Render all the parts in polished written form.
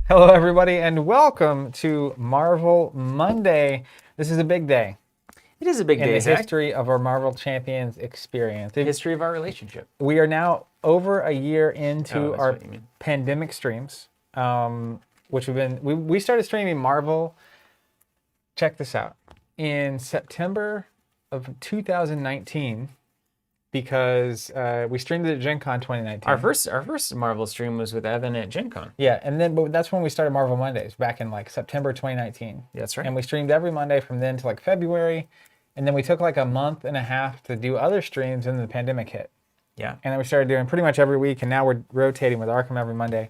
Hello, everybody, and welcome to Marvel Monday. This is a big day It is a big in day, the Zach. history of our Marvel Champions experience. History of our relationship. We are now over a year into that's our what you mean. pandemic streams, which we started streaming Marvel. Check this out, in September of 2019, because we streamed it at Gen Con 2019. Our first Marvel stream was with Evan at Gen Con. Yeah, and then but that's when we started Marvel Mondays back in like September 2019. That's right. And we streamed every Monday from then to like February, and then we took like a month and a half to do other streams, and the pandemic hit. Yeah. And then we started doing pretty much every week, and now we're rotating with Arkham every Monday.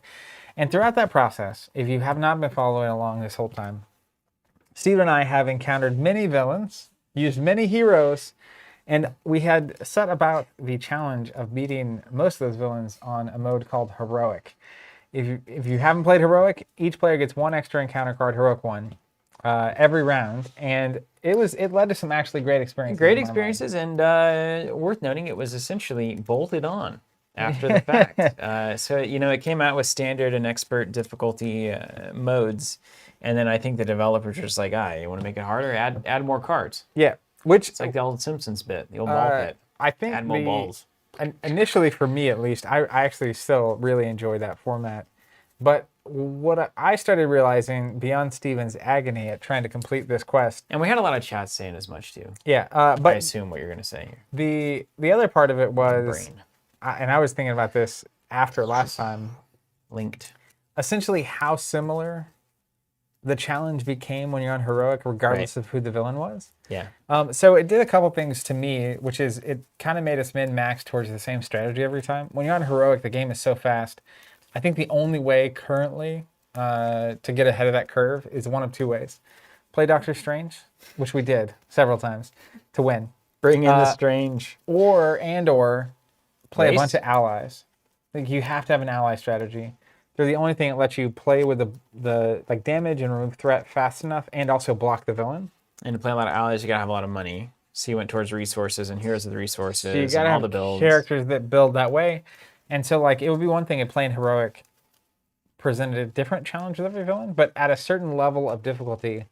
And throughout that process, if you have not been following along this whole time, Steve and I have encountered many villains, used many heroes, and we had set about the challenge of beating most of those villains on a mode called Heroic. If you haven't played Heroic, each player gets one extra encounter card, Heroic 1, every round, and it led to some actually great experiences. Great experiences, and worth noting, it was essentially bolted on after the fact. So, it came out with standard and expert difficulty modes, and then I think the developers were just like, you want to make it harder? Add more cards. Yeah, which It's like the old Simpsons bit, the old ball pit. I think Add more balls. Initially, for me at least, I actually still really enjoy that format. But what I started realizing beyond Steven's agony at trying to complete this quest, And we had a lot of chats saying as much too. yeah, I but assume what you're going to say here. the other part of it was, Brain. and I was thinking about this after last time, Linked. essentially how similar the challenge became when you're on Heroic, regardless of who the villain was. Yeah. So it did a couple things to me, which is it kind of made us min-max towards the same strategy every time. When you're on Heroic, the game is so fast. I think the only way currently to get ahead of that curve is one of two ways. Play Doctor Strange, which we did several times, to win. Bring in the Strange. Or play a Race? bunch of allies. I think you have to have an ally strategy. They're the only thing that lets you play with the like damage and remove threat fast enough, and also block the villain. And to play a lot of allies, you gotta have a lot of money. So you went towards resources, and here's the resources, So you gotta and all have the builds. characters that build that way. And so like it would be one thing if playing Heroic presented a different challenge with every villain, but at a certain level of difficulty,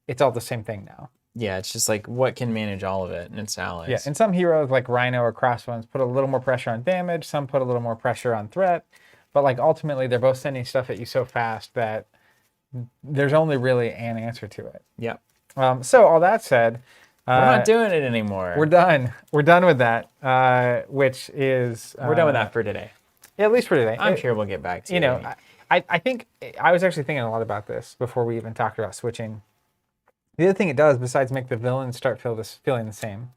it's all the same thing now. Yeah, it's just like what can manage all of it, and it's allies. Yeah, and some heroes like Rhino or Crossbones put a little more pressure on damage, some put a little more pressure on threat, but like ultimately they're both sending stuff at you so fast that there's only really an answer to it. Yeah. So all that said, We're not doing it anymore. we're done. We're done with that, which is... We're done with that for today. Yeah, at least for today. I'm sure we'll get back to it. I think I was actually thinking a lot about this before we even talked about switching. The other thing it does, besides make the villains start feeling the same,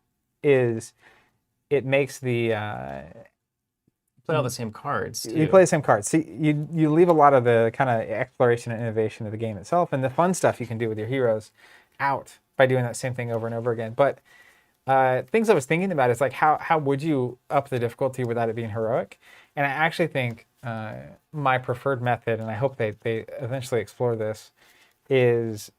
is it makes the... play all the same cards, too. You play the same cards. See, you leave a lot of the kind of exploration and innovation of the game itself and the fun stuff you can do with your heroes out by doing that same thing over and over again. But things I was thinking about is like how would you up the difficulty without it being Heroic? And I actually think my preferred method, and I hope they eventually explore this, is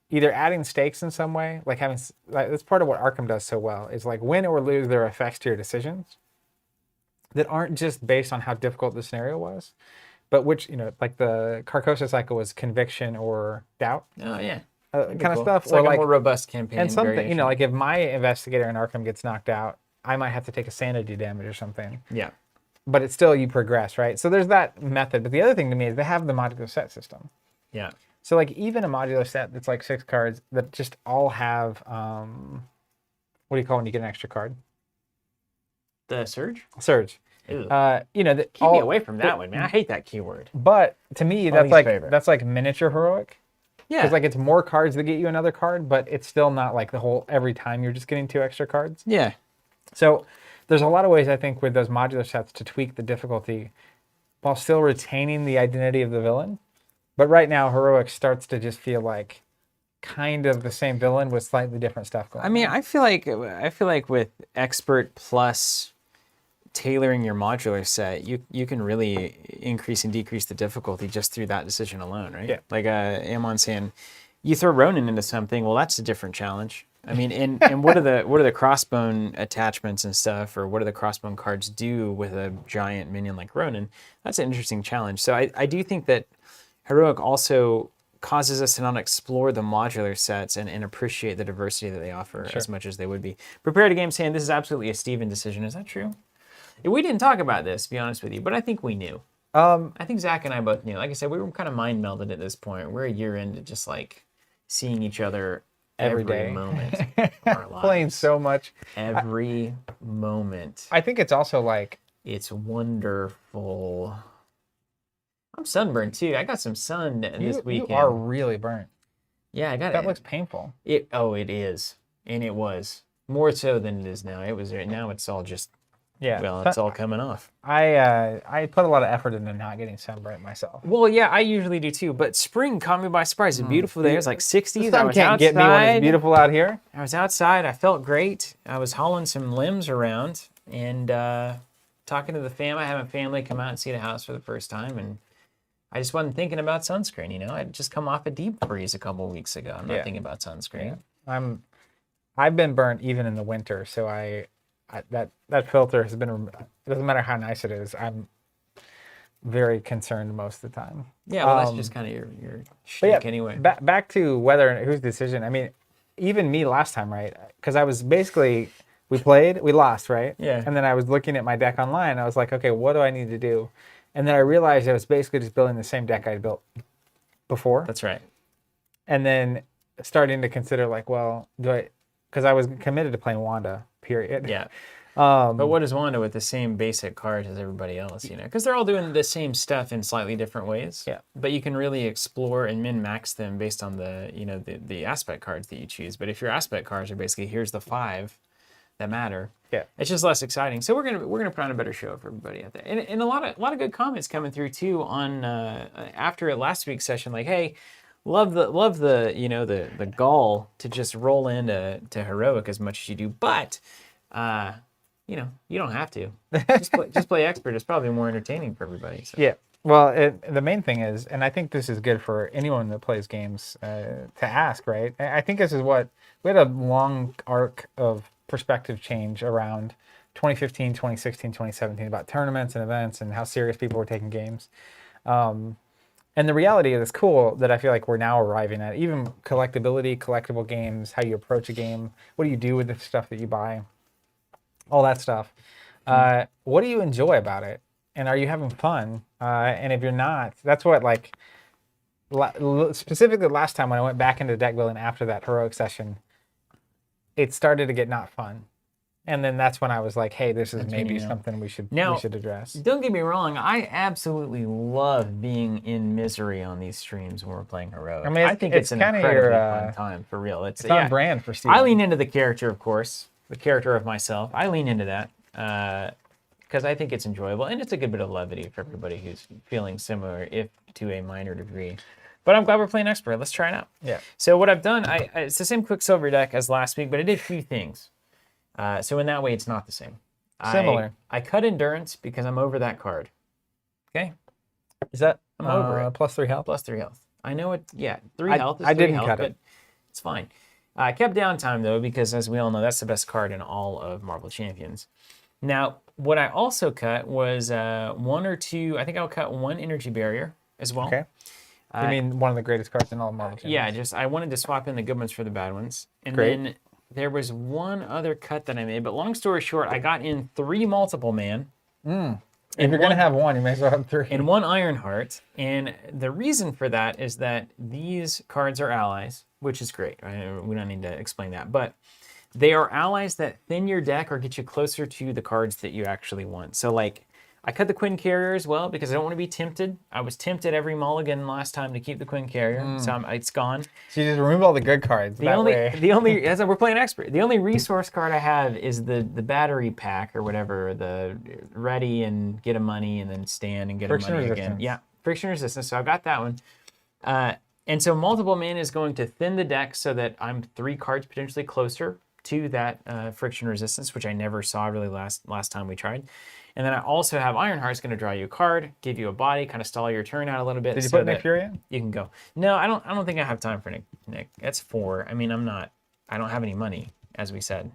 either adding stakes in some way, like that's part of what Arkham does so well, is like win or lose their effects to your decisions that aren't just based on how difficult the scenario was, but which, like the Carcosa cycle was conviction or doubt. Oh, yeah. Kind of stuff. It's like a more robust campaign. And something, variation. like if my investigator in Arkham gets knocked out, I might have to take a sanity damage or something. Yeah. But it's still, you progress, right? So there's that method. But the other thing to me is they have the modular set system. Yeah. So like even a modular set that's like 6 cards that just all have, what do you call when you get an extra card? The Surge? Surge. Ew. Keep me away from that one, man. I hate that keyword. But to me, that's like miniature Heroic. Yeah. Because like it's more cards that get you another card, but it's still not like the whole every time you're just getting 2 extra cards. Yeah. So there's a lot of ways I think with those modular sets to tweak the difficulty while still retaining the identity of the villain. But right now, Heroic starts to just feel like kind of the same villain with slightly different stuff going on. I mean, I feel like with Expert plus tailoring your modular set, you can really increase and decrease the difficulty just through that decision alone, right? Yeah. Like Amon saying, you throw Ronin into something, well, that's a different challenge. I mean, and what are the crossbone attachments and stuff, or what do the crossbone cards do with a giant minion like Ronin? That's an interesting challenge. So I do think that Heroic also causes us to not explore the modular sets and appreciate the diversity that they offer as much as they would be. Prepared a game saying this is absolutely a Steven decision. Is that true? We didn't talk about this, to be honest with you, but I think we knew. I think Zach and I both knew. Like I said, we were kind of mind melded at this point. We're a year into just like seeing each other every day. moment of our lives. Playing so much. Every moment. I think it's also like... It's wonderful. I'm sunburned too. I got some sun this weekend. You are really burnt. Yeah, I got it. That looks painful. It is. And it was. More so than it is now. It was now it's all just... Yeah. Well, it's all coming off. I put a lot of effort into not getting sunburnt myself. Well, yeah, I usually do too. But spring caught me by surprise. It's a beautiful day. It was like 60s. The sun can't get me when it's beautiful out here. I was outside. I felt great. I was hauling some limbs around and talking to the fam. I have a family come out and see the house for the first time, and I just wasn't thinking about sunscreen. You know, I'd just come off a deep freeze a couple of weeks ago. I'm not thinking about sunscreen. Yeah. I've been burnt even in the winter, so that filter has been. It doesn't matter how nice it is. I'm very concerned most of the time. Yeah, well, that's just kind of your shtick anyway. Back to whether and whose decision. I mean, even me last time, right? Because I was basically we lost, right? Yeah. And then I was looking at my deck online. I was like, okay, what do I need to do? And then I realized I was basically just building the same deck I'd built before. That's right. And then starting to consider like, well, because I was committed to playing Wanda, period. Yeah. But what is Wanda with the same basic cards as everybody else, you know? Because they're all doing the same stuff in slightly different ways. Yeah. But you can really explore and min-max them based on the aspect cards that you choose. But if your aspect cards are basically, here's the 5 that matter, it's just less exciting. So we're gonna put on a better show for everybody out there. And a lot of good comments coming through too on after last week's session, like, hey, love the the gall to just roll into heroic as much as you do, but you don't have to. Just play expert. It's probably more entertaining for everybody. So. Yeah. Well, the main thing is, and I think this is good for anyone that plays games to ask, right? I think this is what we had a long arc of perspective change around 2015, 2016, 2017 about tournaments and events and how serious people were taking games. And the reality is cool that I feel like we're now arriving at, even collectability, collectible games, how you approach a game, what do you do with the stuff that you buy, all that stuff. What do you enjoy about it? And are you having fun? And if you're not, that's what, like, specifically last time when I went back into deck building after that heroic session, it started to get not fun. And then that's when I was like, hey, this is maybe something we should address. Don't get me wrong. I absolutely love being in misery on these streams when we're playing heroic. I mean, I think it's an incredibly fun time, for real. It's on brand for Steven. I lean into the character, of course, the character of myself. I lean into that because I think it's enjoyable. And it's a good bit of levity for everybody who's feeling similar, if to a minor degree. But I'm glad we're playing expert. Let's try it out. Yeah. So what I've done, it's the same Quicksilver deck as last week, but I did a few things. So in that way, it's not the same. Similar. I cut endurance because I'm over that card. Okay. Is that I'm over it. +3 health? +3 health. I know it. Yeah, 3 health. Is I 3 didn't health, cut but it. It's fine. I kept downtime though because, as we all know, that's the best card in all of Marvel Champions. Now, what I also cut was 1 or 2. I think I'll cut 1 energy barrier as well. Okay. You mean one of the greatest cards in all of Marvel Champions? Yeah, I wanted to swap in the good ones for the bad ones. And Great. then there was one other cut that I made, but long story short, I got in 3 multiple man. If you're going to have 1, you may as well have 3. And 1 Ironheart. And the reason for that is that these cards are allies, which is great. We don't need to explain that. But they are allies that thin your deck or get you closer to the cards that you actually want. So, like, I cut the Quinn Carrier as well because I don't want to be tempted. I was tempted every mulligan last time to keep the Quinn Carrier, so it's gone. So you just remove all the good cards. The only, as we're playing expert, the only resource card I have is the battery pack or whatever, the ready and get a money and then stand and get Friction a money resistance. again. Yeah, friction resistance. So I've got that one. And so multiple mana is going to thin the deck so that I'm 3 cards potentially closer to that friction resistance, which I never saw really last time we tried. And then I also have Ironheart's going to draw you a card, give you a body, kind of stall your turn out a little bit. Did you put Nick Fury in? You can go. No, I don't think I have time for Nick. That's 4. I mean, I don't have any money, as we said.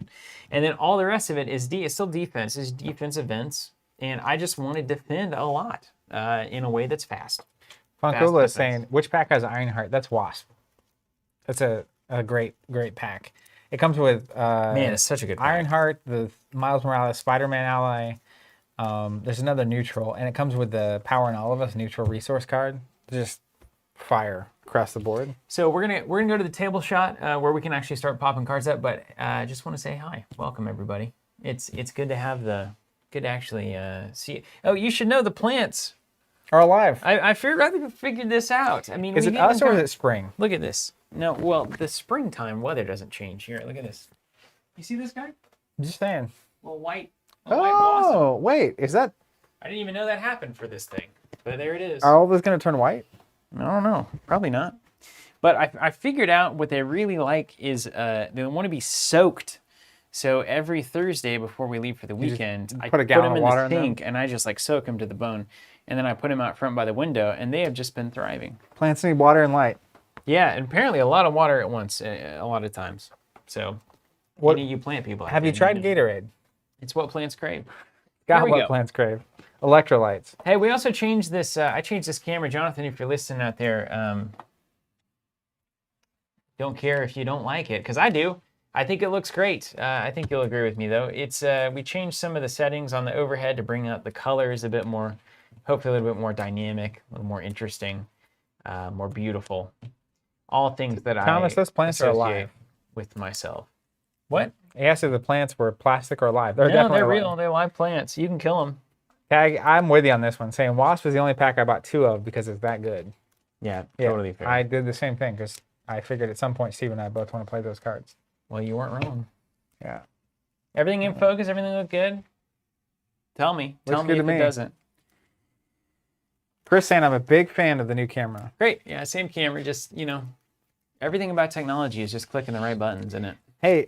And then all the rest of it is it's still defense. It's defense events. And I just want to defend a lot in a way that's fast. Funkula is defense. saying, which pack has Ironheart? That's Wasp. That's a great pack. It comes with Man, it's such a good pack. Ironheart, the Miles Morales Spider-Man ally. There's another neutral, and it comes with the Power in All of Us neutral resource card. Just fire across the board. So we're gonna go to the table shot where we can actually start popping cards up. But I just want to say hi, welcome everybody. It's good to have good to actually see. Oh, you should know the plants Are alive. I figured this out. I mean, Is it us or is it spring? Look at this. No, well, the springtime weather doesn't change here. Look at this. You see this guy? Just saying. Little white. White blossom. Oh, wait. Is that... I didn't even know that happened for this thing. But there it is. Are all of this going to turn white? I don't know. Probably not. But I figured out what they really like is they want to be soaked. So every Thursday before we leave for the weekend, I put a gallon them of water in the in sink and I just like soak them to the bone. And then I put them out front by the window and they have just been thriving. Plants need water and light. Yeah, and apparently a lot of water at once, a lot of times. So, any of you plant people. Have you tried Gatorade? It's what plants crave. Got what plants crave. Electrolytes. Hey, we also changed this. I changed this camera, Jonathan. If you're listening out there, don't care if you don't like it, because I do. I think it looks great. I think you'll agree with me, though. It's we changed some of the settings on the overhead to bring out the colors a bit more, hopefully a little bit more dynamic, a little more interesting, more beautiful. All things that Thomas, those plants are alive with myself. What? He asked if the plants were plastic or alive. They're No, definitely they're alive. real. They're live plants. You can kill them. I'm with you on this one, saying Wasp is the only pack I bought 2 of because it's that good. Yeah, totally fair. I did the same thing because I figured at some point Steve and I both want to play those cards. Well, you weren't wrong. Yeah. Everything in focus? Everything look good? Tell me. Tell me if it doesn't. Chris saying I'm a big fan of the new camera. Great. Yeah, same camera. Just, everything about technology is just clicking the right buttons, isn't it? Hey,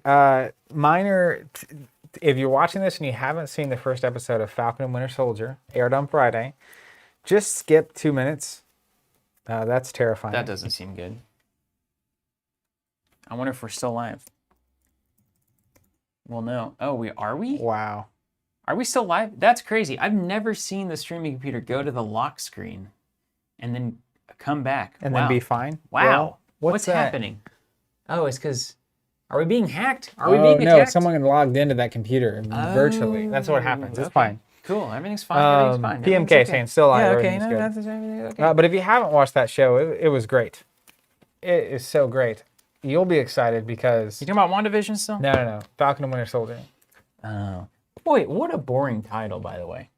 if you're watching this and you haven't seen the first episode of Falcon and Winter Soldier, aired on Friday, just skip 2 minutes. That's terrifying. That doesn't seem good. I wonder if we're still live. Well, no. Oh, are we? Wow. Are we still live? That's crazy. I've never seen the streaming computer go to the lock screen and then come back. And then be fine? Wow. Well, what's happening? Oh, it's because... Are we being hacked? Are we being being attacked? No, someone logged into that computer virtually. That's what happens. It's fine. Cool. Everything's fine. Everything's fine. PMK saying still live. Yeah, okay. Everything's No, good. that's everything. Okay. But if you haven't watched that show, it was great. It is so great. You'll be excited because... You talking about WandaVision still? No. Falcon and Winter Soldier. Oh. Wait, what a boring title, by the way.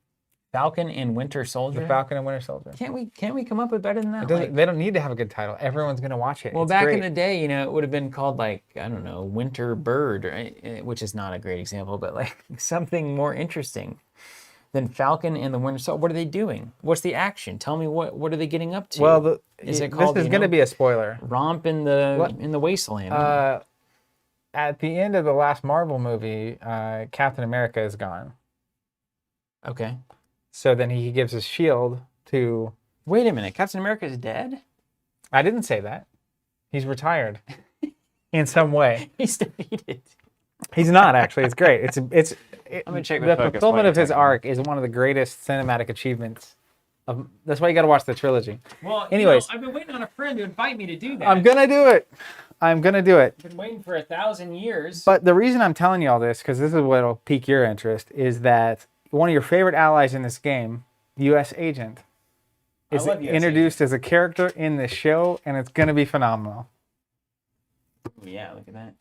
Falcon and Winter Soldier? The Falcon and Winter Soldier. Can't we come up with better than that? They don't need to have a good title. Everyone's going to watch it. Well, it's back great. in the day, it would have been called like, I don't know, Winter Bird, right? Which is not a great example, but like something more interesting than Falcon and the Winter Soldier. What are they doing? What's the action? Tell me what are they getting up to? Well, is it this called, is going to be a spoiler. Romp in the Wasteland? At the end of the last Marvel movie, Captain America is gone. Okay. So then he gives his shield to... Wait a minute. Captain America is dead? I didn't say that. He's retired in some way. He's defeated. He's not, actually. It's great. I'm going to check the fulfillment of his arc is one of the greatest cinematic achievements. That's why you got to watch the trilogy. Well, anyways, I've been waiting on a friend to invite me to do that. I'm going to do it. I've been waiting for 1,000 years. But the reason I'm telling you all this, because this is what will pique your interest, is that one of your favorite allies in this game, U.S. Agent, is introduced as a character in this show, and it's going to be phenomenal. Yeah, look at that.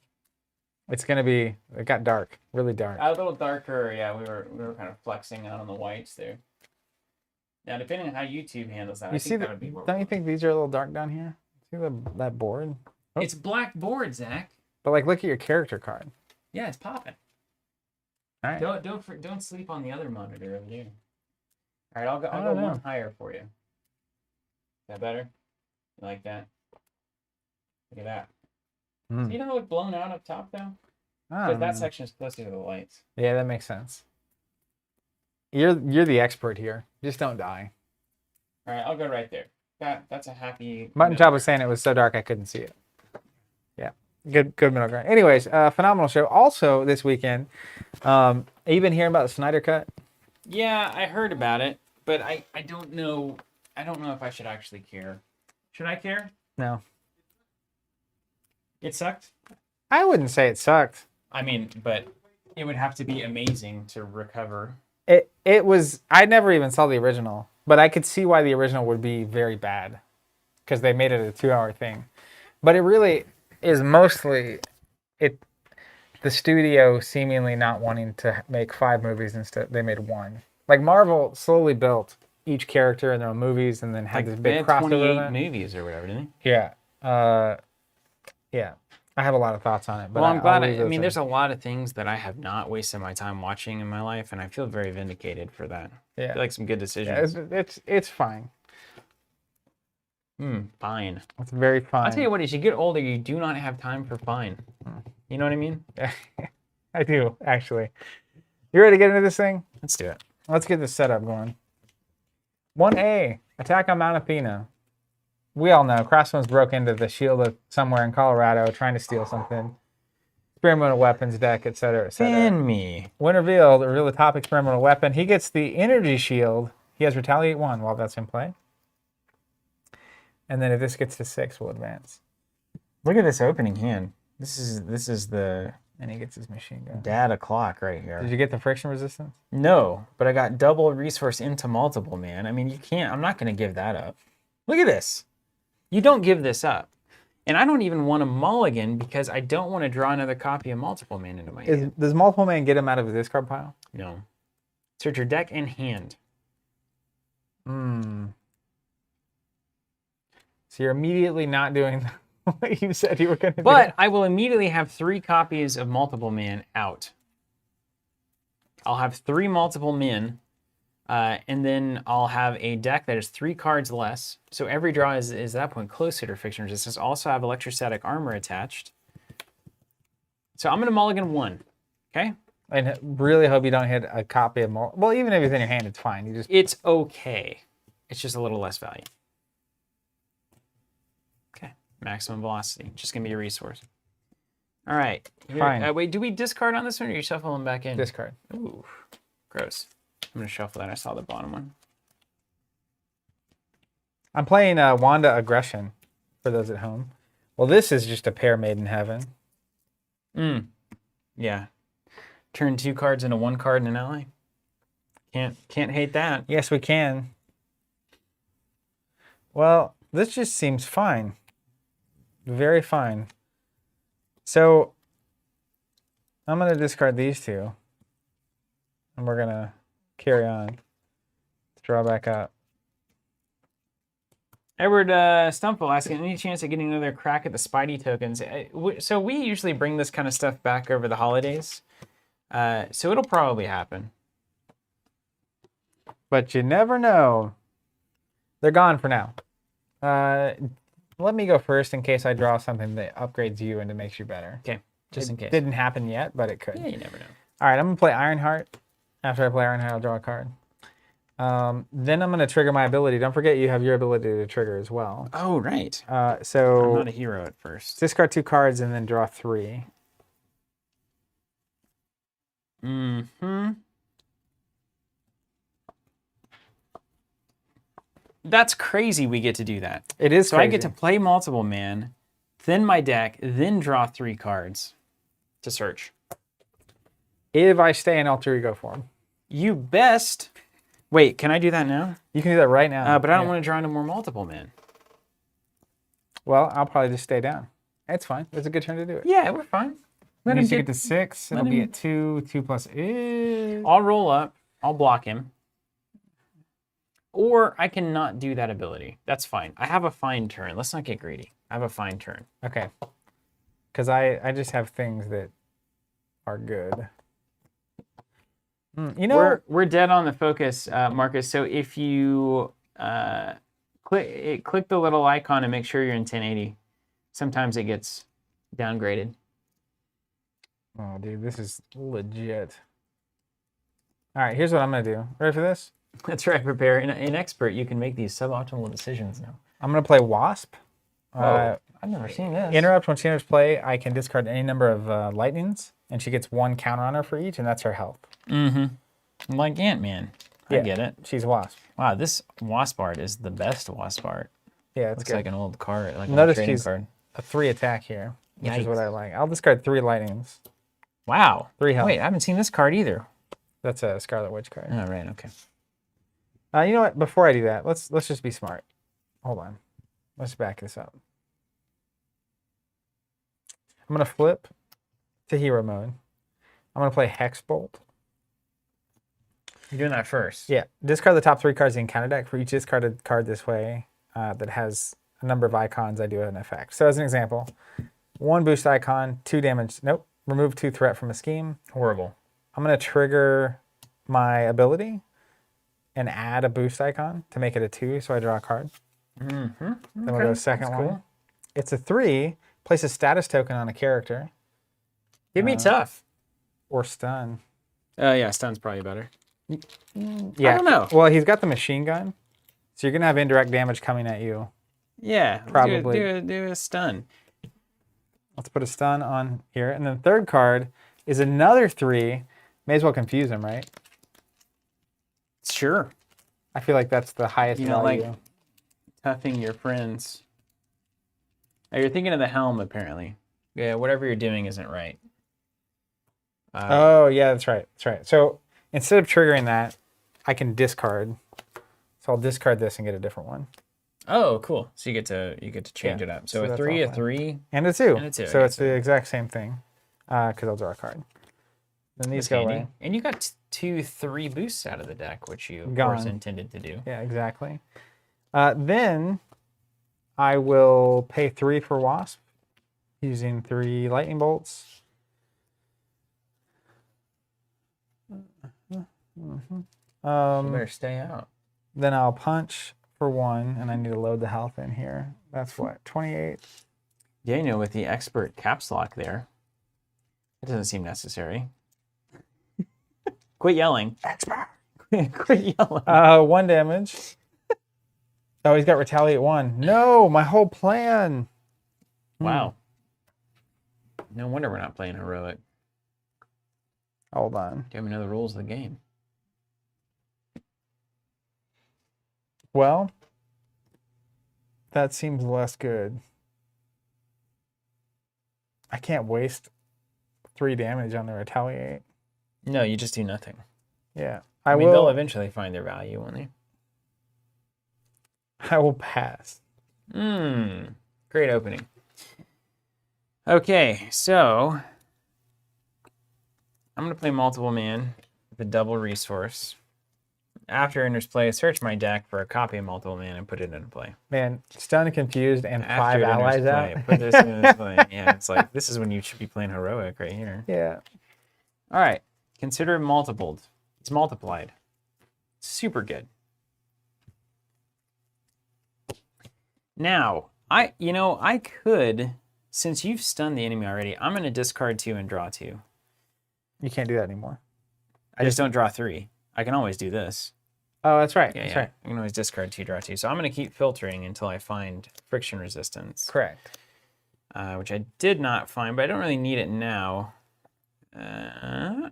It's going to be... It got dark. Really dark. A little darker, yeah. We were kind of flexing out on the whites there. Now, depending on how YouTube handles that, that would be more... Don't you think these are a little dark down here? See that board? Oh. It's black board, Zach. But like, look at your character card. Yeah, it's popping. All right. Don't sleep on the other monitor over there. All right, I'll go one higher for you. Is that better? You like that? Look at that. So you don't look blown out up top though? Because that section is closer to the lights. Yeah, that makes sense. You're the expert here. Just don't die. All right, I'll go right there. That's a happy... Mutton Chop was saying it was so dark I couldn't see it. Yeah, good middle ground. Anyways, phenomenal show. Also this weekend, have you been hearing about the Snyder Cut? Yeah, I heard about it, but I don't know I don't know if I should actually care. Should I care? No. It sucked. I wouldn't say it sucked. I mean, but it would have to be amazing to recover. It was. I never even saw the original, but I could see why the original would be very bad, because they made it a 2-hour thing. But it really is mostly the studio seemingly not wanting to make 5 movies, instead they made 1. Like Marvel slowly built each character in their own movies, and then had this big crossover 28 event. movies or whatever, didn't Yeah. Yeah. I have a lot of thoughts on it. But well, I'm glad. I'll leave I those mean, in. there's a lot of things that I have not wasted my time watching in my life, and I feel very vindicated for that. I Yeah. feel like some good Yeah, decisions. it's fine. Fine. It's very fine. I'll tell you what, as you get older, you do not have time for fine. You know what I mean? I do, actually. You ready to get into this thing? Let's do it. Let's get this setup going. 1A, attack on Mount Athena. We all know Crossbones broke into the shield of somewhere in Colorado trying to steal something. Experimental weapons deck, etc., etc. Fan me. When revealed, reveal the top experimental weapon. He gets the energy shield. He has Retaliate 1 while that's in play. And then if this gets to 6, we'll advance. Look at this opening hand. This is the And he gets his machine gun. data clock right here. Did you get the friction resistance? No, but I got double resource into multiple, man. I mean, you can't. I'm not going to give that up. Look at this. You don't give this up. And I don't even want a mulligan because I don't want to draw another copy of multiple man into my hand. Does multiple man get him out of his discard pile? No. Search your deck and hand. So you're immediately not doing what you said you were going to do. But I will immediately have 3 copies of multiple man out. I'll have 3 multiple men, and then I'll have a deck that is 3 cards less. So every draw is at that point closer to friction resistance. Also have electrostatic armor attached. So I'm going to mulligan 1. Okay? And really hope you don't hit a copy of well, even if it's in your hand, it's fine. You just It's okay. It's just a little less value. Okay. Maximum velocity. Just going to be a resource. All right. Here, Fine. Wait, do we discard on this one or you shuffle them back in? discard. Ooh, gross. I'm going to shuffle that. I saw the bottom one. I'm playing Wanda Aggression for those at home. Well, this is just a pair made in heaven. Yeah. Turn 2 cards into 1 card in an ally. Can't hate that. Yes, we can. Well, this just seems fine. Very fine. So I'm going to discard these 2. And we're going to carry on. Let's draw back up. Edward Stumple asking, any chance of getting another crack at the Spidey tokens? So we usually bring this kind of stuff back over the holidays. So it'll probably happen. But you never know. They're gone for now. Let me go first in case I draw something that upgrades you and it makes you better. Okay, just in case. Didn't happen yet, but it could. Yeah, you never know. All right, I'm going to play Ironheart. After I play Ironheart, I'll draw a card. Then I'm going to trigger my ability. Don't forget you have your ability to trigger as well. Oh, right. So I'm not a hero at first. discard 2 cards and then draw 3. That's crazy we get to do that. It is So crazy. I get to play multiple man, thin my deck, then draw 3 cards to search. If I stay in alter ego form. You best. Wait, can I do that now? You can do that right now. But I don't want to draw into more multiple man. Well, I'll probably just stay down. It's fine. It's a good turn to do it. Yeah, we're fine. Let him Needs to get get to 6. let It'll be him- at 2. 2 plus is... I'll roll up. I'll block him. Or I can not do that ability. That's fine. I have a fine turn. Let's not get greedy. I have a fine turn. Okay. Because I just have things that are good. You know, We're dead on the focus, Marcus. So if you click the little icon and make sure you're in 1080, sometimes it gets downgraded. oh, dude, this is legit. All right, here's what I'm going to do. Ready for this? That's right, prepare. In expert, you can make these suboptimal decisions now. I'm going to play Wasp. I've never seen this. Interrupt when she enters play. I can discard any number of lightnings, and she gets 1 counter on her for each, and that's her health. Like Ant-Man. I get it. She's Wasp. Wow, this Wasp art is the best Wasp art. Yeah, it's Looks good. like an old card, like an old Notice trading she's card. a 3 attack here, which is what Yikes. I like. I'll discard 3 lightnings. Wow. 3 health. Wait, I haven't seen this card either. That's a Scarlet Witch card. Oh, right, okay. You know what? Before I do that, let's just be smart. Hold on. Let's back this up. I'm gonna flip to hero mode. I'm gonna play Hex Bolt. You're doing that first. Yeah. Discard the top 3 cards in counter deck. For each discarded card this way that has a number of icons, I do an effect. So as an example, 1 boost icon, 2 damage. Nope. Remove 2 threat from a scheme. Horrible. I'm gonna trigger my ability and add a boost icon to make it a 2, so I draw a card. Mm-hmm. Then we'll go second one. Cool. It's a 3. Place a status token on a character. Give me tough. Or stun. Yeah, stun's probably better. Yeah. I don't know. Well, he's got the machine gun, so you're gonna have indirect damage coming at you. Yeah, Probably. do a stun. Let's put a stun on here, and then the third card is another 3. May as well confuse him, right? Sure. I feel like that's the highest You know, value. like toughing your friends. Oh, you're thinking of the helm, apparently. Yeah, whatever you're doing isn't right. Oh yeah, that's right. That's right. So instead of triggering that, I can discard. So I'll discard this and get a different one. Oh, cool. So you get to change Yeah, it up. so So, a that's 3, all a fine. 3. And a 2. And a 2, So yeah, it's the exact same thing. Because I'll draw a card. Then these That's go handy. away. And you got 2, 3 boosts out of the deck, which you, of Gone. course, intended to do. Yeah, exactly. Then I will pay 3 for Wasp using 3 lightning bolts. You better stay out. Then I'll punch for 1, and I need to load the health in here. That's what, 28? Daniel with the expert caps lock there. It doesn't seem necessary. Quit yelling. Expert. Quit yelling. 1 damage. Oh, he's got retaliate 1. No, my whole plan. Wow. No wonder we're not playing heroic. Hold on. Do you even know the rules of the game? Well, that seems less good. I can't waste 3 damage on the retaliate. No, you just do nothing. Yeah, I mean, will. they'll eventually find their value, won't they? I will pass. Great opening. Okay, so I'm going to play multiple man with a double resource. After enters play, search my deck for a copy of multiple man and put it into play. Man, stunned, confused, and 5 After it enters allies play, out. put this into play. Yeah, it's like, this is when you should be playing heroic right here. Yeah. All right, consider it multipled. It's multiplied. Super good. Now, I could, since you've stunned the enemy already, I'm going to discard 2 and draw 2. You can't do that anymore. I just don't draw 3. I can always do this. Oh, that's right. Yeah, That's yeah. right. I can always discard 2, draw 2. So I'm going to keep filtering until I find friction resistance, Correct. which I did not find, but I don't really need it now. And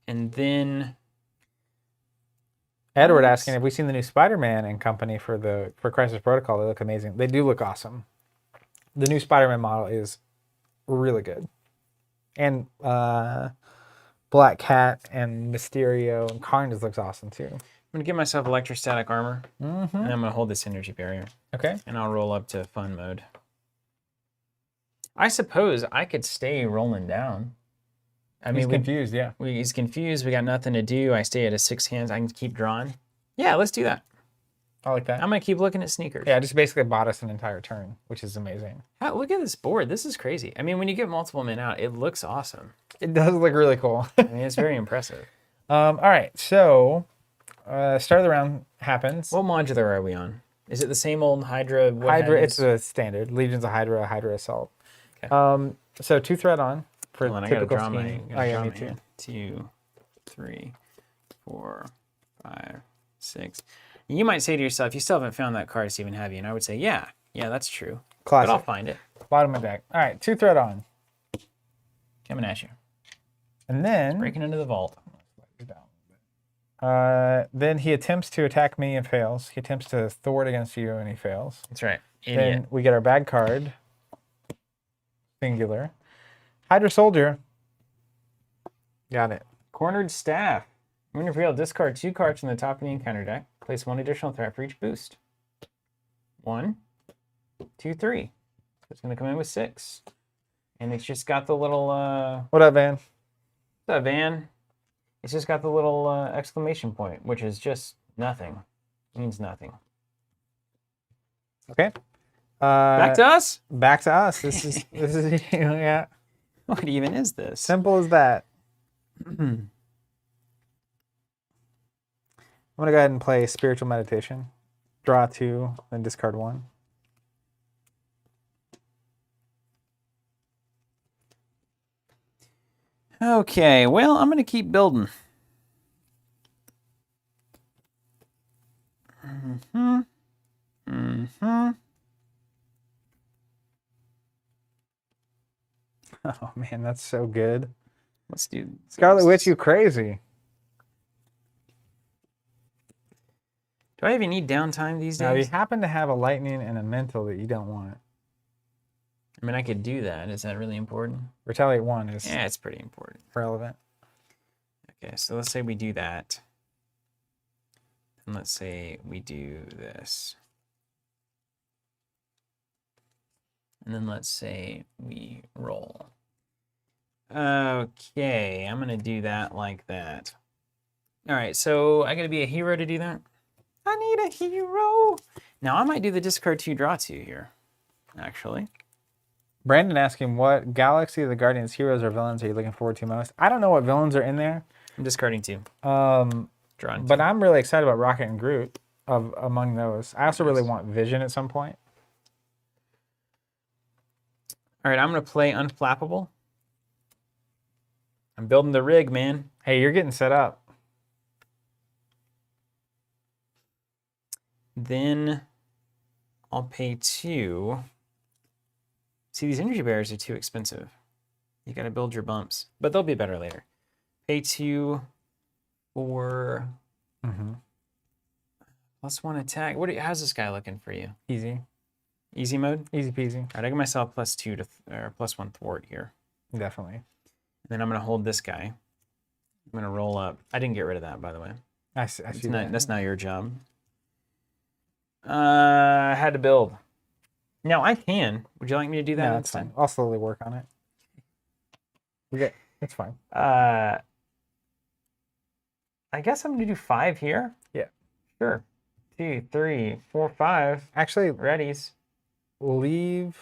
then Edward Nice. asking, have we seen the new Spider-Man and company for Crisis Protocol? They look amazing. They do look awesome. The new Spider-Man model is really good. And Black Cat and Mysterio and Carnage looks awesome too. I'm going to give myself electrostatic armor, and I'm going to hold this energy barrier, Okay. and I'll roll up to fun mode. I suppose I could stay rolling down. I mean, He's confused, yeah. he's confused. We got nothing to do. I stay at a 6 hands. I can keep drawing. Yeah, let's do that. I like that. I'm going to keep looking at sneakers. Yeah, I just basically bought us an entire turn, which is amazing. Look at this board. This is crazy. I mean, when you get multiple men out, it looks awesome. It does look really cool. I mean, it's very impressive. All right, so start of the round happens. What modular are we on? Is it the same old Hydra? Hydra, it's the standard. Legions of Hydra, Hydra Assault. Okay. So 2 threat on for Hold on, I gotta typical draw my. scheme. Gotta Oh yeah, draw me my too. hand. 2, 3, 4, 5, 6. You might say to yourself, you still haven't found that card, Stephen, have you? And I would say, yeah, that's true. Classic. But I'll find it. Bottom of deck. All right, 2 threat on. Coming at you. And then Breaking into the vault. down. Then he attempts to attack me and fails. He attempts to thwart against you and he fails. That's right. Idiot. Then we get our bad card. Singular. Hydra Soldier. Got it. Cornered Staff. When you reveal, discard 2 cards from the top of the encounter deck. Place 1 additional threat for each boost. 1, 2, 3. So it's going to come in with 6. And it's just got the little... What up, Van? What's up, Van? It's just got the little exclamation point, which is just nothing. It means nothing. Okay. Back to us? Back to us. This is yeah. What even is this? Simple as that. I'm gonna go ahead and play Spiritual Meditation. Draw 2, then discard 1. Okay, well, I'm gonna keep building. Oh man, that's so good. Let's do Scarlet Witch, you crazy. Do I even need downtime these Now, if days? you happen to have a lightning and a mental that you don't want, I mean, I could do that. Is that really important? Retaliate 1 is Yeah, it's pretty important. relevant. Okay, so let's say we do that. And let's say we do this. And then let's say we roll. Okay, I'm going to do that like that. All right, so I got to be a hero to do that? I need a hero. Now, I might do the discard 2, draw 2 here, actually. Brandon asking, what Galaxy of the Guardians heroes or villains are you looking forward to most? I don't know what villains are in there. I'm discarding 2. Drawing 2. But I'm really excited about Rocket and Groot among those. I also really want Vision at some point. All right, I'm going to play Unflappable. I'm building the rig, man. Hey, you're getting set up. Then I'll pay 2. See, these energy barriers are too expensive. You got to build your bumps, but they'll be better later. Pay 2 for +1 attack. How's this guy looking for you? Easy. Easy mode? Easy peasy. All right, I give myself +2 to or +1 thwart here. Definitely. And then I'm going to hold this guy. I'm going to roll up. I didn't get rid of that, by the way. I see that. That's not your job. I had to build. Now I can. Would you like me to do that? Yeah, that's fine. I'll slowly work on it. Okay, it's fine. I guess I'm gonna do 5 here. Yeah. Sure. 2, 3, 4, 5. Actually, Readies. leave.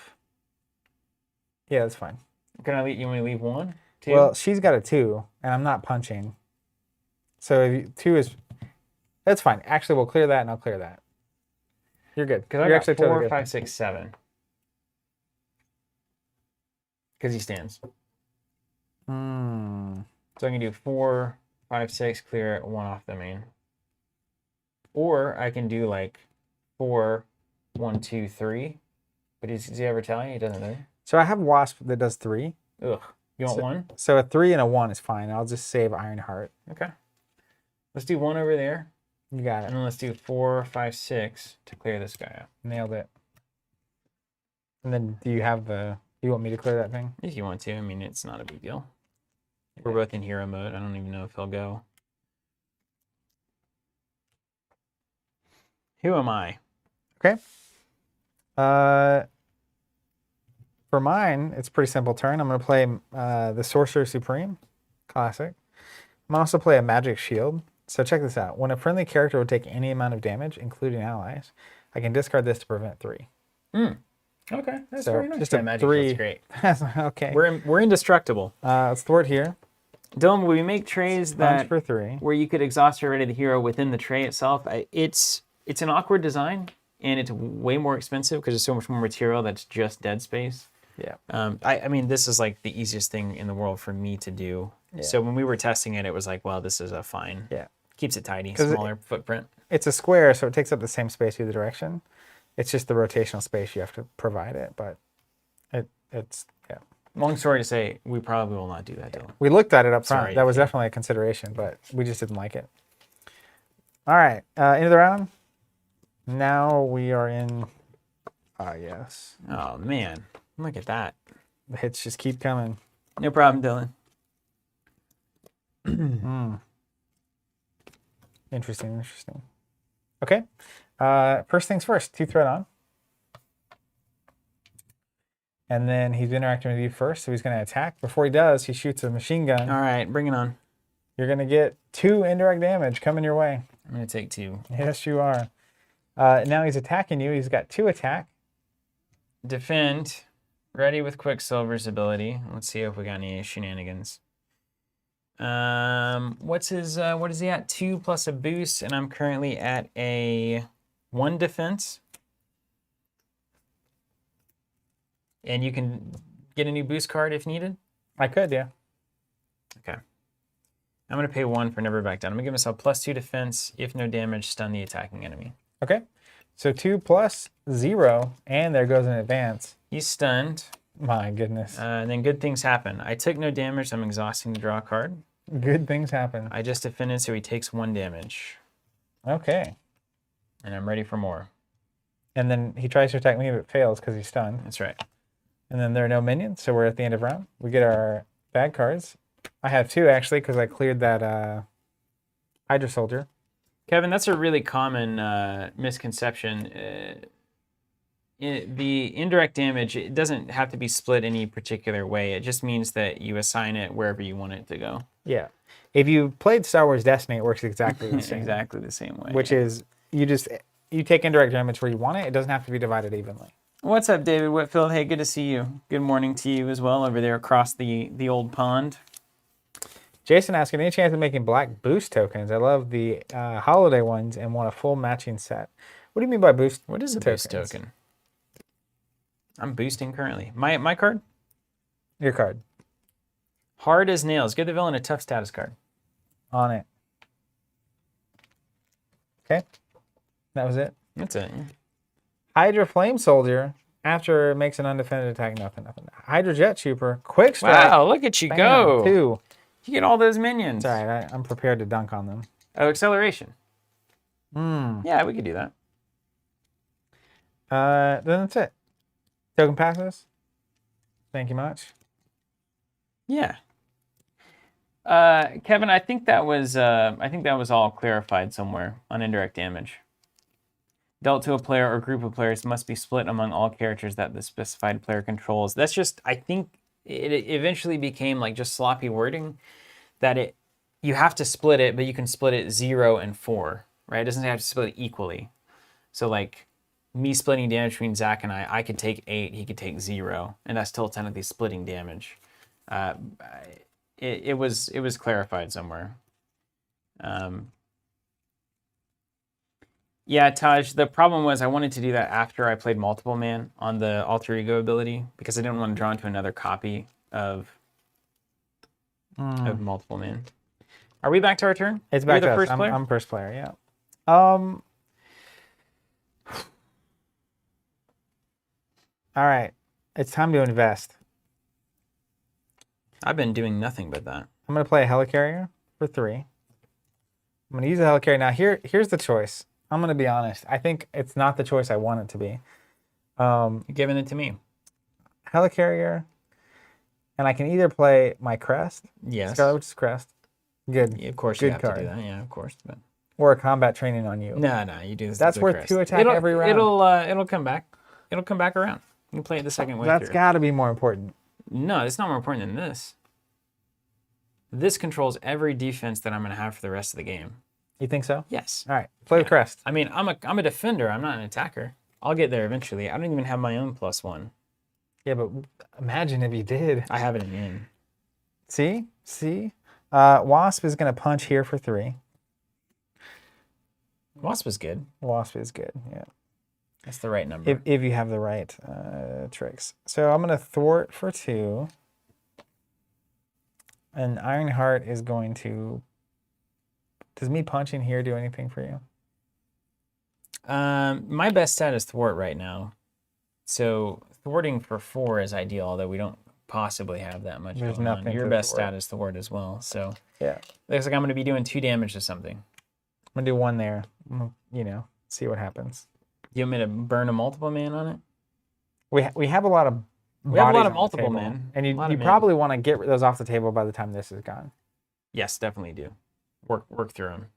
Yeah, that's fine. Can I leave? You want me to leave 1, 2? Well, she's got a 2, and I'm not punching. So if 2 is, that's fine. Actually, we'll clear that, and I'll clear that. You're good. Because I You're got 4, totally good. 5, 6, 7. Because he stands. Hmm. So I can do 4, 5, 6, clear it, 1 off the main. Or I can do like 4, 1, 2, 3. But does he ever tell you? He doesn't know. So I have Wasp that does 3. Ugh. You want 1? So a 3 and a 1 is fine. I'll just save Ironheart. Okay. Let's do 1 over there. You got And it. then let's do 4, 5, 6 to clear this guy out. Nailed it. And then do you have the, you want me to clear that thing? If you want to. I mean, it's not a big deal. We're both in hero mode. I don't even know if he'll go. Who am I? Okay. For mine, it's a pretty simple turn. I'm going to play the Sorcerer Supreme. Classic. I'm going to also play a Magic Shield. So check this out. When a friendly character would take any amount of damage, including allies, I can discard this to prevent 3. Okay, that's So, very nice. just a Magic 3. Shield's great. Okay. We're indestructible. Let's thwart here. Dylan, will we make trays Punch that for 3. where you could exhaust already the hero within the tray itself? It's an awkward design, and it's way more expensive because there's so much more material that's just dead space. Yeah. I mean, this is like the easiest thing in the world for me to do. Yeah. So when we were testing it, it was like, well, this is a fine. Yeah. Keeps it tidy, 'Cause smaller footprint. It's a square, so it takes up the same space either direction. It's just the rotational space you have to provide it, but it's yeah. Long story to say, we probably will not do that, Dylan. We looked at it up front. Sorry, That was definitely a consideration, but we just didn't like it. All right, end of the round. Now we are in. Yes. Oh man, look at that. The hits just keep coming. No problem, Dylan. Interesting. Okay. First things first. 2-threat on. And then he's interacting with you first, so he's going to attack. Before he does, he shoots a machine gun. All right, bring it on. You're going to get 2 indirect damage coming your way. I'm going to take 2. Yes, you are. Now he's attacking you. He's got 2 attack. Defend. Ready with Quicksilver's ability. Let's see if we got any shenanigans. What is he at? 2 plus a boost, and I'm currently at a 1 defense. And you can get a new boost card if needed? I could, yeah. Okay. I'm going to pay 1 for never back down. I'm going to give myself +2 defense. If no damage, stun the attacking enemy. Okay. So 2 plus 0, and there goes an advance. He's stunned. My goodness. And then good things happen. I took no damage. I'm exhausting to draw a card. Good things happen. I just defended, so he takes 1 damage. Okay. And I'm ready for more. And then he tries to attack me, but fails because he's stunned. That's right. And then there are no minions, so we're at the end of round. We get our bad cards. I have 2, actually, because I cleared that Hydra Soldier. Kevin, that's a really common misconception. The indirect damage, it doesn't have to be split any particular way. It just means that you assign it wherever you want it to go. Yeah. If you played Star Wars Destiny, it works exactly the same. Exactly the same way. Which is, you take indirect damage where you want it. It doesn't have to be divided evenly. What's up, David Whitfield? Hey, good to see you. Good morning to you as well over there across the old pond. Jason asking, any chance of making black boost tokens? I love the holiday ones and want a full matching set. What do you mean by boost? What is a tokens? boost token? I'm boosting currently. My card? Your card. Hard as nails. Give the villain a tough status card. On it. Okay. That was it. That's it. Yeah. Hydra Flame Soldier. After it makes an undefended attack, nothing. Hydra Jet Trooper. Quick strike. Wow, look at you Bam, go. 2. You get all those minions. It's all right. I'm prepared to dunk on them. Oh, acceleration. Yeah, we could do that. Then that's it. Token passes. Thank you much. Yeah. Kevin, I think that was all clarified somewhere on indirect damage. Dealt to a player or group of players must be split among all characters that the specified player controls. That's just, I think it eventually became like just sloppy wording that you have to split it, but you can split it 0 and 4, right? It doesn't have to split it equally. So like me splitting damage between Zach and I could take 8, he could take 0, and that's still technically splitting damage. It was clarified somewhere. Yeah, Taj, the problem was I wanted to do that after I played Multiple Man on the Alter Ego ability because I didn't want to draw into another copy of Multiple Man. Are we back to our turn? It's back You're to the us. first player? I'm first player, yeah. All right. It's time to invest. I've been doing nothing but that. I'm going to play a Helicarrier for 3. I'm going to use a Helicarrier. Now, here's the choice. I'm going to be honest. I think it's not the choice I want it to be. You're giving it to me. Helicarrier. And I can either play my Crest. Yes. Scarlet, which is Crest. Good. Yeah, of course Good you have card. to do that. Yeah, of course. But Or a combat training on you. no, you do this. That's with worth Crest. 2 attack every round. It'll come back. It'll come back around. You can play it the second way That's through. got to be more important. No, it's not more important than this. This controls every defense that I'm going to have for the rest of the game. You think so? Yes. All right. Play the Crest. I mean, I'm a defender. I'm not an attacker. I'll get there eventually. I don't even have my own +1. Yeah, but imagine if you did. I have it in. See? Wasp is going to punch here for 3. Wasp is good. Wasp is good, yeah. That's the right number. If you have the right tricks. So I'm going to thwart for 2. And Ironheart is going to... Does me punching here do anything for you? My best stat is thwart right now. So thwarting for 4 is ideal, although we don't possibly have that much There's going on. nothing Your to best thwart. stat is thwart as well. So Yeah. looks like I'm going to be doing 2 damage to something. I'm gonna do one there. You know, see what happens. You want me to burn a multiple man on it? We have a lot of We have a lot bodies of on the multiple table, men. and A lot you of men. probably want to get those off the table by the time this is gone. Yes, definitely do. Work through them.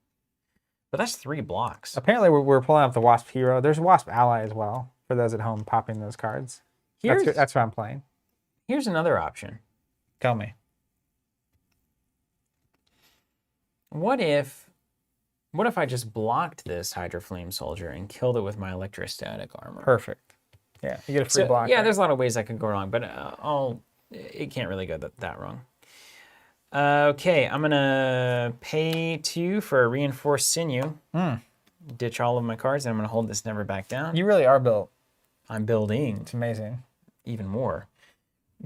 But that's 3 blocks. Apparently, we're pulling out the Wasp hero. There's a Wasp ally as well for those at home popping those cards. That's what I'm playing. Here's another option. Tell me. What if I just blocked this Hydro Flame Soldier and killed it with my electrostatic armor? Perfect. Yeah, you get a free block. Yeah, there. there's a lot of ways that could go wrong, but it can't really go that wrong. Okay, I'm gonna pay 2 for a reinforced sinew. Ditch all of my cards, and I'm gonna hold this never back down. You really are built. I'm building It's amazing. even more.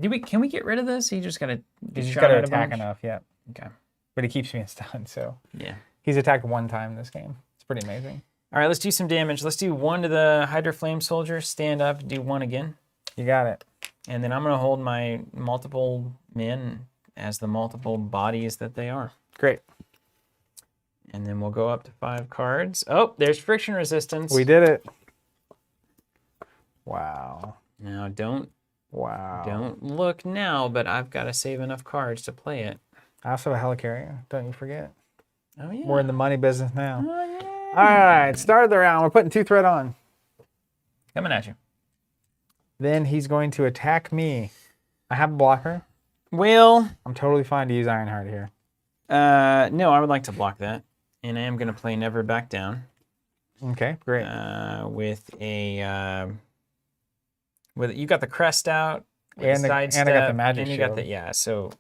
Can we get rid of this? You just gotta. You just got to attack enough. Yeah. Okay. But he keeps me in stun, so Yeah. he's attacked 1 time this game. It's pretty amazing. All right, let's do some damage. Let's do 1 to the Hydro Flame Soldier. Stand up, do 1 again. You got it. And then I'm going to hold my multiple men as the multiple bodies that they are. Great. And then we'll go up to 5 cards. Oh, there's friction resistance. We did it. Wow. Now, don't look now, but I've got to save enough cards to play it. I also have a helicarrier. Don't you forget. Oh, yeah. We're in the money business now. Oh, yeah. All right, start of the round. We're putting 2 threat on. Coming at you. Then he's going to attack me. I have a blocker. Well, I'm totally fine to use Ironheart here. no, I would like to block that. And I am going to play Never Back Down. Okay, great. With a... you got the crest out. And I got the magic and you got shield. so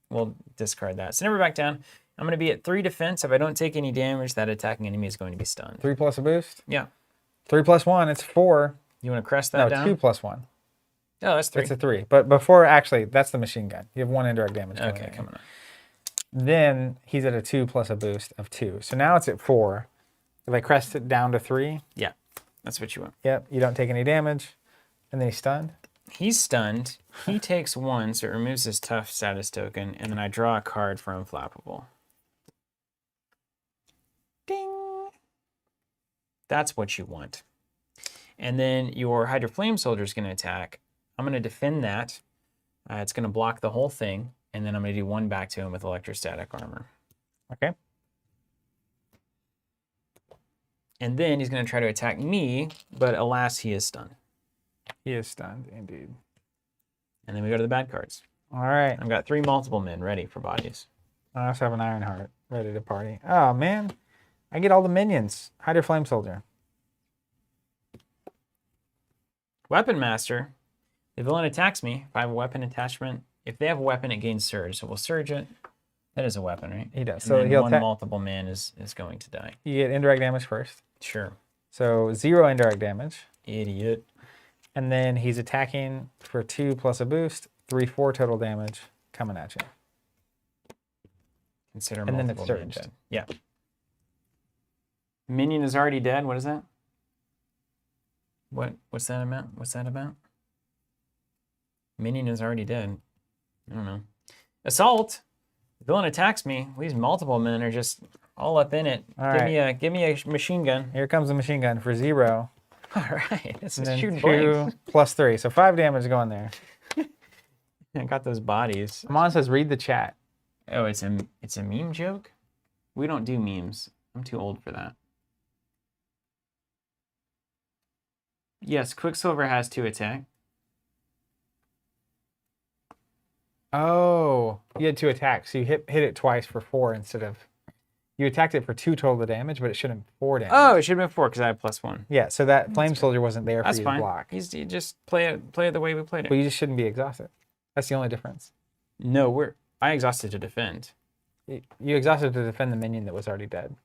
we'll discard that. So Never Back Down. I'm going to be at 3 defense. If I don't take any damage, that attacking enemy is going to be stunned. 3 plus a boost? Yeah. 3 plus 1, it's 4. You want to crest that down? 2 plus 1. Oh, that's 3. It's a 3. But before, actually, that's the machine gun. You have 1 indirect damage. Okay, come on. Then he's at a 2 plus a boost of 2. So now it's at 4. If I crest it down to 3. Yeah, that's what you want. Yep, you don't take any damage. And then he's stunned. He's stunned. He takes 1, so it removes his tough status token, and then I draw a card for Unflappable. Ding! That's what you want. And then your Hydro Flame Soldier is going to attack. I'm going to defend that. It's going to block the whole thing, and then I'm going to do 1 back to him with Electrostatic Armor. Okay. And then he's going to try to attack me, but alas, he is stunned. He is stunned, indeed. And then we go to the bad cards. All right. I've got 3 multiple men ready for bodies. I also have an Ironheart ready to party. Oh, man. I get all the minions. Hydro Flame Soldier. Weapon Master. The villain attacks me. If I have a weapon attachment, if they have a weapon, it gains Surge. So we'll Surge it. That is a weapon, right? He does. And So then he'll 1 multiple man is going to die. You get indirect damage first. Sure. So 0 indirect damage. Idiot. And then he's attacking for 2 plus a boost. 3/4 total damage coming at you. Consider And then it's multiple man surged. dead. Yeah. Minion is already dead. What is that? What's that about? What's that about? Minion is already dead. I don't know. Assault. The villain attacks me. These multiple men are just all up in it. All right. Give me a machine gun. Here comes the machine gun for 0. All right. This And is then shooting 2 blanks. plus 3. So 5 damage going there. I got those bodies. Amon says, read the chat. Oh, it's a meme joke? We don't do memes. I'm too old for that. Yes, Quicksilver has 2 attack. Oh, you had 2 attacks. So you hit it twice for 4 instead of... You attacked it for 2 total damage, but it should have been 4 damage. Oh, it should have been 4 because I have +1. Yeah, so that Flame Soldier wasn't there for That's you fine. to block. You just play it the way we played it. But you just shouldn't be exhausted. That's the only difference. No, I exhausted to defend. You exhausted to defend the minion that was already dead.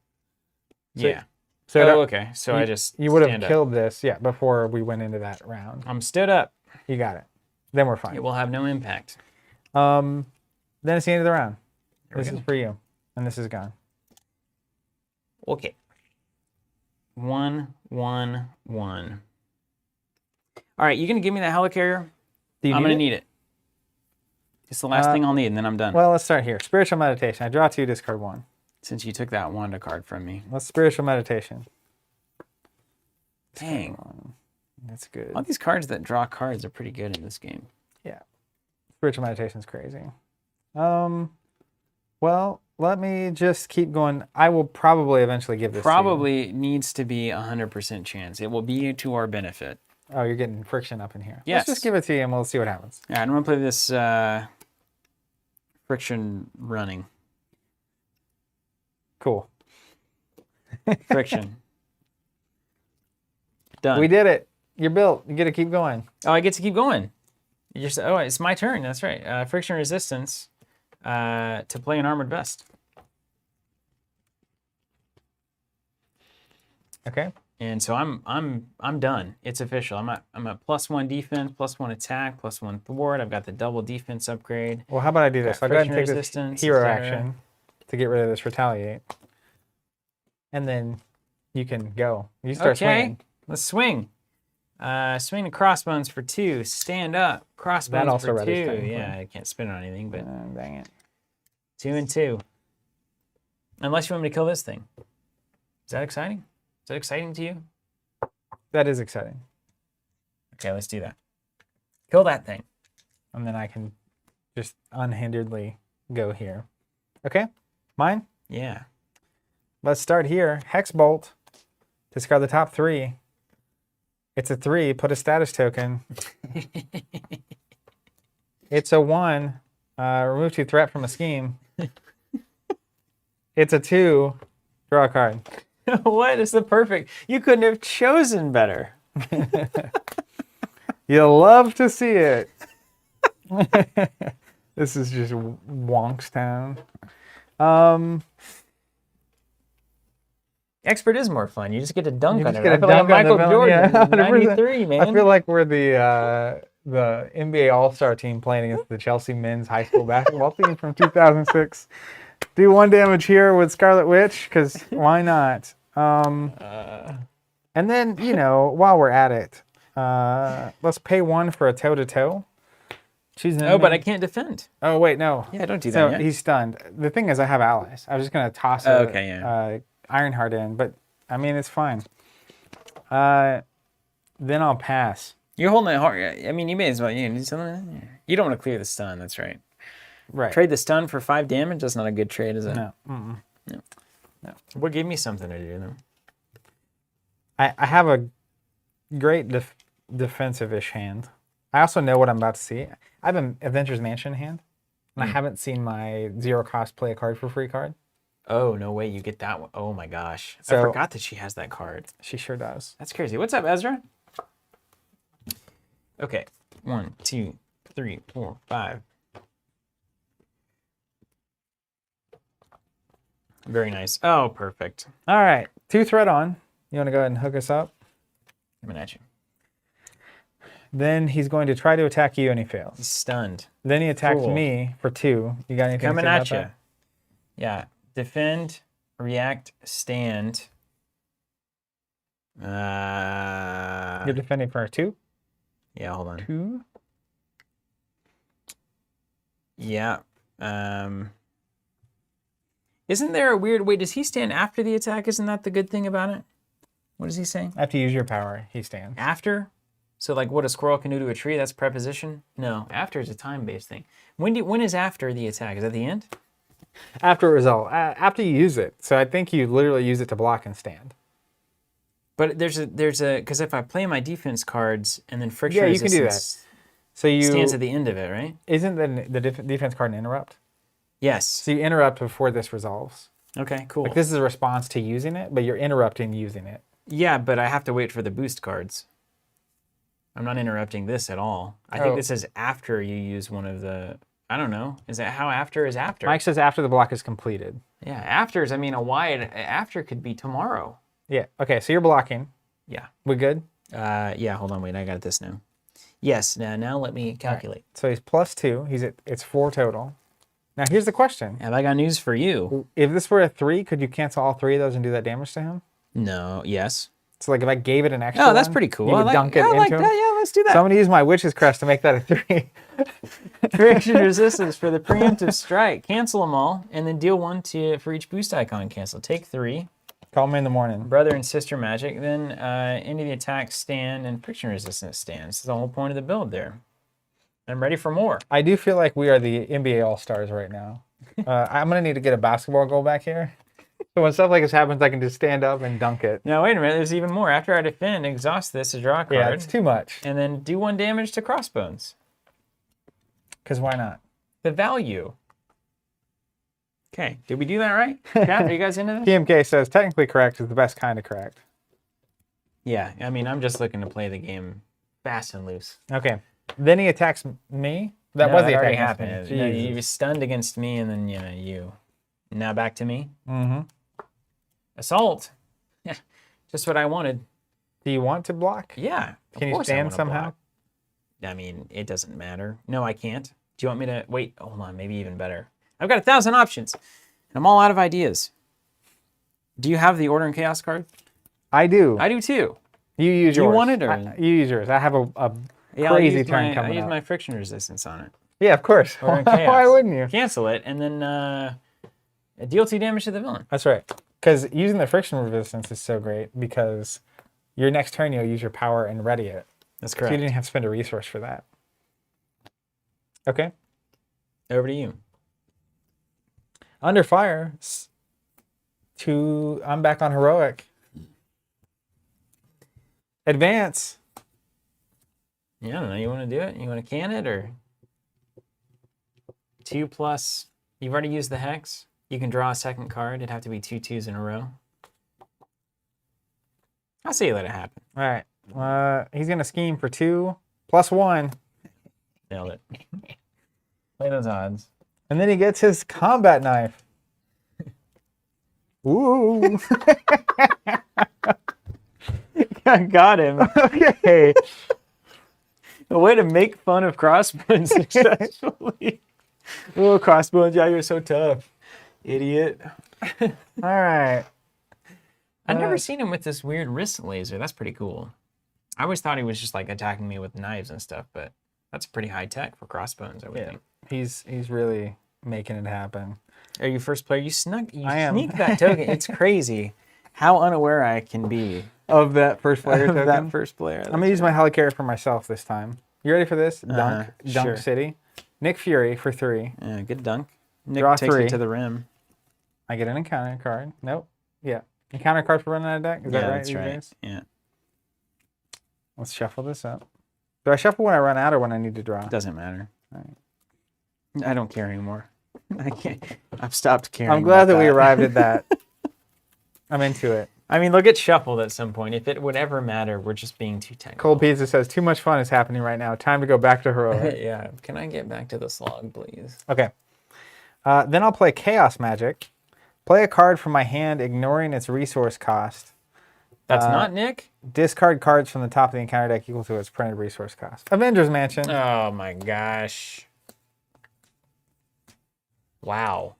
So- Yeah. So Okay. So I just you would have stand up. killed this, yeah, before we went into that round. I'm stood up. You got it. Then we're fine. It will have no impact. Then it's the end of the round. There we This go. is for you, and this is gone. Okay. 1, 1, 1. All right, you gonna give me that helicarrier? Do you I'm gonna it? need it. It's the last thing I'll need, and then I'm done. Well, let's start here. Spiritual Meditation. I draw 2, discard 1. Since you took that Wanda card from me. Let's spiritual meditation. Dang. That's good. All these cards that draw cards are pretty good in this game. Yeah. Spiritual meditation is crazy. Well, let me just keep going. I will probably eventually give this Probably needs to be 100% chance. It will be to our benefit. Oh, you're getting friction up in here. Yes. Let's just give it to you and we'll see what happens. Yeah, I'm going to play this friction running. Cool. Friction. Done. We did it. You're built. You get to keep going. Oh, I get to keep going. Oh, it's my turn. That's right. Friction resistance to play an armored vest. Okay. And so I'm done. It's official. I'm at +1 defense, +1 attack, +1 thwart. I've got the double defense upgrade. Well, how about I do this? I'll go ahead and take this resistance, hero etc. action to get rid of this retaliate. And then you can go. You start swinging. Let's swing. Swing the crossbones for 2. Stand up. Crossbones That also for readies 2. things, Yeah, right? I can't spin on anything, but Dang it. 2 and 2. Unless you want me to kill this thing. Is that exciting? Is that exciting to you? That is exciting. Okay, let's do that. Kill that thing. And then I can just unhinderedly go here. Okay, mine? Yeah. Let's start here. Hex Bolt. Discard the top 3. It's a 3. Put a status token. It's a 1. Remove 2 threat from a scheme. It's a 2. Draw a card. What is the perfect? You couldn't have chosen better. You'll love to see it. This is just Wonkstown. Expert is more fun. You just get to dunk You on just it. get I a feel like dunk on the Michael villain, Jordan, yeah, 100%. 93, man. I feel like we're the NBA All-Star team playing against the Chelsea men's high school basketball team from 2006. Do 1 damage here with Scarlet Witch, because why not? And then, while we're at it, let's pay 1 for a toe-to-toe. Choose an Oh, but I enemy. can't defend. Oh, wait, no. Yeah, don't do that So yet. he's stunned. The thing is, I have allies. I was just going to toss Ironheart in, but, I mean, it's fine. Then I'll pass. You're holding it hard. I mean, you may as well. You do something. You don't want to clear the stun. That's right. Right. Trade the stun for 5 damage. That's not a good trade, is it? No. Mm-mm. No. Well, give me something to do then. I have a great defensive-ish hand. I also know what I'm about to see. I have an Avengers Mansion hand, and I haven't seen my 0-cost play a card for free card. Oh, no way. You get that one. Oh, my gosh. I So- forgot that she has that card. She sure does. That's crazy. What's up, Ezra? Okay. 1, 2, 3, 4, 5. Very nice. Oh, perfect. All right. 2 threat on. You want to go ahead and hook us up? Coming at you. Then he's going to try to attack you, and he fails. He's stunned. Then he attacks Cool. me for 2. You got anything to Coming say at about you. that? Yeah. Defend, react, stand. You're defending for 2? Yeah, hold on. 2? Yeah. Isn't there a weird way? Does he stand after the attack? Isn't that the good thing about it? What is he saying? After you use your power, he stands. After? So like what a squirrel can do to a tree, that's preposition? No, after is a time-based thing. When is after the attack? Is that the end? After a result. After you use it. So I think you literally use it to block and stand. But there's a because if I play my defense cards and then friction Yeah, you can do resistance So you stands at the end of it, right? Isn't the defense card an interrupt? Yes. So you interrupt before this resolves. Okay, cool. Like this is a response to using it, but you're interrupting using it. Yeah, but I have to wait for the boost cards. I'm not interrupting this at all. I think this is after you use one of the... I don't know. Is that how after is after? Mike says after the block is completed. Yeah, after is, I mean, a wide... After could be tomorrow. Yeah. Okay, so you're blocking. Yeah. We good? Yeah, hold on, wait, I got this now. Yes, now let me calculate. So he's +2. It's 4 total. Now here's the question. Have I got news for you? If this were a 3, could you cancel all 3 of those and do that damage to him? No, yes. So like if I gave it an extra Oh, that's one, pretty cool. you I would like, dunk it I into like him. that. Yeah, let's do that. So I'm gonna use my Witch's Crest to make that a 3. Friction resistance for the preemptive strike. Cancel them all, and then deal 1 for each boost icon cancel. Take 3. Call me in the morning. Brother and sister magic. Then any of the attacks stand and friction resistance stands. That's the whole point of the build there. I'm ready for more. I do feel like we are the NBA All-Stars right now. I'm gonna need to get a basketball goal back here. So when stuff like this happens, I can just stand up and dunk it. Now wait a minute. There's even more. After I defend, exhaust this to draw a card. Yeah, it's too much. And then do 1 damage to Crossbones. Because why not? The value. Okay, did we do that right? Kat, are you guys into this? PMK says technically correct is the best kind of correct. Yeah, I mean, I'm just looking to play the game fast and loose. Okay. Then he attacks me. That No, was the already attack. happened. No, you stunned against me, and then you. Now back to me. Mm-hmm. Assault. Yeah, just what I wanted. Do you want to block? Yeah. Can you stand somehow? Block. I mean, it doesn't matter. No, I can't. Do you want me to wait? Hold on, maybe even better. I've got 1,000 options, and I'm all out of ideas. Do you have the Order and Chaos card? I do. I do too. You use yours. Do you want it, or you use yours? I have a yeah, crazy turn coming I use up. my friction resistance on it. Yeah, of course. Order and Why Chaos. wouldn't you? Cancel it, and then deal 2 damage to the villain. That's right. Because using the friction resistance is so great because your next turn you'll use your power and ready it. That's So correct. you didn't have to spend a resource for that. Okay. Over to you. Under fire. I'm back on heroic. Advance. Yeah, I don't know. You want to do it? You want to can it, or 2+? You've already used the hex. You can draw a second card. It'd have to be 2 2s in a row. I'll say you let it happen. All right. He's going to scheme for 2 +1. Nailed it. Play those odds. And then he gets his combat knife. Ooh. I got him. Okay. A way to make fun of Crossbones successfully. Oh, Crossbones, yeah, you're so tough. Idiot. All right. I've never seen him with this weird wrist laser. That's pretty cool. I always thought he was just like attacking me with knives and stuff, but that's pretty high tech for Crossbones, I would think. He's really making it happen. Are you first player? You I am. sneak that token. It's crazy how unaware I can be Of that first player of token? that first player. I'm going to use my helicarrier for myself this time. You ready for this? Dunk sure. City. Nick Fury for 3. Yeah, good dunk. Nick Draw takes 3. it to the rim. I get an encounter card. Nope. Yeah. Encounter card for running out of deck? Is that right? That's these right. days? Yeah, Let's shuffle this up. Do I shuffle when I run out or when I need to draw? doesn't matter. Right. I don't care anymore. I can't. I've stopped caring. I'm glad about that we arrived at that. I'm into it. I mean, they'll get shuffled at some point. If it would ever matter, we're just being too technical. Cold Pizza says, too much fun is happening right now. Time to go back to heroic. Yeah. Can I get back to the slog, please? Okay. Then I'll play Chaos Magic. Play a card from my hand, ignoring its resource cost. That's not Nick? Discard cards from the top of the encounter deck equal to its printed resource cost. Avengers Mansion. Oh my gosh. Wow.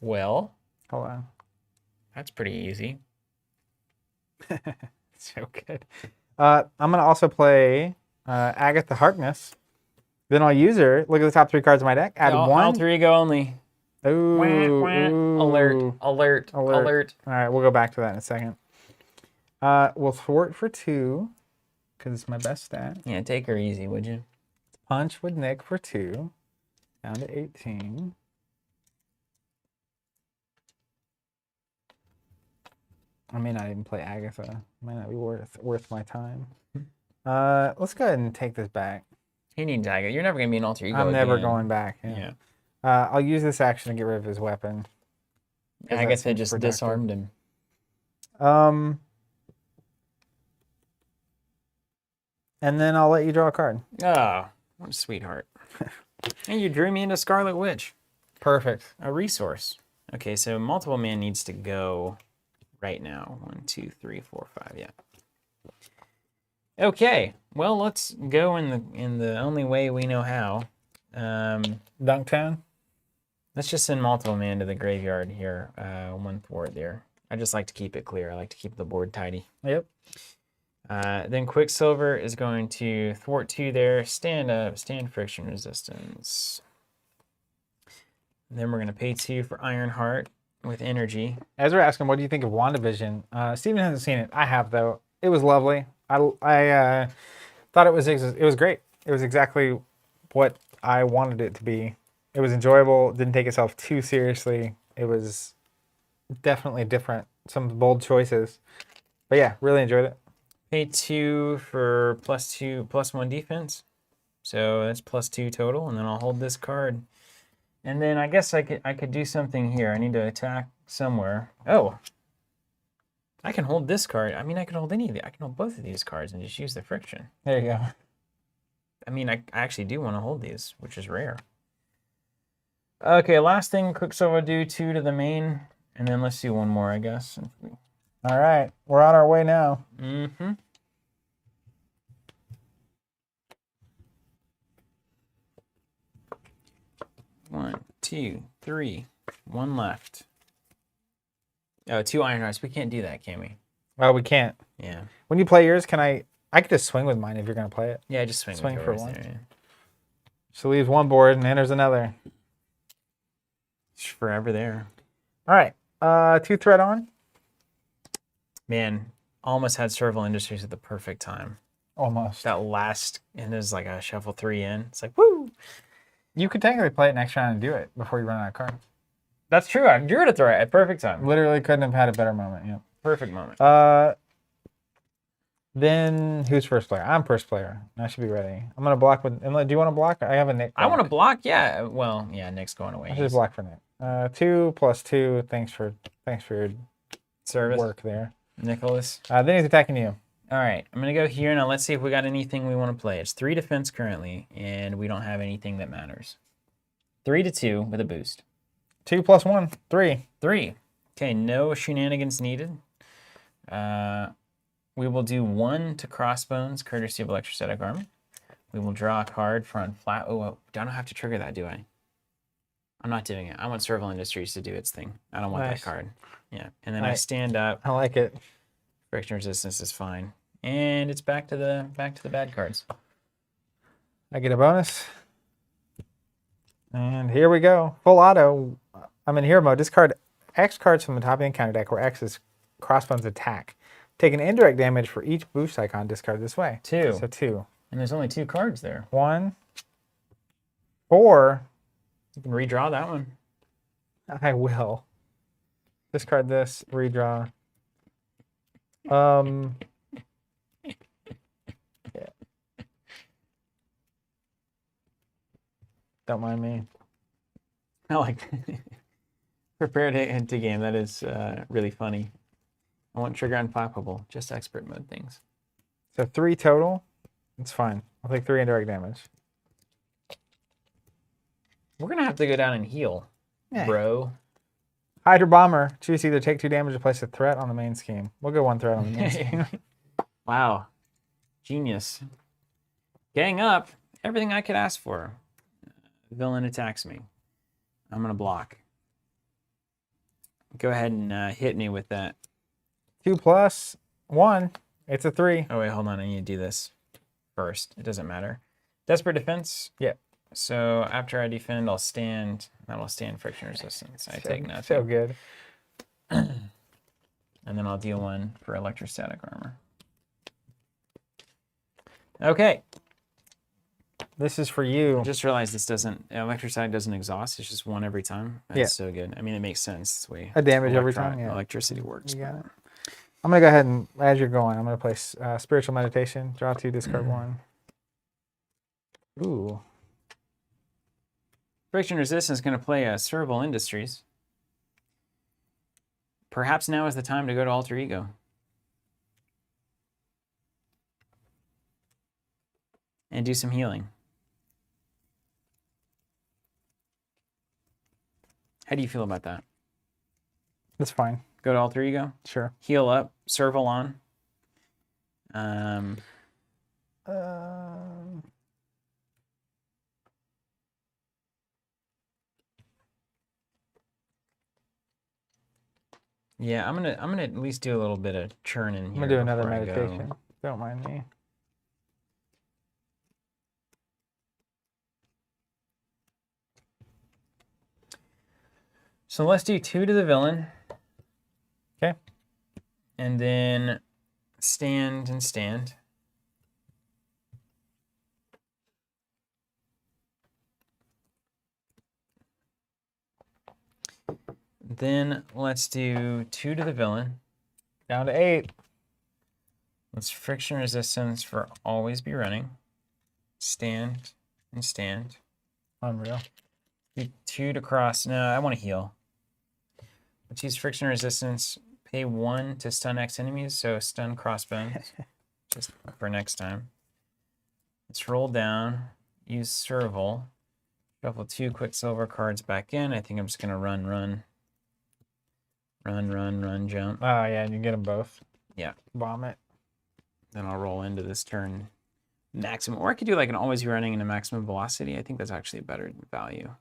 Well, Hold on. that's pretty easy. So good. I'm going to also play Agatha Harkness. Then I'll use her. Look at the top 3 cards of my deck. Add all 1. 3 go only. Ooh, ooh. Alert, alert, alert. All right, we'll go back to that in a second. We'll thwart for 2 because it's my best stat. Yeah, take her easy, would you? Punch with Nick for 2. Down to 18. I may not even play Agatha. Might not be worth my time. Let's go ahead and take this back. He needs Agatha. You're never going to be an alter ego. I'm never again. going back. Yeah. I'll use this action to get rid of his weapon. 'cause that Agatha seems just productive. disarmed him. And then I'll let you draw a card. Oh, what a sweetheart. And you drew me into Scarlet Witch. Perfect. A resource. Okay, so multiple man needs to go right now. 1, 2, 3, 4, 5. Yeah. Okay. Well, let's go in the only way we know how. Dunktown. Let's just send multiple mana to the graveyard here. 1 thwart there. I just like to keep it clear. I like to keep the board tidy. Yep. Then Quicksilver is going to thwart 2 there. Stand up, stand friction resistance. Then we're going to pay 2 for Ironheart with energy. As we're asking, what do you think of WandaVision? Steven hasn't seen it. I have, though. It was lovely. I thought it was great. It was exactly what I wanted it to be. It was enjoyable. Didn't take itself too seriously. It was definitely different. Some bold choices. But yeah, really enjoyed it. Pay 2 for +1 defense. So that's +2 total, and then I'll hold this card. And then I guess I could do something here. I need to attack somewhere. Oh, I can hold this card. I mean, I can hold any of the. I can hold both of these cards and just use the friction. There you go. I mean, I actually do want to hold these, which is rare. Okay, last thing, Quicksilver do 2 to the main, and then let's do one more, I guess. All right, we're on our way now. Mm-hmm. One, two, three. One left. Oh, 2 Ironhearts. We can't do that, can we? Well, we can't. Yeah. When you play yours, I could just swing with mine if you're going to play it. Yeah, just swing Swing with for yours one. there, yeah. So leaves one board and enters another. It's forever there. All right, 2 threat on. Man, almost had Serval Industries at the perfect time. Almost. That last, and there's like a shuffle 3 in. It's like, woo! You could technically play it next round and do it before you run out of cards. That's true. I drew it at the right, at perfect time. Literally couldn't have had a better moment. Yeah. Perfect moment. Then who's first player? I'm first player. I should be ready. I'm gonna block with. Do you want to block? I have a Nick. I want to block. Yeah. Well, yeah. Nick's going away. I should block for Nick. 2 + 2. Thanks for your Service. work there. Nicholas. Then he's attacking you. All right. I'm gonna go here now. Let's see if we got anything we want to play. It's 3 defense currently, and we don't have anything that matters. 3 to 2 with a boost. 2 + 1. 3. 3. Okay. No shenanigans needed. We will do 1 to Crossbones, courtesy of Electrostatic Armor. We will draw a card from flat. Oh, I don't have to trigger that, do I? I'm not doing it. I want Serval Industries to do its thing. I don't want Nice. that card. Yeah. And then I stand up. I like it. Friction resistance is fine. And it's back to the bad cards. I get a bonus. And here we go. Full auto. I'm in hero mode. Discard X cards from the top of the encounter deck where X is Crossbones attack. Take an indirect damage for each boost icon discarded this way. 2. So 2. And there's only 2 cards there. 1. 4. You can redraw that one. I will. Discard this. Redraw. Yeah. Don't mind me. I like prepared hint to game. That is really funny. I want trigger unflappable. Just expert mode things. So 3 total. It's fine. I'll take 3 indirect damage. We're gonna have to go down and heal, Yeah. bro. Hydra Bomber. Choose either take 2 damage or place a threat on the main scheme. We'll go 1 threat on the main scheme. Wow. Genius. Gang up. Everything I could ask for. Villain attacks me. I'm going to block. Go ahead and hit me with that. 2 + 1. It's a 3. Oh, wait, hold on. I need to do this first. It doesn't matter. Desperate defense. Yeah. So after I defend, I'll stand. That will stand friction resistance. I take nothing. So good. And then I'll deal 1 for electrostatic armor. Okay. This is for you. Just realized this doesn't, electrostatic doesn't exhaust. It's just 1 every time. That's Yeah. so good. I mean, it makes sense. It's the way A damage every time, yeah. electricity works. You got it. I'm going to go ahead and, as you're going, I'm going to place Spiritual Meditation. Draw 2, discard 1. Ooh. Friction resistance is going to play Serval Industries. Perhaps now is the time to go to Alter Ego. And do some healing. How do you feel about that? That's fine. Go to Alter Ego, Sure. heal up, Serval on. Yeah, I'm gonna at least do a little bit of churning here. I'm gonna do another before I go. meditation. Don't mind me. So let's do 2 to the villain. Okay. And then stand and stand. Then let's do 2 to the villain. Down to 8. Let's friction resistance for always be running. Stand and stand. Unreal. Do 2 to cross. No, I want to heal. Let's use friction resistance. Pay 1 to stun X enemies, so stun Crossbones. Just for next time. Let's roll down. Use Serval. Shuffle 2 Quicksilver cards back in. I think I'm just going to run, jump. Oh, yeah, and you get them both. Yeah. Bomb it. Then I'll roll into this turn maximum. Or I could do like an always be running into maximum velocity. I think that's actually a better value.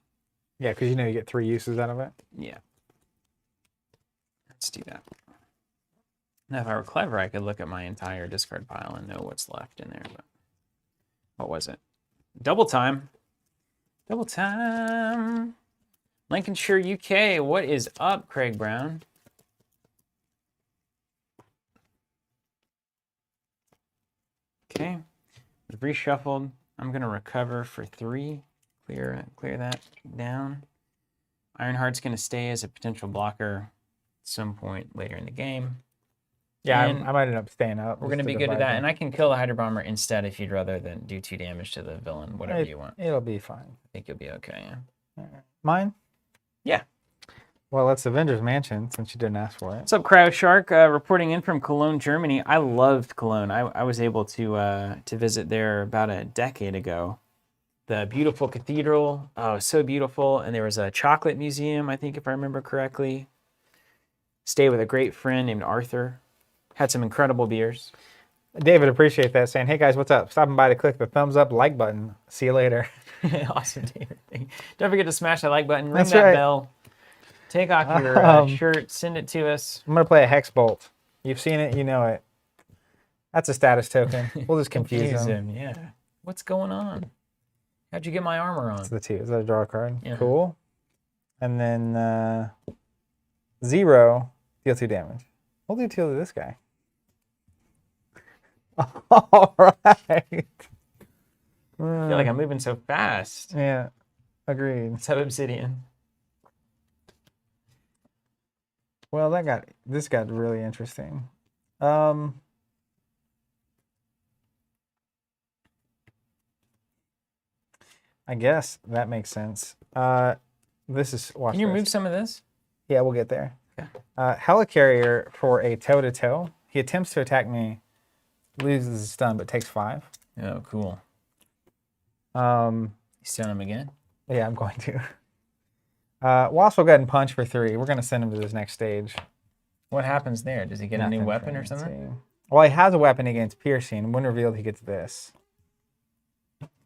Yeah, because you know you get 3 uses out of it. Yeah. Let's do that. Now, if I were clever, I could look at my entire discard pile and know what's left in there. But what was it? Double time. Double time. Lincolnshire, UK. What is up, Craig Brown? Okay. We've reshuffled. I'm going to recover for 3. Clear that down. Ironheart's going to stay as a potential blocker at some point later in the game. Yeah, And I might end up staying up. we're going to be good at that. And I can kill the Hydro Bomber instead if you'd rather than do 2 damage to the villain, whatever you want. It'll be fine. I think you'll be okay, yeah. Mine? Yeah. Well, it's Avengers Mansion, since you didn't ask for it. What's up, Cryo Shark? Reporting in from Cologne, Germany. I loved Cologne. I was able to visit there about a decade ago. The beautiful cathedral, oh, so beautiful. And there was a chocolate museum, I think, if I remember correctly. Stayed with a great friend named Arthur. Had some incredible beers. David, appreciate that, saying, hey guys, what's up? Stopping by to click the thumbs up like button. See you later. Awesome, David. Don't forget to smash that like button, ring That's that right. bell, take off your shirt, send it to us. I'm going to play a Hex Bolt. You've seen it, you know it. That's a status token. We'll just confuse them. Yeah. What's going on? How'd you get my armor on? It's the 2. Is that a draw card? Yeah. Cool. And then 0, deal 2 damage. We'll do 2 to this guy. All right. I feel like I'm moving so fast. Yeah, agreed. What's up, Obsidian? Well, this got really interesting. I guess that makes sense. This is. Watch Can you this. remove some of this? Yeah, we'll get there. Okay. Helicarrier for a toe-to-toe. He attempts to attack me, loses his stun, but takes 5. Oh, cool. You stun him again? Yeah, I'm going to. Wasp will go ahead and punch for 3. We're going to send him to this next stage. What happens there? Does he get a new weapon or something? Well, he has a weapon against piercing. When revealed, he gets this.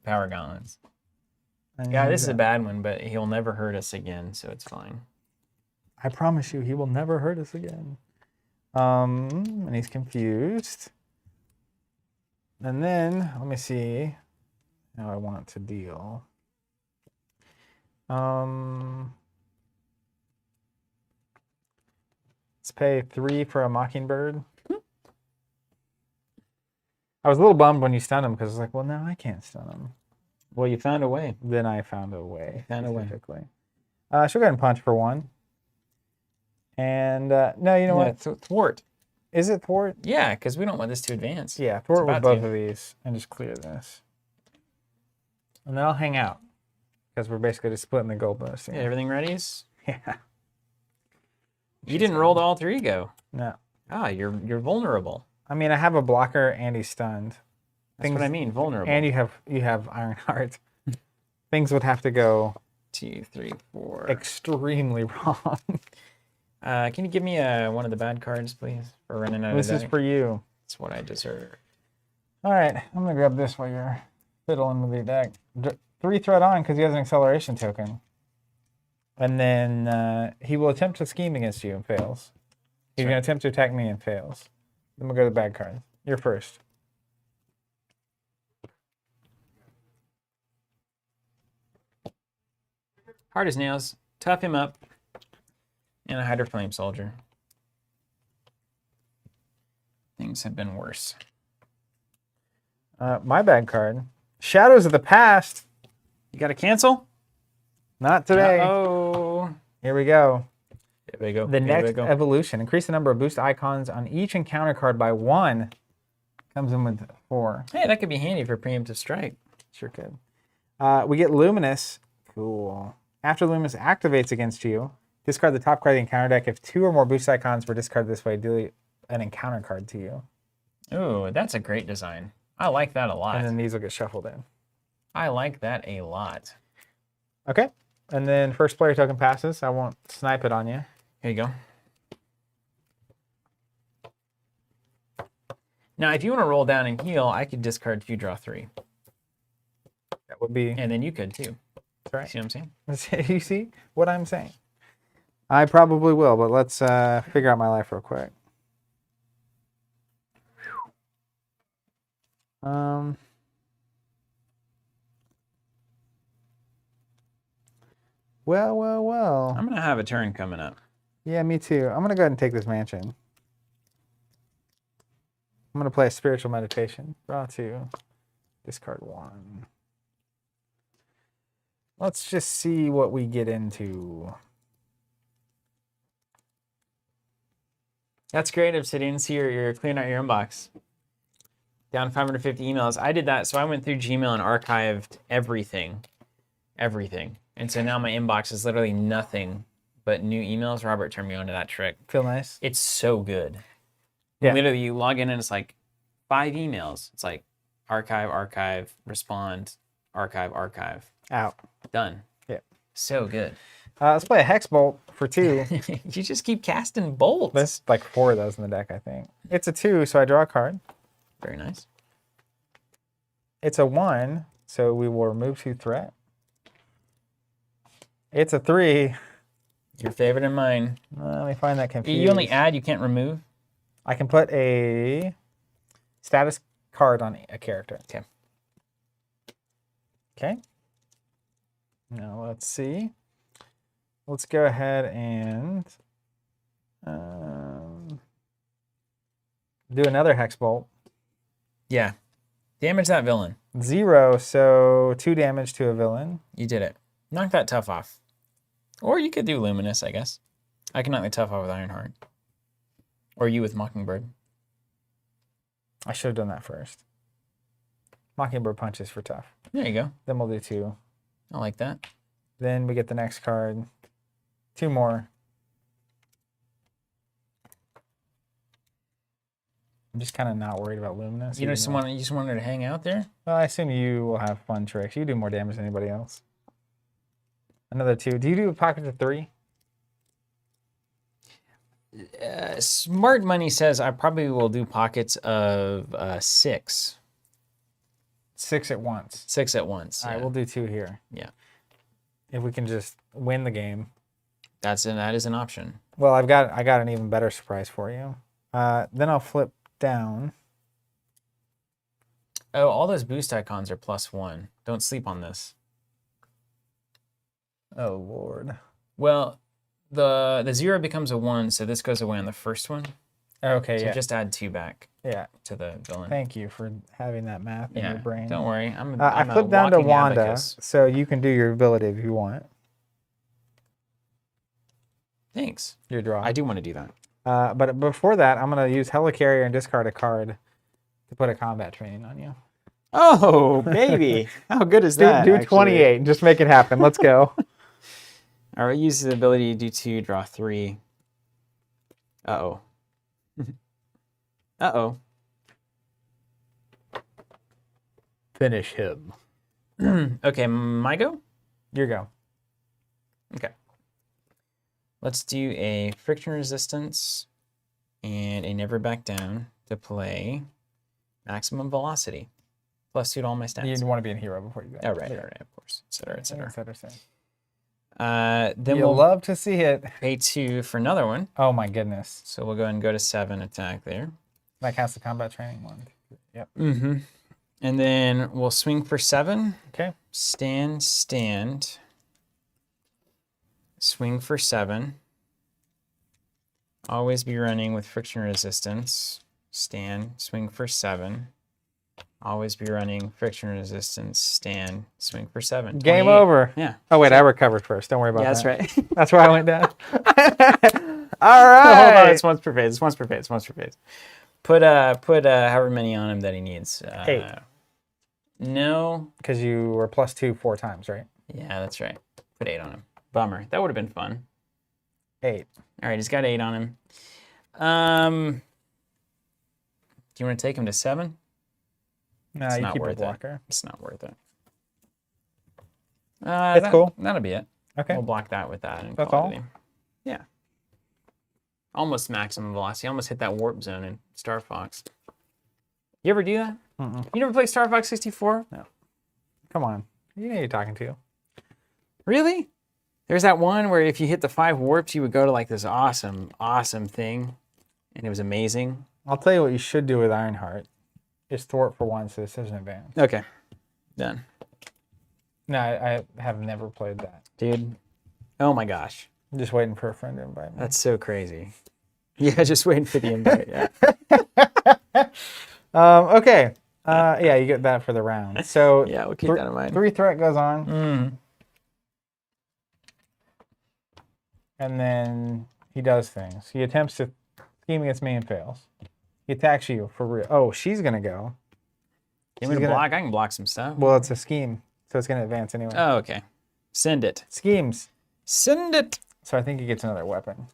Power gauntlets. And Yeah, this is a bad one, but he'll never hurt us again, so it's fine. I promise you, he will never hurt us again. And he's confused. And then, let me see how I want to deal. Let's pay 3 for a Mockingbird. I was a little bummed when you stunned him because I was like, well, now I can't stun him. Well, you found a way. Then I found a way. Found a way. Specifically. She'll go ahead and punch for 1. And no, you know what? Thwart. Is it thwart? Yeah, because we don't want this to advance. Yeah, thwart with about both to. of these and just clear this. And then I'll hang out because we're basically just splitting the gold bonus. Yeah, everything ready? Yeah. You didn't roll to all 3 go. No. Ah, you're vulnerable. I mean, I have a blocker and he's stunned. That's what I mean, vulnerable. And you have Ironheart. Things would have to go 2, 3, 4. extremely wrong. Can you give me one of the bad cards, please? For running out This of is for you. That's what I deserve. All right, I'm gonna grab this while you're fiddling with your deck. 3 threat on because he has an acceleration token. And then he will attempt to scheme against you and fails. He's going to attempt to attack me and fails. Then we'll go to the bad cards. You're first. Hard as nails. Tough him up. And a Hydro Flame Soldier. Things have been worse. My bad card. Shadows of the Past. You got to cancel? Not today. Oh. Here we go. Here we go. The next evolution. Increase the number of boost icons on each encounter card by 1. Comes in with 4. Hey, that could be handy for preemptive strike. Sure could. We get Luminous. Cool. After Luminous activates against you, discard the top card of the encounter deck. If 2 or more boost icons were discarded this way, deal an encounter card to you. Ooh, that's a great design. I like that a lot. And then these will get shuffled in. I like that a lot. Okay. And then first player token passes. I won't snipe it on you. Here you go. Now, if you want to roll down and heal, I could discard 2, draw 3. That would be... And then you could too. That's right. See what I'm saying? You see what I'm saying? I probably will, but let's figure out my life real quick. Well. I'm going to have a turn coming up. Yeah, me too. I'm going to go ahead and take this mansion. I'm going to play a spiritual meditation. Draw 2. Discard 1. Let's just see what we get into. That's great, Obsidian. See, you're clearing out your inbox. Down 550 emails. I did that, so I went through Gmail and archived everything. Everything. And so now my inbox is literally nothing but new emails. Robert turned me on to that trick. Feel nice? It's so good. Yeah. Literally, you log in and it's like 5 emails. It's like archive, respond, archive. Out. Done. Yeah. So good. Let's play a Hex Bolt for 2. You just keep casting bolts. There's like 4 of those in the deck, I think. It's a 2, so I draw a card. Very nice. It's a 1, so we will remove 2 threat. It's a 3. Your favorite and mine. Let me find that confused. You only add, you can't remove. I can put a status card on a character. Okay. Okay. Now let's see. Let's go ahead and do another Hex Bolt. Yeah. Damage that villain. 0, so 2 damage to a villain. You did it. Knock that tough off. Or you could do Luminous, I guess. I can knock the tough off with Ironheart. Or you with Mockingbird. I should have done that first. Mockingbird punches for tough. There you go. Then we'll do 2. I like that. Then we get the next card. 2 more. I'm just kind of not worried about Luminous. You just want her to hang out there? Well, I assume you will have fun tricks. You do more damage than anybody else. Another 2. Do you do a pocket of 3? Smart Money says I probably will do pockets of 6. 6 at once. 6 at once. All right, we'll do 2 here. Yeah. If we can just win the game. That is an option. Well, I got an even better surprise for you. Then I'll flip down. Oh, all those boost icons are +1. Don't sleep on this. Oh Lord. Well, the 0 becomes a 1, so this goes away on the first one. Okay, So yeah. just add 2 back. Yeah. To the villain. Thank you for having that math in your brain. Don't worry. I flipped down to Wanda, abacus. so you can do your ability if you want. Thanks. Your draw. I do want to do that. But before that, I'm going to use Helicarrier and discard a card to put a combat training on you. Oh, baby. How good is that? Do 28 and just make it happen. Let's go. All right, use the ability to do 2, draw 3. Uh-oh. Uh-oh. Finish him. Okay, my go? Your go. Okay. Let's do a friction resistance and a never back down to play maximum velocity. +2 to all my stats. You want to be in hero before you go. Oh, right, of course, et cetera, et cetera. Then You'll we'll love to see it. pay 2 for another one. Oh my goodness. So we'll go ahead and go to 7 attack there. That counts the combat training one. Yep. Mm-hmm. And then we'll swing for 7. Okay. Stand. Swing for 7. Always be running with friction resistance. Stand, swing for 7. Always be running friction resistance. Stand, swing for 7. Game 28. over. Yeah. Oh wait, I recovered first. Don't worry about Yeah, that. that's right. That's why I went down. All right. Hold on, it's once per phase. Put however many on him that he needs. 8. No. Because you were +2 4 times, right? Yeah, that's right. Put 8 on him. Bummer. That would have been fun. 8. All right, he's got 8 on him. Do you want to take him to 7? No, It's you not keep a worth it. blocker. It's not worth it. It's cool. That'll be it. Okay. We'll block that with that. And That's call it all? a day. Yeah. Almost maximum velocity. Almost hit that warp zone in Star Fox. You ever do that? Mm-mm. You never play Star Fox 64? No. Come on. You know who you're talking to. Really? There's that one where if you hit the 5 warps, you would go to like this awesome thing. And it was amazing. I'll tell you what you should do with Ironheart. Is thwart for 1 so this doesn't advance. Okay. Done. No, I have never played that. Dude. Oh my gosh. I'm just waiting for a friend to invite me. That's so crazy. Yeah, just waiting for the invite. Yeah. Okay. Yeah, you get that for the round. So Yeah, we'll keep that in mind. 3 threat goes on. Mm. And then he does things. He attempts to scheme against me and fails. He attacks you for real. Oh, she's going to go. Give me She's to gonna- block. I can block some stuff. Well, it's a scheme, so it's going to advance anyway. Oh, okay. Send it. Schemes. Send it. So I think he gets another weapon,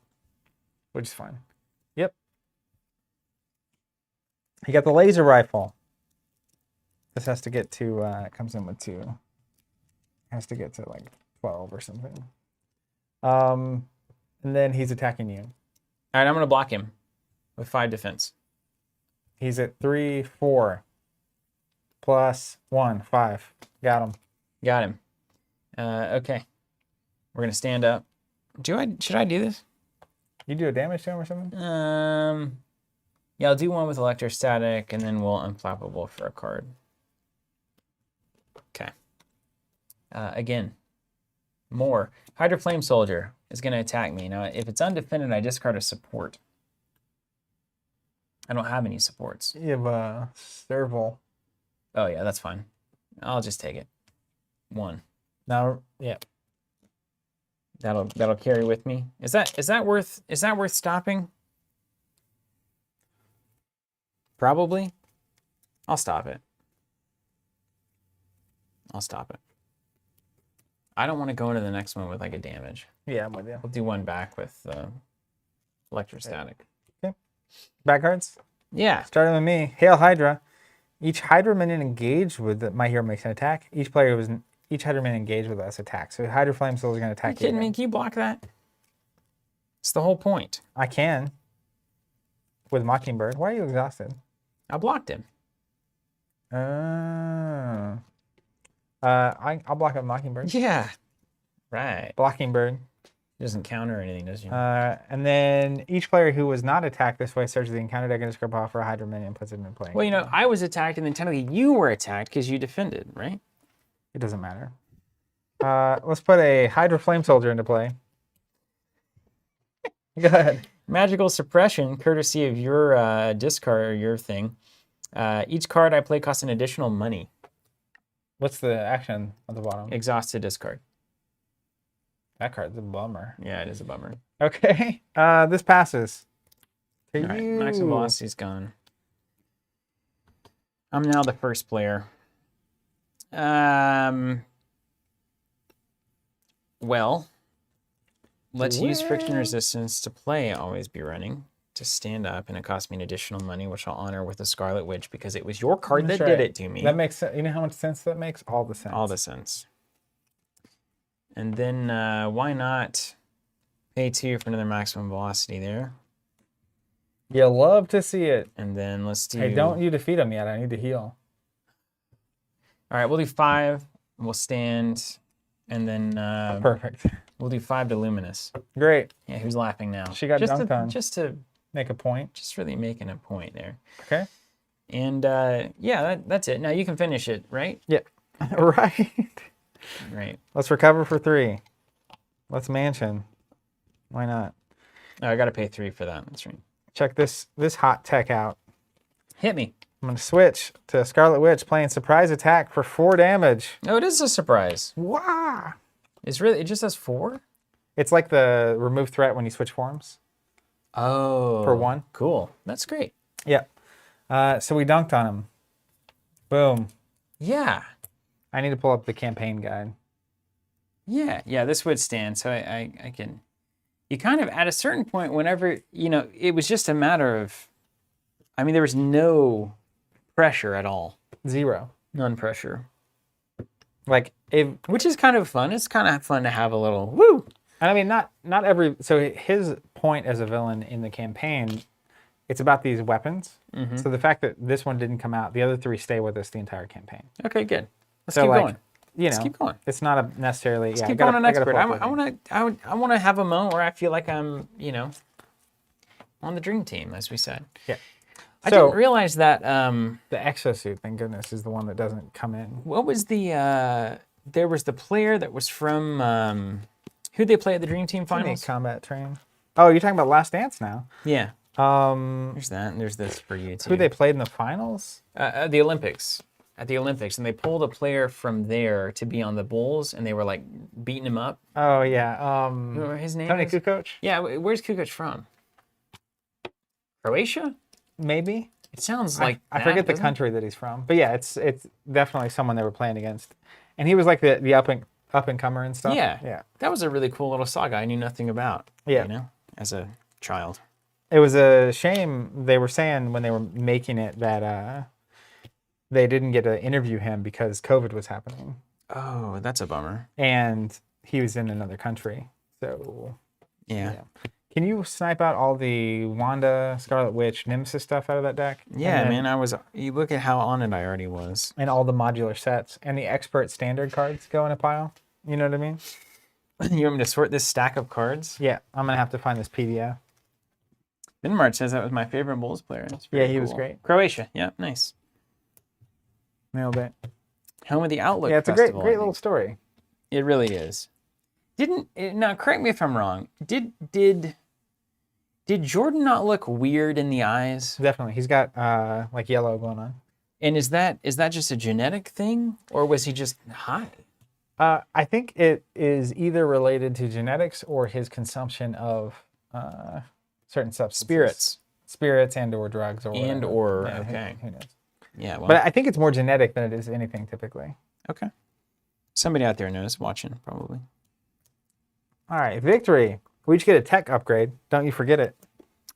which is fine. Yep. He got the laser rifle. This has to get to, it comes in with 2. Has to get to like 12 or something. And then he's attacking you. All right, I'm going to block him with 5 defense. He's at 3, 4. +1, 5. Got him. Got him. Okay. We're going to stand up. Should I do this? You do a damage to him or something? Yeah, I'll do one with electrostatic, and then we'll unflappable for a card. Okay. Again, more. Hydro Flame Soldier is going to attack me. Now, if it's undefended, I discard a support. I don't have any supports. You have a serval. Oh, yeah, that's fine. I'll just take it. 1. Now, yeah. That'll carry with me. Is that worth stopping? Probably. I'll stop it. I don't want to go into the next one with like a damage. Yeah, I'm with you. We'll do one back with electrostatic. Okay. Back cards? Yeah. Starting with me. Hail Hydra. Each Hydra minion engaged with my hero makes an attack. Each Hydra minion engaged with us attacks. So Hydra Flame Soul is going to attack you. Are you kidding me? Can you block that? It's the whole point. I can. With Mockingbird. Why are you exhausted? I blocked him. I'll block up Mockingbird. Yeah. Right. Blockingbird. He doesn't counter anything, does he? And then each player who was not attacked this way searches the encounter deck and discard pile for a Hydra minion and puts it in play. Well, you know, I was attacked, and then technically you were attacked because you defended, right? It doesn't matter. Let's put a Hydra Flame Soldier into play. Go ahead. Magical Suppression, courtesy of your discard or your thing. Each card I play costs an additional money. What's the action at the bottom? Exhaust to discard. That card's a bummer. Yeah, it is a bummer. Okay. This passes. To All right, you. maximum velocity's gone. I'm now the first player. Well, let's use friction resistance to play Always Be Running to stand up, and it cost me an additional money, which I'll honor with a Scarlet Witch because it was your card That's that right. did it to me. That makes sense. You know how much sense that makes? All the sense. All the sense. And then why not pay 2 for another maximum velocity there? You love to see it. And then let's do... Hey, don't you defeat him yet. I need to heal. All right, we'll do 5. We'll stand, and then Perfect. We'll do 5 to Luminous. Great. Yeah, who's laughing now? She got dunked on. Just to make a point. Just really making a point there. Okay. And yeah, that's it. Now you can finish it, right? Yeah. Right. Right. Let's recover for 3. Let's mansion. Why not? Oh, I got to pay 3 for that. That's right. Check this hot tech out. Hit me. I'm going to switch to Scarlet Witch playing surprise attack for 4 damage. Oh, it is a surprise. Wow. It just has 4? It's like the remove threat when you switch forms. Oh. For 1. Cool. That's great. Yeah. So we dunked on him. Boom. Yeah. I need to pull up the campaign guide. Yeah. Yeah, this would stand. So I can... You kind of, at a certain point, whenever, it was just a matter of... I mean, there was no pressure at all. 0. None pressure. Like, which is kind of fun. It's kind of fun to have a little woo. And I mean, not every... So his point as a villain in the campaign, it's about these weapons. Mm-hmm. So the fact that this one didn't come out, the other 3 stay with us the entire campaign. Okay, good. Let's keep going. Let's keep going. It's not necessarily... Let's keep going on expert. I want to have a moment where I feel like I'm, on the dream team, as we said. Yeah. I didn't realize that... the exosuit, thank goodness, is the one that doesn't come in. What was the... there was the player that was from... who'd they play at the Dream Team Finals? Combat Train. Oh, you're talking about Last Dance now. Yeah. There's that, and there's this for you, too. Who they played in the finals? The Olympics. At the Olympics, and they pulled a player from there to be on the Bulls, and they were, like, beating him up. Oh, yeah. Remember his name Tony is? Kukoc? Yeah, where's Kukoc from? Croatia? Maybe. It sounds like I forget the country that he's from. But yeah, it's definitely someone they were playing against. And he was like the up and comer and stuff. Yeah. Yeah. That was a really cool little saga I knew nothing about. Yeah. As a child. It was a shame, they were saying when they were making it that they didn't get to interview him because COVID was happening. Oh, that's a bummer. And he was in another country. So yeah. Can you snipe out all the Wanda, Scarlet Witch, Nemesis stuff out of that deck? Yeah, man, you look at how on it I already was. And all the modular sets and the expert standard cards go in a pile. You know what I mean? You want me to sort this stack of cards? Yeah, I'm going to have to find this PDF. Binmart says that was my favorite Bulls player. Yeah, he was great. Croatia, yeah, nice. Nailed it. Home of the Outlook Yeah, it's Festival, a great little story. It really is. Now correct me if I'm wrong. Did Jordan not look weird in the eyes? Definitely. He's got like yellow going on. And is that just a genetic thing, or was he just high? I think it is either related to genetics or his consumption of certain substances. Spirits and or drugs or whatever. Okay. Who knows? Yeah, well, but I think it's more genetic than it is anything typically. Okay. Somebody out there knows, watching probably. All right, victory. We each get a tech upgrade. Don't you forget it.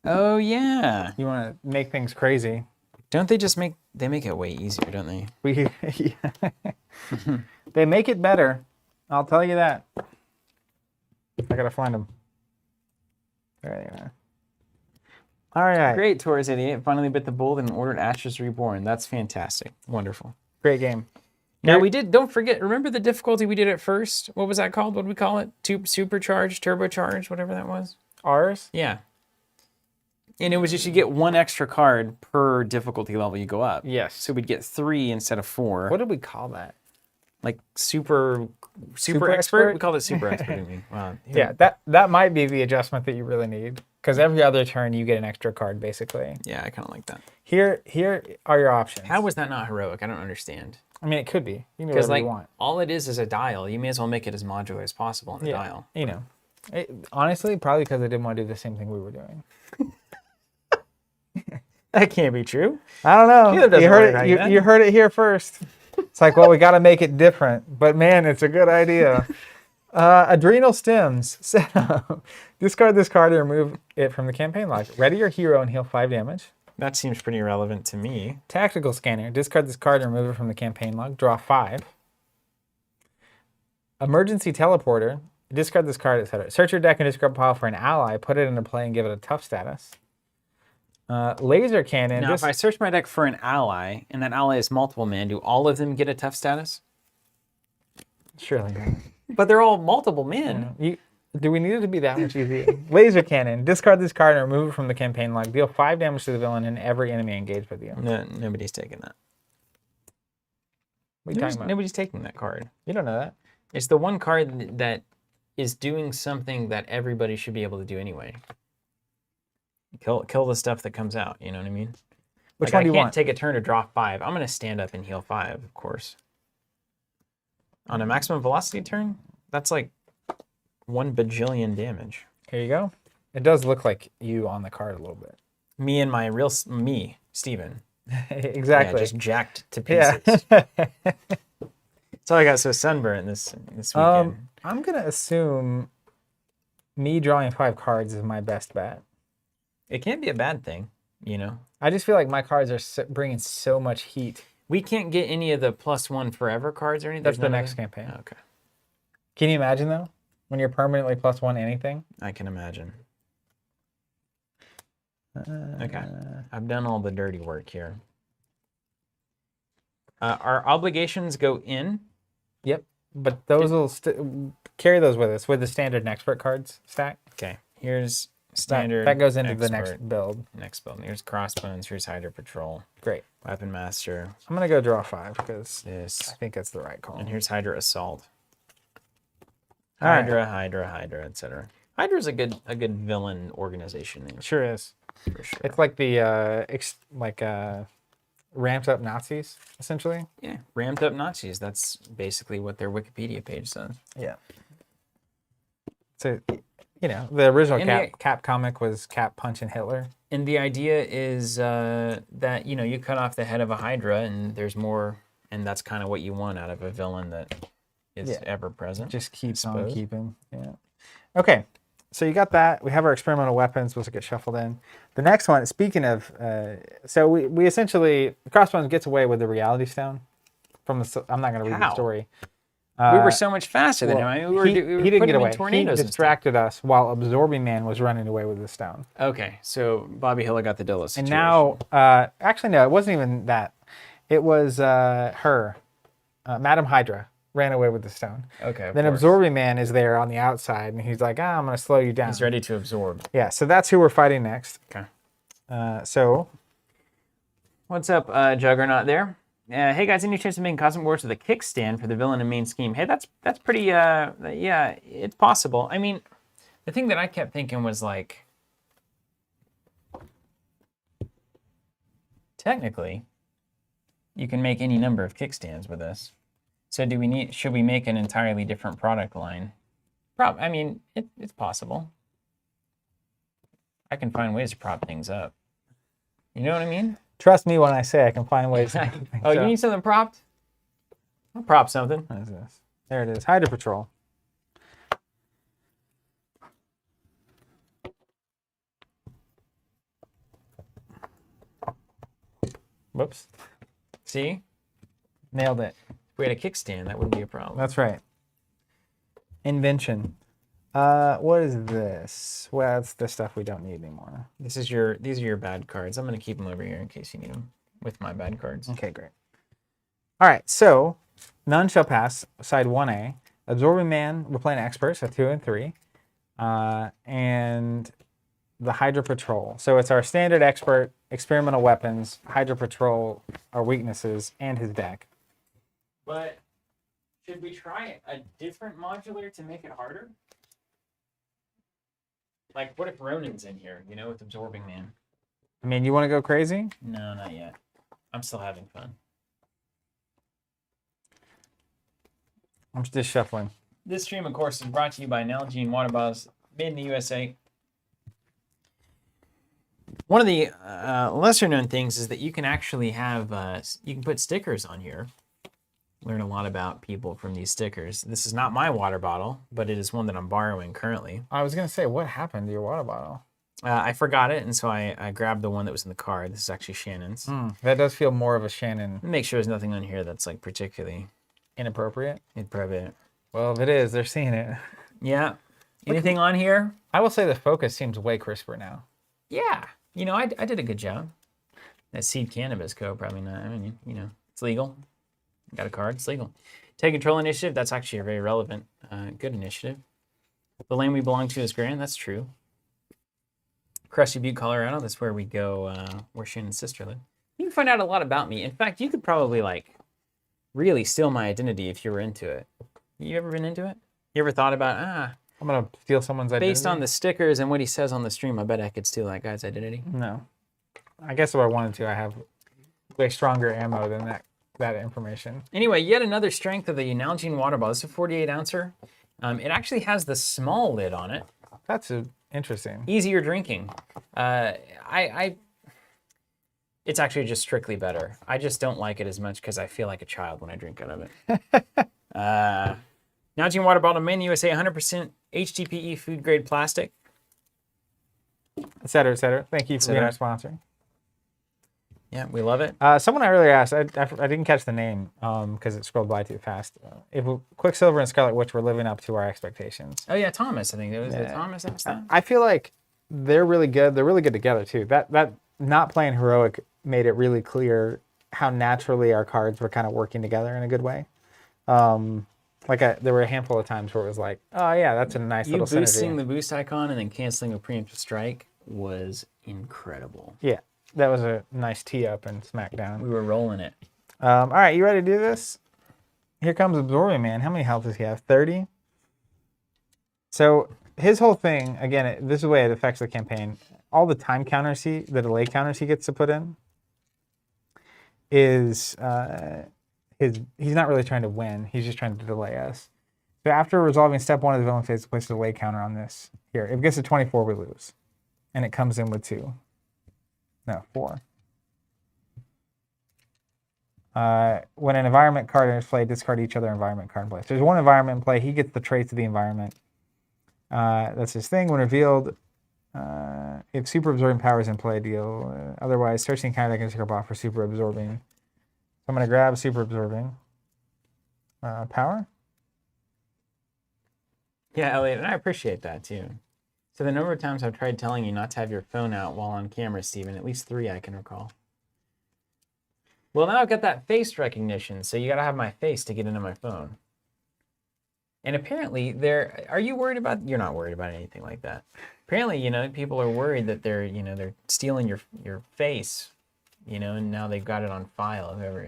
Oh yeah. You want to make things crazy. Don't they just make it way easier, don't they? They make it better. I'll tell you that. I gotta find them. There they are. All right. Great, Taurus 88 finally bit the bullet and ordered Ashes Reborn. That's fantastic. Wonderful. Great game. Now we did, don't forget, remember the difficulty we did at first? What was that called? What did we call it? Supercharged, turbocharged, whatever that was? Ours? Yeah. And it was just you get 1 extra card per difficulty level you go up. Yes. So we'd get 3 instead of 4. What did we call that? Like super expert? We called it super expert, didn't we? Wow. Yeah, that might be the adjustment that you really need. Because every other turn you get an extra card, basically. Yeah, I kind of like that. Here are your options. How was that not heroic? I don't understand. I mean, it could be. You can do whatever whatever you want. All it is a dial. You may as well make it as modular as possible on the dial. You know. Honestly, probably because I didn't want to do the same thing we were doing. That can't be true. I don't know. You heard it here first. It's like, well, we got to make it different. But man, it's a good idea. Adrenal Stems. Setup. Discard this card and remove it from the campaign log. Ready your hero and heal 5 damage. That seems pretty relevant to me. Tactical Scanner. Discard this card and remove it from the campaign log. Draw 5. Emergency Teleporter. Discard this card, etc. Search your deck and discard pile for an ally. Put it into play and give it a tough status. Laser Cannon. Now, if I search my deck for an ally, and that ally is multiple man, do all of them get a tough status? Surely not. But they're all multiple men. Do we need it to be that much easier? Laser cannon. Discard this card and remove it from the campaign log. Deal 5 damage to the villain and every enemy engaged with you. No, nobody's taking that. What are you talking about? Nobody's taking that card. You don't know that. It's the one card that is doing something that everybody should be able to do anyway. Kill the stuff that comes out. You know what I mean? Which Like, one do you I can't want? take a turn to draw 5. I'm going to stand up and heal 5, of course. On a maximum velocity turn, that's like 1 bajillion damage. Here you go. It does look like you on the card a little bit. Me and my real me, Steven. Exactly. Yeah, just jacked to Yeah. pieces. That's why I got so sunburned this weekend. I'm gonna assume me drawing 5 cards is my best bet. It can't be a bad thing, you know. I just feel like my cards are bringing so much heat. We can't get any of the +1 forever cards or anything. That's the There's none of next them? campaign. Oh, okay, Can you imagine though, when you're permanently +1 anything? I can imagine. Okay, I've done all the dirty work here. Our obligations go in. Yep. But those will carry those with us with the standard and expert cards stack. Okay, here's standard. That goes into expert, the next build. Next build. Here's Crossbones. Here's Hydra Patrol. Great. Weapon Master. I'm gonna go draw 5 because I This. think that's the right call. And here's Hydra Assault. All right. Hydra, etc. Hydra's a good villain organization name. Sure is. For sure. It's like the ramped up Nazis, essentially. Yeah, ramped up Nazis. That's basically what their Wikipedia page says. Yeah. So, the original And Cap comic was Cap punching Hitler. And the idea is that, you cut off the head of a Hydra and there's more, and that's kind of what you want out of a villain that is ever present. Just keeps on suppose. keeping. Yeah. Okay. So you got that. We have our experimental weapons, which will get shuffled in. The next one, speaking of, so we essentially, Crossbones gets away with the reality stone. I'm not going to read the How? story. We were so much faster than him. I mean, we were he putting didn't get him in away. He tornadoes and stuff. distracted us while Absorbing Man was running away with the stone. Okay, so Bobby Hiller got the Dilla And situation. now, actually, no, it wasn't even that. It was her, Madam Hydra, ran away with the stone. Okay, of Then course. Absorbing Man is there on the outside, and he's like, I'm going to slow you down. He's ready to absorb. Yeah, so that's who we're fighting next. Okay. So, What's up, Juggernaut there? Hey guys, any chance of making Cosmic Wars with a kickstand for the villain and main scheme? Hey, that's pretty, yeah, it's possible. I mean, the thing that I kept thinking was like, technically, you can make any number of kickstands with this. So should we make an entirely different product line? I mean, it's possible. I can find ways to prop things up. You know what I mean? trust me when I say I can find ways to make things Oh, you up. need something propped? I'll prop something. What is this? There it is. Hydra Patrol. Whoops. See? Nailed it. If we had a kickstand, that wouldn't be a problem. That's right. Invention. What is this? Well, it's the stuff we don't need anymore. These are your bad cards. I'm going to keep them over here in case you need them with my bad cards. Okay, great. All right, so none shall pass. Side 1A. Absorbing Man, we're playing expert, so 2 and 3. And the Hydra Patrol. So it's our standard expert, experimental weapons, Hydra Patrol, our weaknesses, and his deck. But should we try a different modular to make it harder? Like, what if Ronin's in here, with Absorbing Man? I mean, you want to go crazy? No, not yet. I'm still having fun. I'm just shuffling. This stream, of course, is brought to you by Nalgene Water Bottles, made in the USA. One of the lesser-known things is that you can actually have, you can put stickers on here. Learn a lot about people from these stickers. This is not my water bottle, but it is one that I'm borrowing currently. I was going to say, what happened to your water bottle? I forgot it, and so I grabbed the one that was in the card. This is actually Shannon's. That does feel more of a Shannon Make sure there's nothing on here that's like particularly inappropriate. inappropriate. Well, if it is, they're seeing it. Yeah. Anything on here? I will say the focus seems way crisper now. Yeah. I did a good job. That Seed Cannabis Co. probably not. I mean, it's legal. Got a card. It's legal. Take Control Initiative. That's actually a very relevant, good initiative. The land we belong to is grand. That's true. Crescent Butte, Colorado. That's where we go, where Shannon's sister lived. You can find out a lot about me. In fact, you could probably, like, really steal my identity if you were into it. You ever been into it? You ever thought about, I'm going to steal someone's identity? based on the stickers and what he says on the stream, I bet I could steal that guy's identity? No. I guess if I wanted to, I have way stronger ammo than that information. Anyway, yet another strength of the Nalgene water bottle. This is a 48 ouncer. It actually has the small lid on it. That's interesting. Easier drinking. It's actually just strictly better. I just don't like it as much because I feel like a child when I drink out of it. Nalgene water bottle, made in USA, 100% HDPE food grade plastic. Et cetera, et cetera. Thank you for being our sponsor. Yeah, we love it. Someone earlier asked, I didn't catch the name because it scrolled by too fast. If Quicksilver and Scarlet Witch were living up to our expectations. Oh yeah, Thomas. I think it was Thomas asked that. I feel like they're really good. They're really good together too. That not playing heroic made it really clear how naturally our cards were kind of working together in a good way. There were a handful of times where it was like, oh yeah, that's a nice little synergy. You boosting the boost icon and then canceling a preemptive strike was incredible. Yeah. That was a nice tee up and smackdown. We were rolling it. All right, you ready to do this? Here comes Absorbing Man. How many health does he have? 30? So his whole thing, again, this is the way it affects the campaign. All the time counters the delay counters he gets to put in is he's not really trying to win. He's just trying to delay us. So after resolving step 1 of the villain phase, place a delay counter on this. Here, if it gets to 24, we lose. And it comes in with 2. No, 4. When an environment card is played, discard each other environment card in play. So there's one environment in play. He gets the traits of the environment. That's his thing. When revealed, if super absorbing power is in play, deal. Otherwise, searching kind of can take off for super absorbing. So I'm going to grab super absorbing power. Yeah, Elliot, and I appreciate that too. So the number of times I've tried telling you not to have your phone out while on camera, Steven, at least 3 I can recall. Well, now I've got that face recognition, so you got to have my face to get into my phone. And apparently, are you worried about? You're not worried about anything like that. Apparently, people are worried that they're stealing your face, and now they've got it on file. Whoever,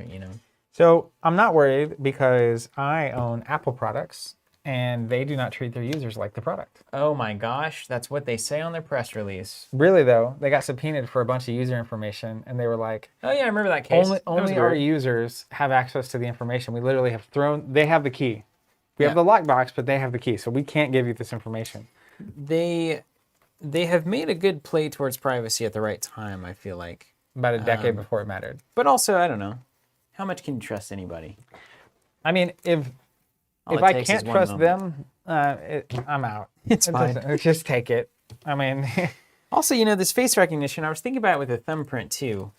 So I'm not worried because I own Apple products. And they do not treat their users like the product. Oh my gosh, that's what they say on their press release. Really though, they got subpoenaed for a bunch of user information, and they were like, "Oh yeah, I remember that case. Only our users have access to the information. We literally have they have the key. We have the lockbox, but they have the key, so we can't give you this information." They have made a good play towards privacy at the right time. I feel like about a decade before it mattered. But also, I don't know, how much can you trust anybody? I mean, if I can't trust them, I'm out. It's fine. Just take it. I mean... Also, this face recognition, I was thinking about it with a thumbprint too.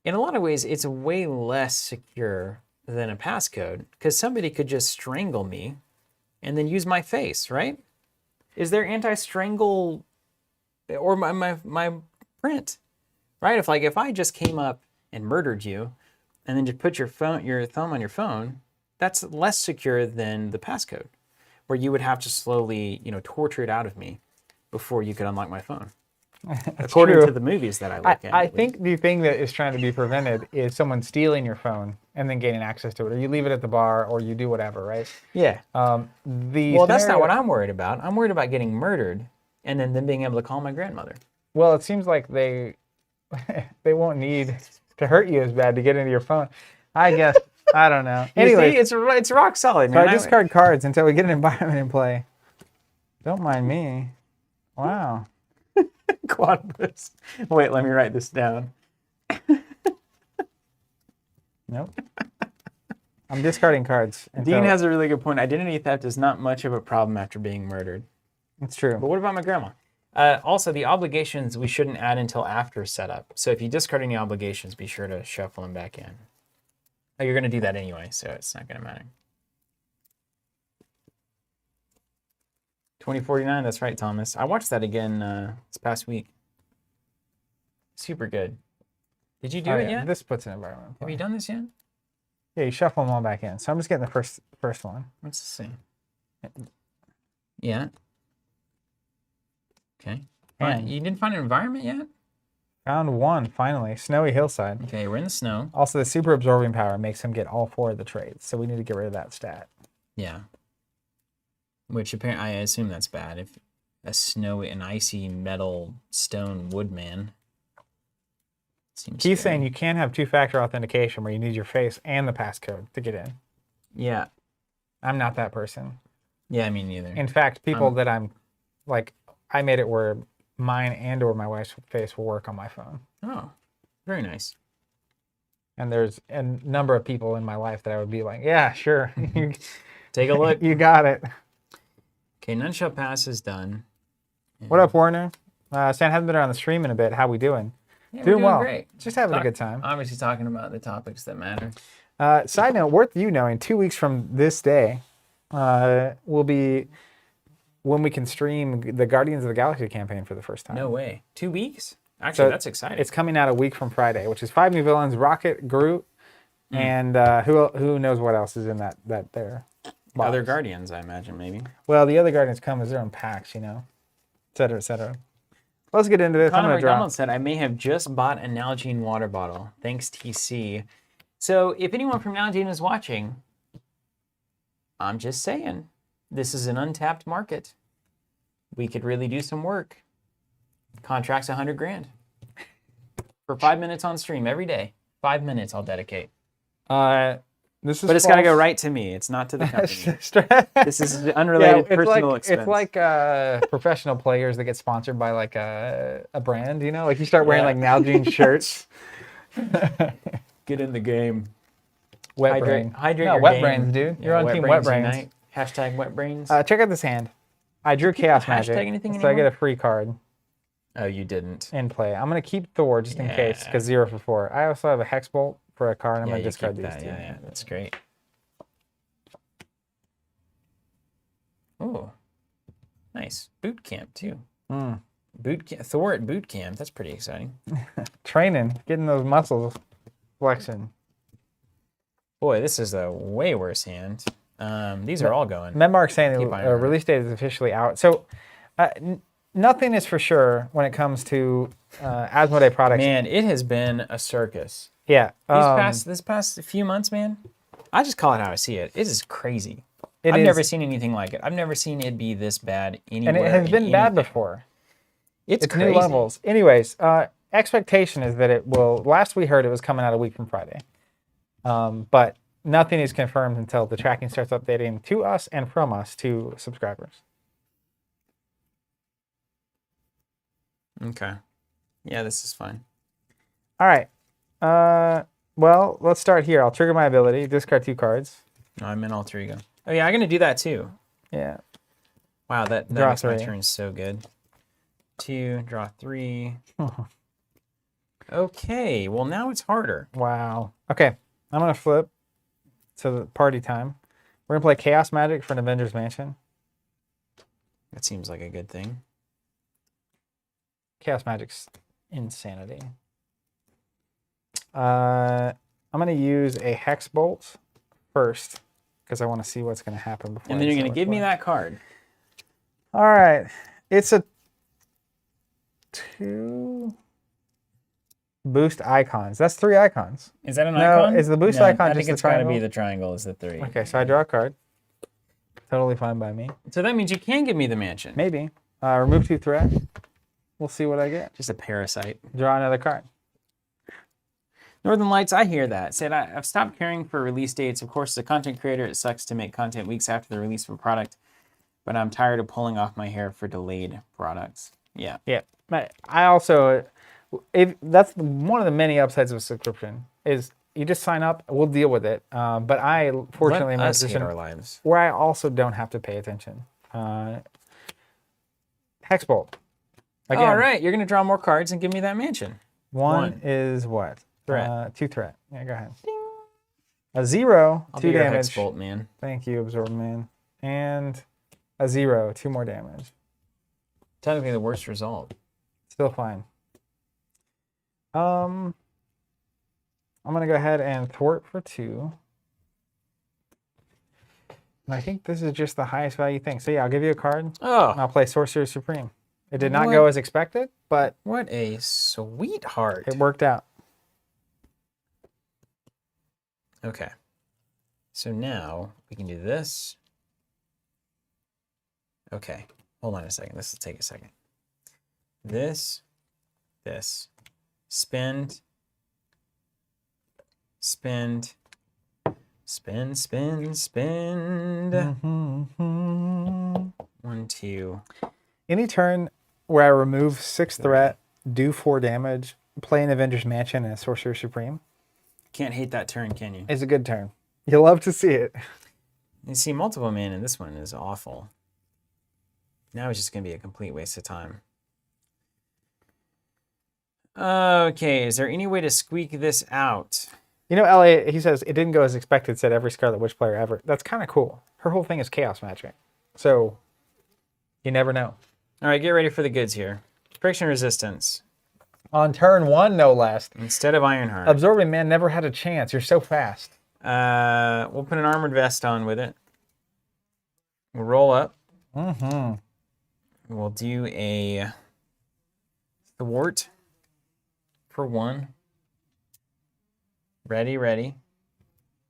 In a lot of ways, it's way less secure than a passcode because somebody could just strangle me and then use my face, right? Is there anti-strangle or my print, right? If I just came up and murdered you and then just put your thumb on your phone, that's less secure than the passcode, where you would have to slowly, torture it out of me before you could unlock my phone. According to the movies that I look at. I think the thing that is trying to be prevented is someone stealing your phone and then gaining access to it, or you leave it at the bar, or you do whatever, right? Yeah. That's not what I'm worried about. I'm worried about getting murdered and then them being able to call my grandmother. Well, it seems like they won't need to hurt you as bad to get into your phone. I guess. I don't know. Anyway, it's rock solid, man. So I discard cards until we get an environment in play. Don't mind me. Wow. Quadrus. Wait, let me write this down. Nope. I'm discarding cards. Dean has a really good point. Identity theft is not much of a problem after being murdered. It's true. But what about my grandma? Also, the obligations we shouldn't add until after setup. So if you discard any obligations, be sure to shuffle them back in. Oh, you're going to do that anyway, so it's not going to matter. 2049, that's right, Thomas. I watched that again this past week. Super good. Did you do it yet? This puts an environment. Have you done this yet? Yeah, you shuffle them all back in. So I'm just getting the first one. Let's see. Yeah. Okay. And You didn't find an environment yet? found one, finally. Snowy Hillside. Okay, we're in the snow. Also, the super absorbing power makes him get all 4 of the trades, so we need to get rid of that stat. Yeah. Which apparently, I assume that's bad. If an icy metal stone woodman. Seems He's scary. saying you can't have 2-factor authentication where you need your face and the passcode to get in. Yeah. I'm not that person. Yeah, me neither. In fact, people that I'm like, I made it where mine and or my wife's face will work on my phone. Oh, very nice. And there's a number of people in my life that I would be like, yeah, sure. Take a look. You got it. Okay, None Shall Pass is done. What up, Warner? Stan, haven't been on the stream in a bit. How we doing? Yeah, Doing well. Great. Just having a good time. Obviously talking about the topics that matter. Side note, worth you knowing, 2 weeks from this day will be when we can stream the Guardians of the Galaxy campaign for the first time. No way. 2 weeks? Actually, So that's exciting. It's coming out a week from Friday, which is 5 new villains: Rocket, Groot, and who knows what else is in that there. Box. Other Guardians, I imagine, maybe. Well, the other Guardians come as their own packs, you know, et cetera, et cetera. Let's get into this. Connor I'm gonna draw. McDonald said, I may have just bought a Nalgene water bottle. Thanks, TC. So if anyone from Nalgene is watching, I'm just saying, this is an untapped market. We could really do some work. Contract's $100 grand for 5 minutes on stream every day. 5 minutes I'll dedicate. This is But it's got to go right to me. It's not to the company. This is unrelated personal expense. It's like professional players that get sponsored by like a brand, you know? Like you start wearing like Nalgene shirts. Get in the game. Hydrate your Wet game. Brains, dude. You're on Team Wet Wet Brains. Unite. Hashtag Wet Brains. Check out this hand. I drew Chaos Magic, anything so I get a free card Oh, you didn't. in play. I'm going to keep Thor just in case, because 0 for 4. I also have a Hex Bolt for a card. I'm going to discard these two. Yeah, that's great. Oh, nice. Boot camp, too. Thor at boot camp. That's pretty exciting. Training, getting those muscles flexing. Boy, this is a way worse hand. These are all going. Medmark saying the release date is officially out. So nothing is for sure when it comes to Asmodee products. Man, it has been a circus. Yeah. This past few months, man, I just call it how I see it. It is crazy. I've never seen anything like it. I've never seen it be this bad anywhere. And it has been bad before. It's new levels. Anyways, expectation is that it will. Last we heard, it was coming out a week from Friday. But nothing is confirmed until the tracking starts updating to us and from us to subscribers. Okay. Yeah, this is fine. All right. Well, let's start here. I'll trigger my ability, discard 2 cards. No, I'm in alter ego. Oh yeah, I'm gonna do that too. Yeah. Wow, that Draw makes my 3. turn so good. 2, draw 3. Okay, well now it's harder. Wow. Okay, I'm going to flip to the party time. We're going to play Chaos Magic for an Avengers Mansion. That seems like a good thing. Chaos Magic's insanity. I'm going to use a Hex Bolt first because I want to see what's going to happen before. And then you're going to give me that card. All right. It's a 2 boost icons. That's 3 icons. Is that an icon? No, is the boost icon I just think the it's got to triangle? be the triangle is the 3. Okay, so I draw a card. Totally fine by me. So that means you can give me the mansion. Maybe. Remove 2 threat. We'll see what I get. Just a parasite. Draw another card. Northern Lights, I hear that. Said, I've stopped caring for release dates. Of course, as a content creator, it sucks to make content weeks after the release of a product, but I'm tired of pulling off my hair for delayed products. Yeah. Yeah. I also, that's one of the many upsides of a subscription is you just sign up, we'll deal with it. But I, fortunately, am in a position our lives. where I also don't have to pay attention. Hex Bolt. Again, All right, you're going to draw more cards and give me that mansion. One is what? Threat. 2 threat. Yeah, go ahead. A 0, I'll 2 be your damage. Hex Bolt, man. Thank you, Absorb Man. And a 0, 2 more damage. Technically the worst result. Still fine. I'm gonna go ahead and thwart for 2. And I think this is just the highest value thing. So yeah, I'll give you a card. Oh, And I'll play Sorcerer Supreme. It did not go as expected, but What a sweetheart. it worked out. Okay. So now we can do this. Okay. Hold on a second. This will take a second. This. Spend. Spend. 1, 2. Any turn where I remove 6 threat, do 4 damage, play an Avenger's Mansion and a Sorcerer Supreme. Can't hate that turn, can you? It's a good turn. You'll love to see it. You see, multiple mana in this one is awful. Now it's just going to be a complete waste of time. Okay, is there any way to squeak this out? You know, Elliot, he says, it didn't go as expected, said every Scarlet Witch player ever. That's kind of cool. Her whole thing is chaos magic. So, you never know. All right, get ready for the goods here. Friction resistance. On turn 1, no less. Instead of Ironheart. Absorbing Man never had a chance. You're so fast. We'll put an armored vest on with it. We'll roll up. Mm-hmm. We'll do a thwart for 1. Ready.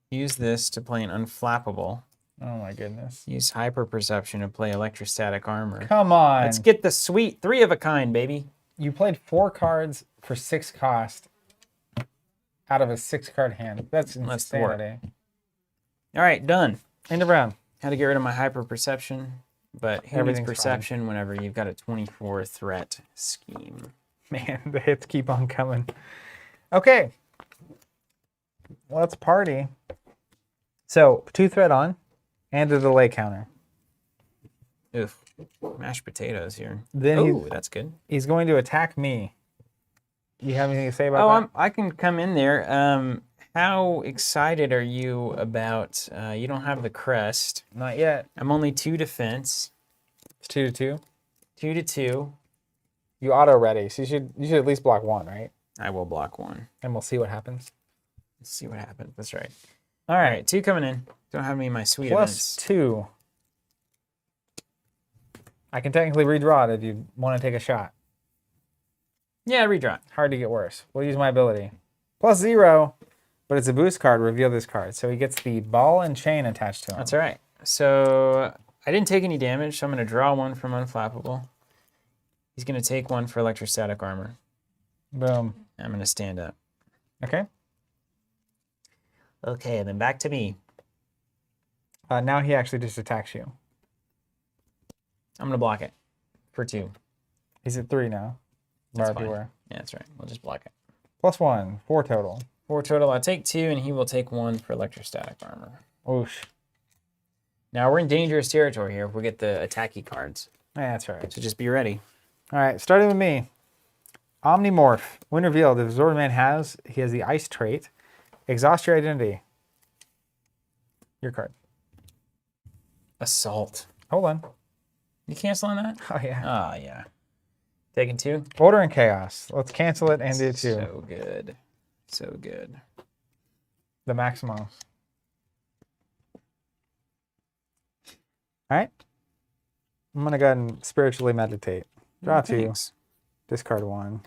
Use this to play an unflappable. Oh my goodness. Use hyper perception to play electrostatic armor. Come on. Let's get the sweet 3 of a kind, baby. You played 4 cards for 6 cost out of a 6-card hand. That's insanity. All right, done. End of round. Had to get rid of my hyper perception, but who needs Everything's perception whenever you've got a 24 threat scheme? Man, the hits keep on coming. Okay. Let's party. So, 2 threat on and a delay counter. Oof. Mashed potatoes here. Then oh, that's good. He's going to attack me. You have anything to say about that? I can come in there. How excited are you about, you don't have the crest. Not yet. I'm only 2 defense. It's 2/2. 2/2. You auto ready, so you should at least block 1, right? I will block 1. And we'll see what happens. Let's see what happens. That's right. All right, 2 coming in. Don't have me in my sweet Plus events. 2. I can technically redraw it if you want to take a shot. Yeah, redraw. Hard to get worse. We'll use my ability. Plus 0, but it's a boost card. Reveal this card. So he gets the ball and chain attached to him. That's all right. So I didn't take any damage, so I'm going to draw 1 from Unflappable. He's going to take 1 for Electrostatic Armor. Boom. I'm going to stand up. Okay. Okay, and then back to me. Now he actually just attacks you. I'm going to block it for 2. He's at 3 now. That's Bar fine. beware. Yeah, that's right. We'll just block it. Plus 1. 4 total. 4 total. I'll take 2, and he will take 1 for Electrostatic Armor. Oosh. Now, we're in dangerous territory here if we get the attacky cards. Yeah, that's right. So just be ready. All right, starting with me. Omnimorph. When revealed, if Absorbed Man he has the ice trait. Exhaust your identity. Your card. Assault. Hold on. You canceling that? Oh, yeah. Oh, yeah. Taking 2? Order and Chaos. Let's cancel it and do 2. So good. So good. The Maximals. All right. I'm going to go ahead and spiritually meditate. Draw 2. Thanks. Discard 1.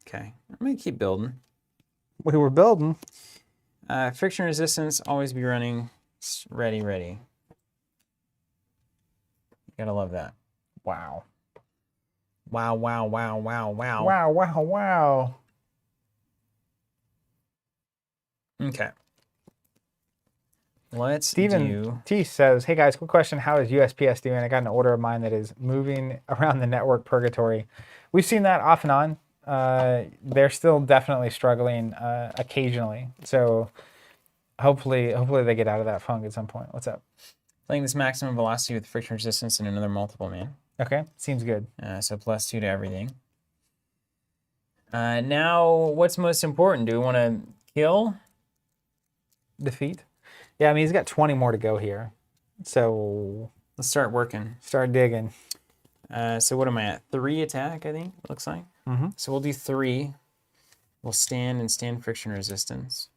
Okay. I'm going to keep building. We were building. Friction resistance, always be running. Ready. You gotta love that. Wow. Wow. Wow. Okay. Let's Steven do... T says, hey guys, quick question. How is USPS doing? I got an order of mine that is moving around the network purgatory. We've seen that off and on. They're still definitely struggling occasionally. So hopefully they get out of that funk at some point. What's up? Playing this maximum velocity with friction resistance and another multiple man. Okay, seems good. So plus 2 to everything. Now, what's most important? Do we want to kill? Defeat? Yeah, I mean, he's got 20 more to go here. So Let's start working. start digging. So what am I at? 3 attack, I think, it looks like. Mm-hmm. So we'll do 3. We'll stand friction resistance.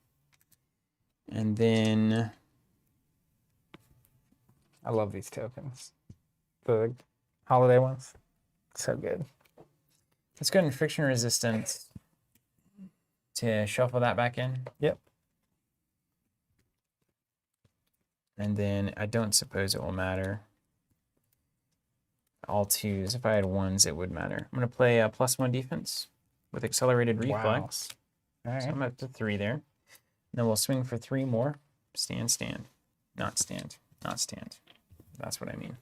And then I love these tokens. The holiday ones. So good. Let's go ahead and friction resistance to shuffle that back in. Yep. And then I don't suppose it will matter. All twos. If I had ones, it would matter. I'm going to play a +1 defense with accelerated reflex. Wow. All right. So I'm up to 3 there. Then we'll swing for 3 more. Stand, stand. Not stand. Not stand. That's what I mean.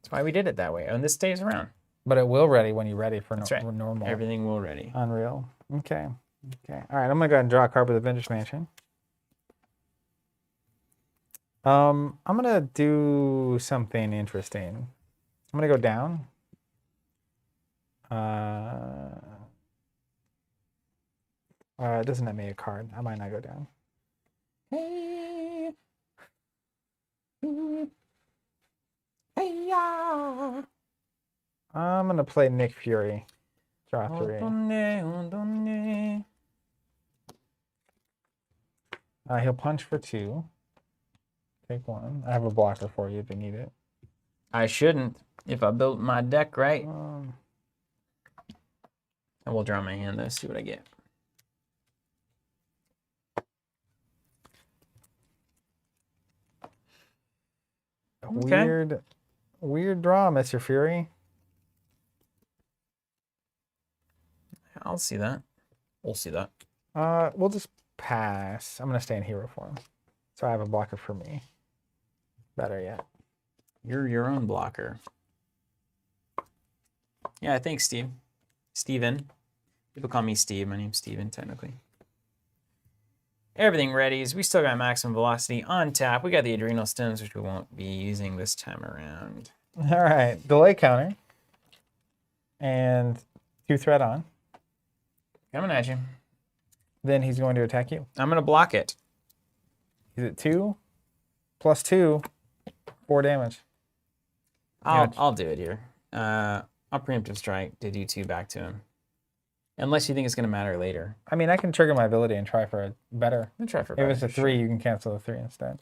That's why we did it that way. And this stays around. But it will ready when you're ready for That's right. normal. Everything will ready. Unreal. Okay. Okay. All right. I'm going to go ahead and draw a card with the Vintage Mansion. I'm going to do something interesting. I'm going to go down. Doesn't that make a card? I might not go down. Hey. Hey, yeah. I'm going to play Nick Fury. Draw 3. He'll punch for 2. Take 1. I have a blocker for you if you need it. I shouldn't if I built my deck right. I will draw my hand though, see what I get. Okay. Weird draw, Mr. Fury. I'll see that. We'll see that. We'll just pass. I'm gonna stay in hero form, so I have a blocker for me. Better yet. You're your own blocker. Yeah, thanks, Steve. Steven. People call me Steve. My name's Steven, technically. Everything ready. We still got maximum velocity on tap. We got the adrenal stones, which we won't be using this time around. All right. Delay counter. And 2 threat on. Coming at you. Then he's going to attack you. I'm going to block it. Is it 2 plus 2? 4 damage. I'll do it here. I'll preemptive strike to do 2 back to him. Unless you think it's going to matter later. I mean, I can trigger my ability and try for a better. I'll try for If better. it's a 3, you can cancel the 3 instead.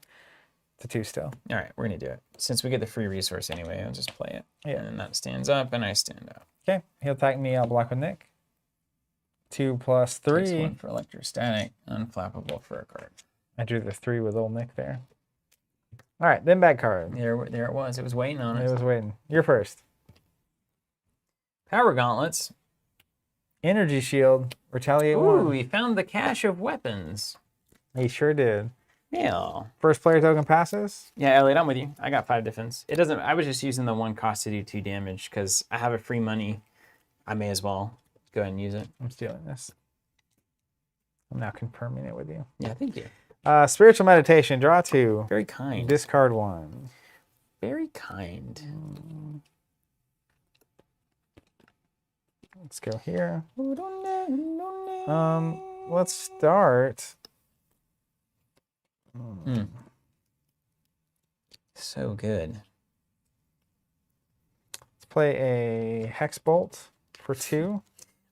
It's a 2 still. All right, we're going to do it. Since we get the free resource anyway, I'll just play it. Yeah. And that stands up, and I stand up. Okay. He'll attack me. I'll block with Nick. 2 plus 3. Takes 1 for electrostatic, unflappable for a card. I drew the 3 with old Nick there. All right, then bad card. There it was. It was waiting on us. It was waiting. You're first. Power gauntlets. Energy shield. Retaliate Ooh, 1. we found the cache of weapons. He sure did. Yeah. First player token passes. Yeah, Elliot, I'm with you. I got 5 defense. It doesn't. I was just using the 1 cost to do 2 damage because I have a free money. I may as well go ahead and use it. I'm stealing this. I'm now confirming it with you. Yeah, thank you. Spiritual meditation. Draw 2. Very kind. Discard 1. Very kind. Let's go here. Let's start. So good. Let's play a Hex Bolt for 2.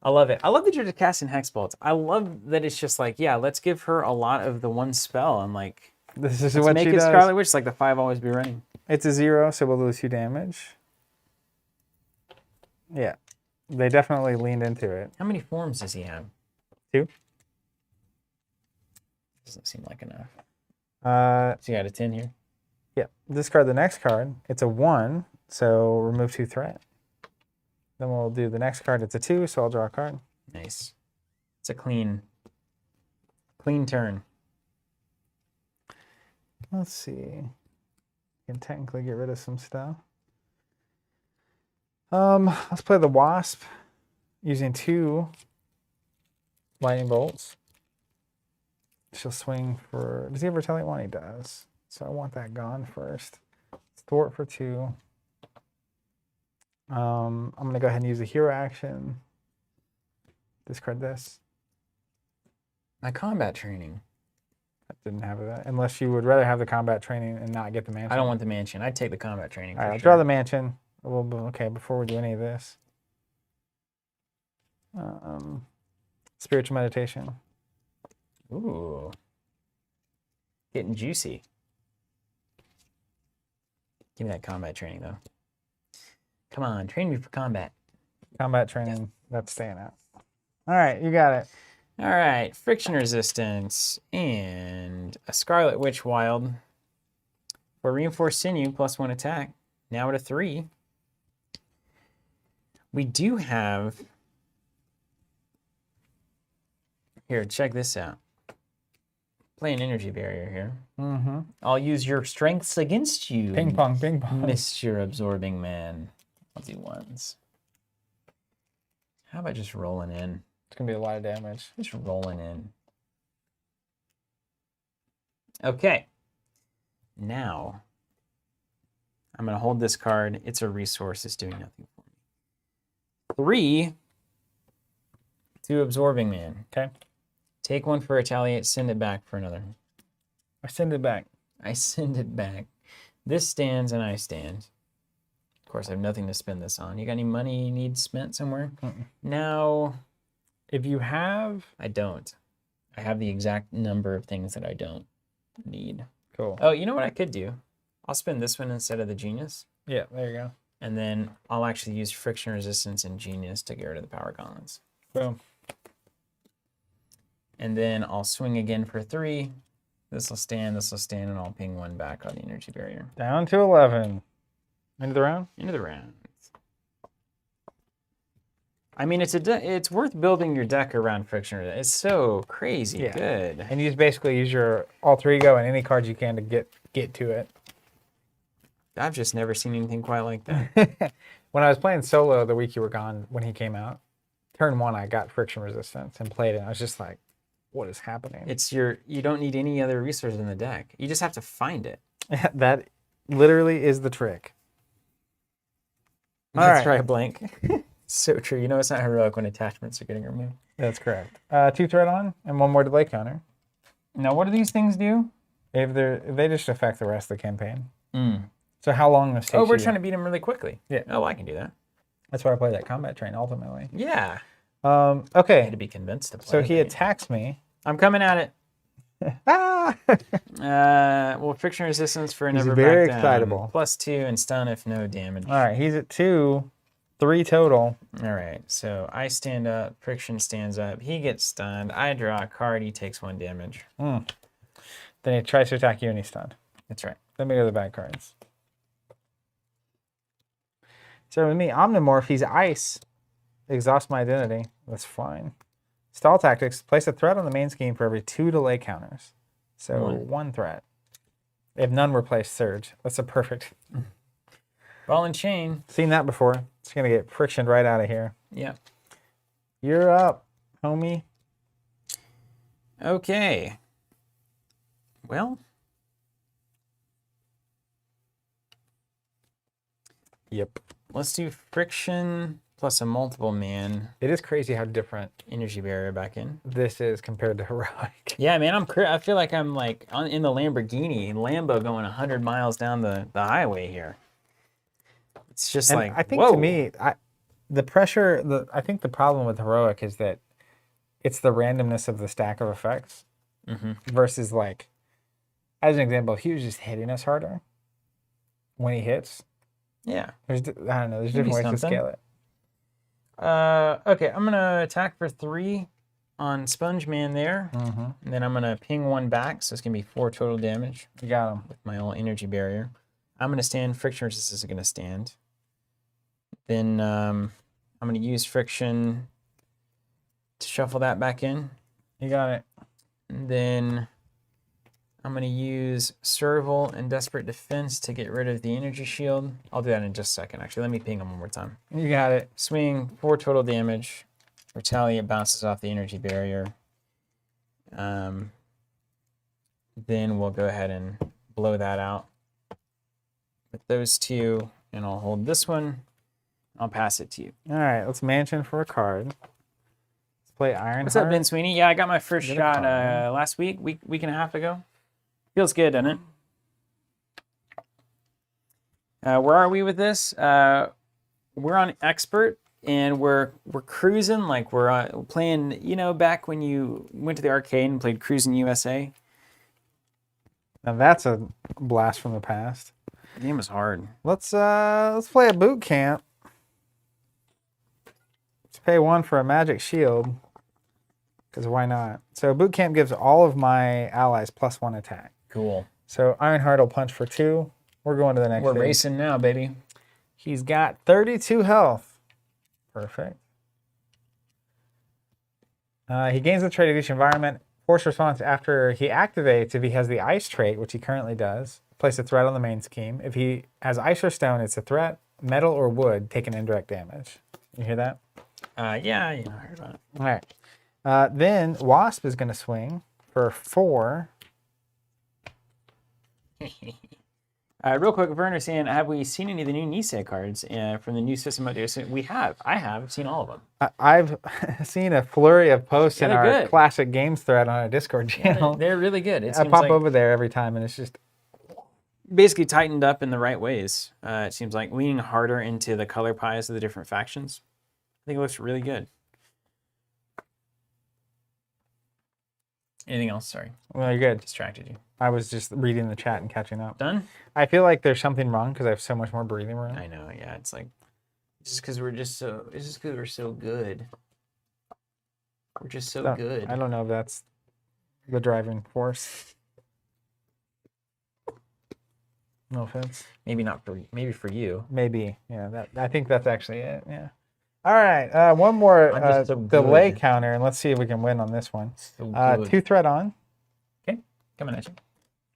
I love it. I love that you're just casting Hex Bolt. I love that it's just like, yeah, let's give her a lot of the 1 spell and like, This is let's what make she it does. Scarlet Witch, like the 5 always be running. It's a 0, so we'll lose 2 damage. Yeah, they definitely leaned into it. How many forms does he have? 2. Doesn't seem like enough. So you got a 10 here? Yeah, discard the next card. It's a 1, so remove 2 threat. Then we'll do the next card. It's a 2, so I'll draw a card. Nice. It's a clean turn. Let's see. Can technically get rid of some stuff. Let's play the Wasp using 2 lightning bolts. She'll swing for. Does he ever retaliate 1? He does. So I want that gone first. Thwart for 2. I'm gonna go ahead and use a hero action. Discard this. My combat training. I didn't have that. Unless you would rather have the combat training and not get the mansion. I don't want the mansion. I'd take the combat training. All right, for I'll sure. draw the mansion. Okay, before we do any of this. Spiritual meditation. Ooh. Getting juicy. Give me that combat training, though. Come on, train me for combat. Combat training, that's staying out. All right, you got it. All right, friction resistance and a Scarlet Witch Wild for reinforced sinew +1 attack. Now at a 3. We do have. Here, check this out. Play an energy barrier here. Mm-hmm. I'll use your strengths against you. Ping pong, ping pong. Mr. Absorbing Man. I'll do 1s. How about just rolling in? It's gonna be a lot of damage. Just rolling in. Okay. Now, I'm going to hold this card. It's a resource. It's doing nothing for me. 3 to Absorbing Man. Okay. Take 1 for Retaliate. Send it back for another. I send it back. I send it back. This stands and I stand. Of course, I have nothing to spend this on. You got any money you need spent somewhere? Now, if you have... I don't. I have the exact number of things that I don't need. Cool. Oh, you know what I could do? I'll spend this one instead of the Genius. Yeah, there you go. And then I'll actually use Friction Resistance and Genius to get rid of the Power Gauntlets. Boom. And then I'll swing again for 3. This will stand, and I'll ping 1 back on the Energy Barrier. Down to 11. End of the round? Into the round. I mean, it's worth building your deck around Friction. It's so crazy good. And you just basically use your alter ego and any cards you can to get to it. I've just never seen anything quite like that. When I was playing solo the week you were gone, when he came out, turn 1 I got Friction Resistance and played it. And I was just like, what is happening? You don't need any other resources in the deck. You just have to find it. That literally is the trick. That's right, Blank. So true. You know it's not heroic when attachments are getting removed. That's correct. 2 threat on and 1 more delay counter. Now, what do these things do? If they just affect the rest of the campaign. So how long this takes? Oh, we're trying to beat them really quickly. Yeah. Oh, I can do that. That's why I play that combat train ultimately. Yeah. I Okay. had to be convinced to play. So he attacks me. I'm coming at it. Ah! Well, friction resistance for He's never very back down. excitable. +2 and stun if no damage. All right, he's at 2, 3 total. All right, so I stand up, friction stands up, he gets stunned, I draw a card, he takes 1 damage. Then he tries to attack you and he's stunned. That's right. Let me go to the bad cards. So with me, Omnimorph, he's ice. Exhaust my identity. That's fine. Stall tactics. Place a threat on the main scheme for every 2 delay counters. So 1 threat. If none were placed, surge. That's a perfect. Ball and chain. Seen that before. It's going to get frictioned right out of here. Yeah. You're up, homie. Okay. Well. Yep. Let's do friction plus a multiple man. It is crazy how different Energy barrier back in. this is compared to heroic. Yeah, man, I feel like I'm like in the Lamborghini, Lambo going 100 miles down the highway here. It's just And like, I think whoa. to me, the pressure, I think the problem with heroic is that it's the randomness of the stack of effects versus like, as an example, if he was just hitting us harder when he hits. Yeah. I don't know. There's different ways to scale it. Okay, I'm gonna attack for 3 on Sponge Man there, and then I'm gonna ping 1 back, so it's gonna be 4 total damage. You got him with my old energy barrier. I'm gonna stand. Friction resistance is gonna stand. Then I'm gonna use friction to shuffle that back in. You got it. And then I'm gonna use Serval and Desperate Defense to get rid of the energy shield. I'll do that in just a second. Actually, let me ping him 1 more time. You got it. Swing, 4 total damage. Retaliate bounces off the energy barrier. Then we'll go ahead and blow that out with those 2, and I'll hold this one. I'll pass it to you. All right, let's mansion for a card. Let's play Ironheart. What's up, Ben Sweeney? Yeah, I got my first Get a shot card. last week and a half ago. Feels good, doesn't it? Where are we with this? We're on expert, and we're cruising like we're playing. You know, back when you went to the arcade and played Cruising USA. Now that's a blast from the past. The game is hard. Let's play a boot camp. Let's pay 1 for a magic shield. Because why not? So boot camp gives all of my allies +1 attack. Cool. So Ironheart will punch for 2. We're going to the next We're phase. racing now, baby. He's got 32 health. Perfect. He gains the trait of each environment. Force response after he activates if he has the ice trait, which he currently does. Place a threat on the main scheme. If he has ice or stone, it's a threat. Metal or wood, take an indirect damage. You hear that? Yeah, I heard about it. All right. Then Wasp is going to swing for 4. Real quick, Werner saying, have we seen any of the new Nisei cards from the new system update? So we have. I have seen all of them. I've seen a flurry of posts in they're our good. classic games thread on our Discord channel. They're really good. It I seems pop like over there every time, and it's just basically tightened up in the right ways. It seems like leaning harder into the color pies of the different factions. I think it looks really good. Anything else? Sorry, well, you're good. distracted you. I was just reading the chat and catching up. Done? I feel like there's something wrong because I have so much more breathing room. I know. Yeah, it's like just because we're just so. It's just because we're so good. We're just so good. I don't know if that's the driving force. No offense. Maybe not for you. Maybe. Yeah. I think that's actually it. Yeah. All right. One more I'm just so delay good. counter, and let's see if we can win on this one. So good. 2 threat on. Okay, coming at you.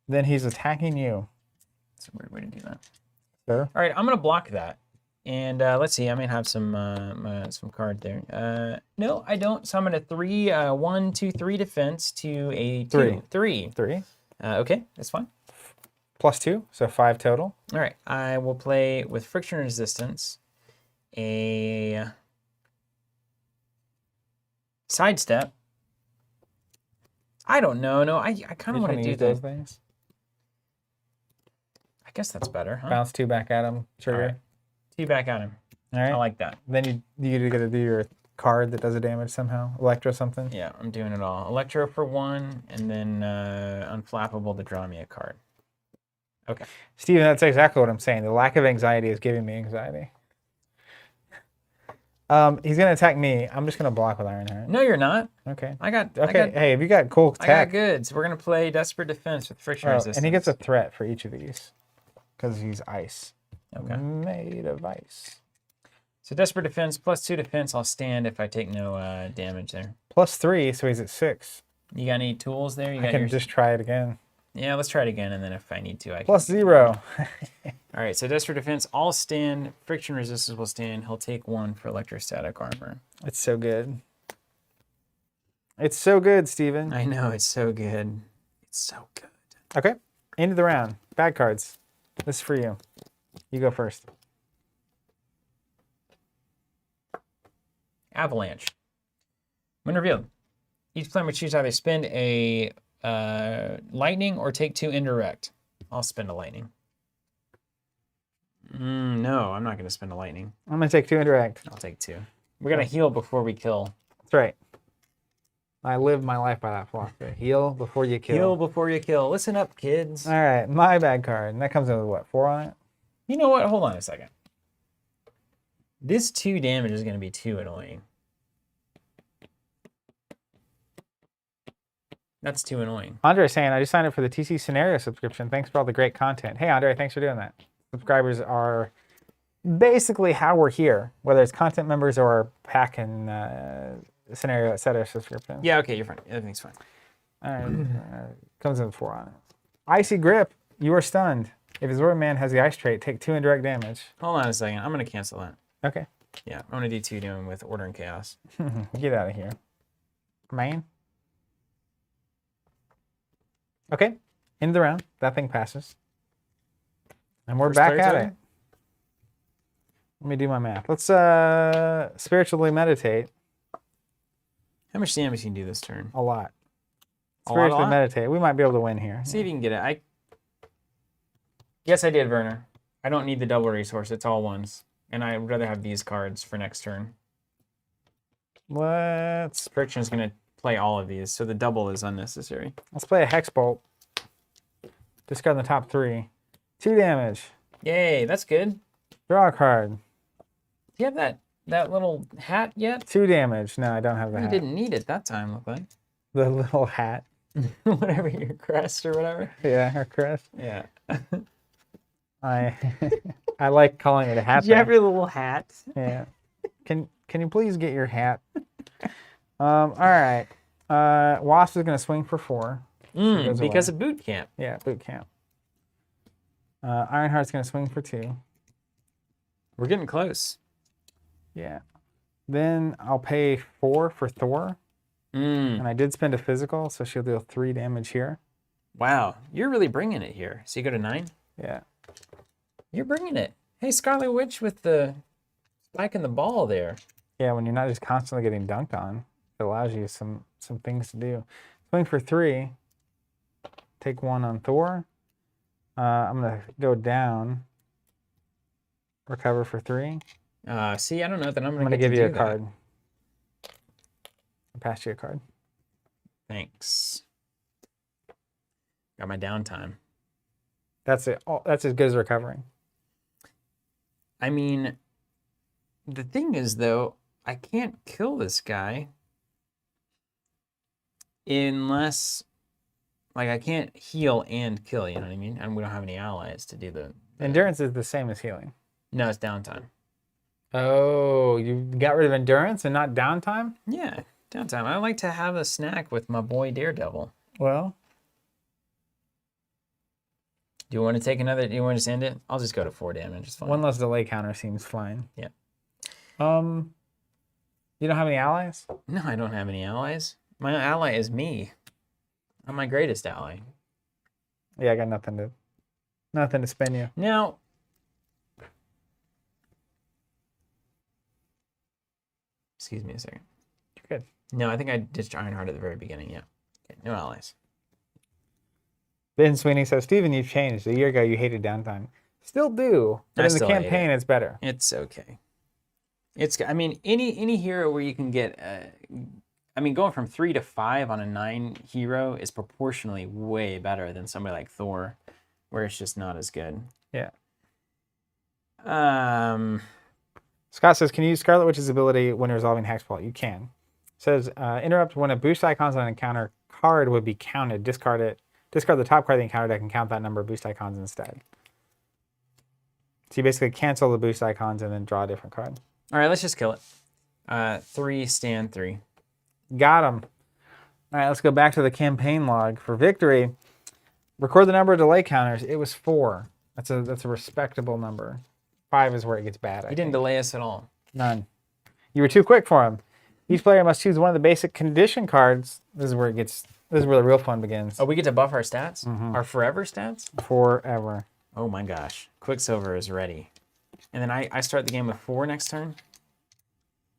Then he's attacking you, That's a weird way to do that. sir. All right, I'm gonna block that, and let's see. I might have some card there. No, I don't. So I'm gonna 3, 1, 2, 3 defense to a 2. 3. 3. Okay, that's fine. +2, so 5 total. All right, I will play with friction resistance a sidestep. I don't know. No, I kind of want to do those that. things. I guess that's better, huh? Bounce 2 back at him. Trigger. All right. 2 back at him. All right. I like that. Then you got to do your card that does a damage somehow. Electro something. Yeah, I'm doing it all. Electro for 1, and then Unflappable to draw me a card. Okay. Steven, that's exactly what I'm saying. The lack of anxiety is giving me anxiety. He's gonna attack me. I'm just gonna block with Ironheart. No, you're not. Okay. Okay. Hey, if you got cool I got tech, goods. We're gonna play Desperate Defense with friction resistance. and he gets a threat for each of these because he's ice. Okay. Made of ice. So Desperate Defense +2 defense. I'll stand if I take no damage there. +3, so he's at 6. You got any tools there? You I got can your... just try it again. Yeah, let's try it again, and then if I need to, I can. +0. All right, so Desperate Defense, I'll stand. Friction Resistance will stand. He'll take 1 for Electrostatic Armor. It's so good. It's so good, Steven. I know, it's so good. It's so good. Okay. End of the round. Bad cards. This is for you. You go first. Avalanche. When revealed, each player may choose either spend a lightning or take 2 indirect. I'll spend a lightning. No, I'm not going to spend a lightning. I'm going to take 2 indirect. I'll take 2. We're going to heal before we kill. That's right. I live my life by that philosophy. Heal before you kill. Heal before you kill. Listen up, kids. All right, my bad card. And that comes in with what, 4 on it? You know what? Hold on a second. This 2 damage is going to be too annoying. That's too annoying. Andre saying, I just signed up for the TC Scenario subscription. Thanks for all the great content. Hey, Andre, thanks for doing that. Subscribers are basically how we're here, whether it's content members or pack and Scenario, etc. subscription. Yeah, okay, you're fine. Everything's fine. All right. Comes in with 4 on it. Icy Grip, you are stunned. If his Zord Man has the ice trait, take 2 indirect damage. Hold on a second. I'm going to cancel that. Okay. Yeah, I'm going to do 2 doing with Order and Chaos. Get out of here. Man. Okay. End of the round. That thing passes. And we're First back at territory? it. Let me do my math. Let's spiritually meditate How much damage can you do this turn? a lot. A Spiritually lot? meditate. We might be able to win here. See if you can get it. Yes, I did, Werner. I don't need the double resource. It's all ones. And I'd rather have these cards for next turn. Let's Friction's going to play all of these, so the double is unnecessary. play a Hex Bolt. Discard the top 3. 2 damage. Yay, that's good. Do Draw a card. you have that little hat yet? 2 damage. No, I don't have the You hat. didn't need it that time, look like. The little hat. Whatever, your crest or whatever. Yeah, her crest. Yeah. I I like calling it a hat. Did you have though. your little hat? Yeah. Can you please get your hat? All right. Wasp is gonna swing for 4. goes Because away. of boot camp. Yeah, boot camp. Ironheart's gonna swing for 2. We're getting close. Yeah. Then I'll pay 4 for Thor, and I did spend a physical, so she'll deal 3 damage here. Wow, you're really bringing it here. So you go to 9? Yeah. You're bringing it. Hey, Scarlet Witch with the spike in the ball there. Yeah, when you're not just constantly getting dunked on, it allows you some things to do. Swing for 3. Take 1 on Thor. I'm gonna go down. Recover for 3. See, I don't know that I'm I'm gonna give you a card. I passed you a card. Thanks. Got my downtime. That's it. That's as good as recovering. I mean, the thing is, though, I can't kill this guy unless, like, I can't heal and kill, you know what I mean? And we don't have any allies to do the... Endurance is the same as healing. No, it's downtime. Oh, you got rid of endurance and not downtime? Yeah, downtime. I like to have a snack with my boy Daredevil. Well, Do you want to take another? Do you want to just end it? I'll just go to 4 damage. It's fine. 1 less delay counter seems fine. Yeah. You don't have any allies? No, I don't have any allies. My ally is me. I'm my greatest ally. Yeah, I got nothing to spin you. Now, excuse me a second. You're good. No, I think I ditched Ironheart at the very beginning. Yeah. Okay, no allies. Ben Sweeney says, Steven, you've changed. A year ago, you hated downtime. Still do, but I in the still hate campaign, it's better. It's okay. I mean, any hero where you can get, I mean, going from 3 to 5 on a 9 hero is proportionally way better than somebody like Thor, where it's just not as good. Yeah. Scott says, can you use Scarlet Witch's ability when resolving Hex Bolt? You can. Says, interrupt when a boost icons on an encounter card would be counted. Discard it. Discard the top card of the encounter deck and count that number of boost icons instead. So you basically cancel the boost icons and then draw a different card. All right, let's just kill it. 3, stand 3. Got him. All right, let's go back to the campaign log. For victory, record the number of delay counters. It was 4. That's a respectable number. 5 is where it gets bad. He didn't delay us at all. None. You were too quick for him. Each player must choose one of the basic condition cards. This is where the real fun begins. Oh, we get to buff our stats? Our forever stats? Forever. Oh my gosh. Quicksilver is ready. And then I start the game with 4 next turn.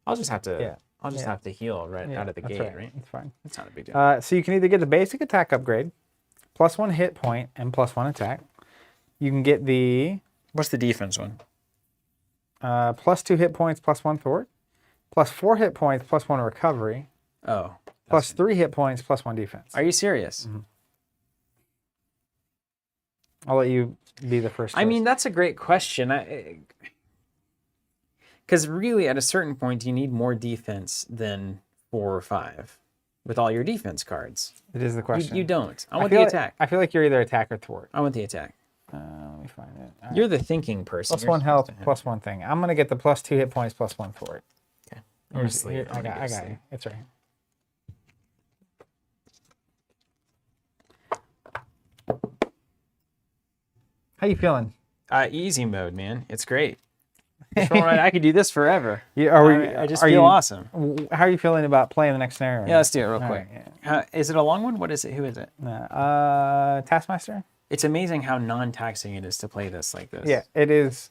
I'll just have to have to heal out of the gate, right? That's fine. That's not a big deal. So you can either get the basic attack upgrade, +1 hit point, and +1 attack. You can get the What's the defense one? +2 hit points, +1 thwart, +4 hit points, +1 recovery, Oh. +3 hit points, +1 defense. Are you serious? I'll let you be the first. I mean, that's a great question. Because really, at a certain point, you need more defense than 4 or 5 with all your defense cards. It is the question. You don't. I want feel the like- attack. I feel like you're either attack or thwart. I want the attack. Let me find it. All right. You're the thinking person. +1 You're health, supposed to have- +1 thing. I'm gonna get the +2 hit points, +1 thwart. Okay. I'm gonna sleep. I got it. It's right here. How you feeling? Easy mode, man. It's great. I could do this forever. I just are feel you- awesome. How are you feeling about playing the next scenario? Yeah, let's do it real All quick. right, yeah. Is it a long one? What is it? Who is it? Taskmaster? It's amazing how non-taxing it is to play this like this. Yeah, it is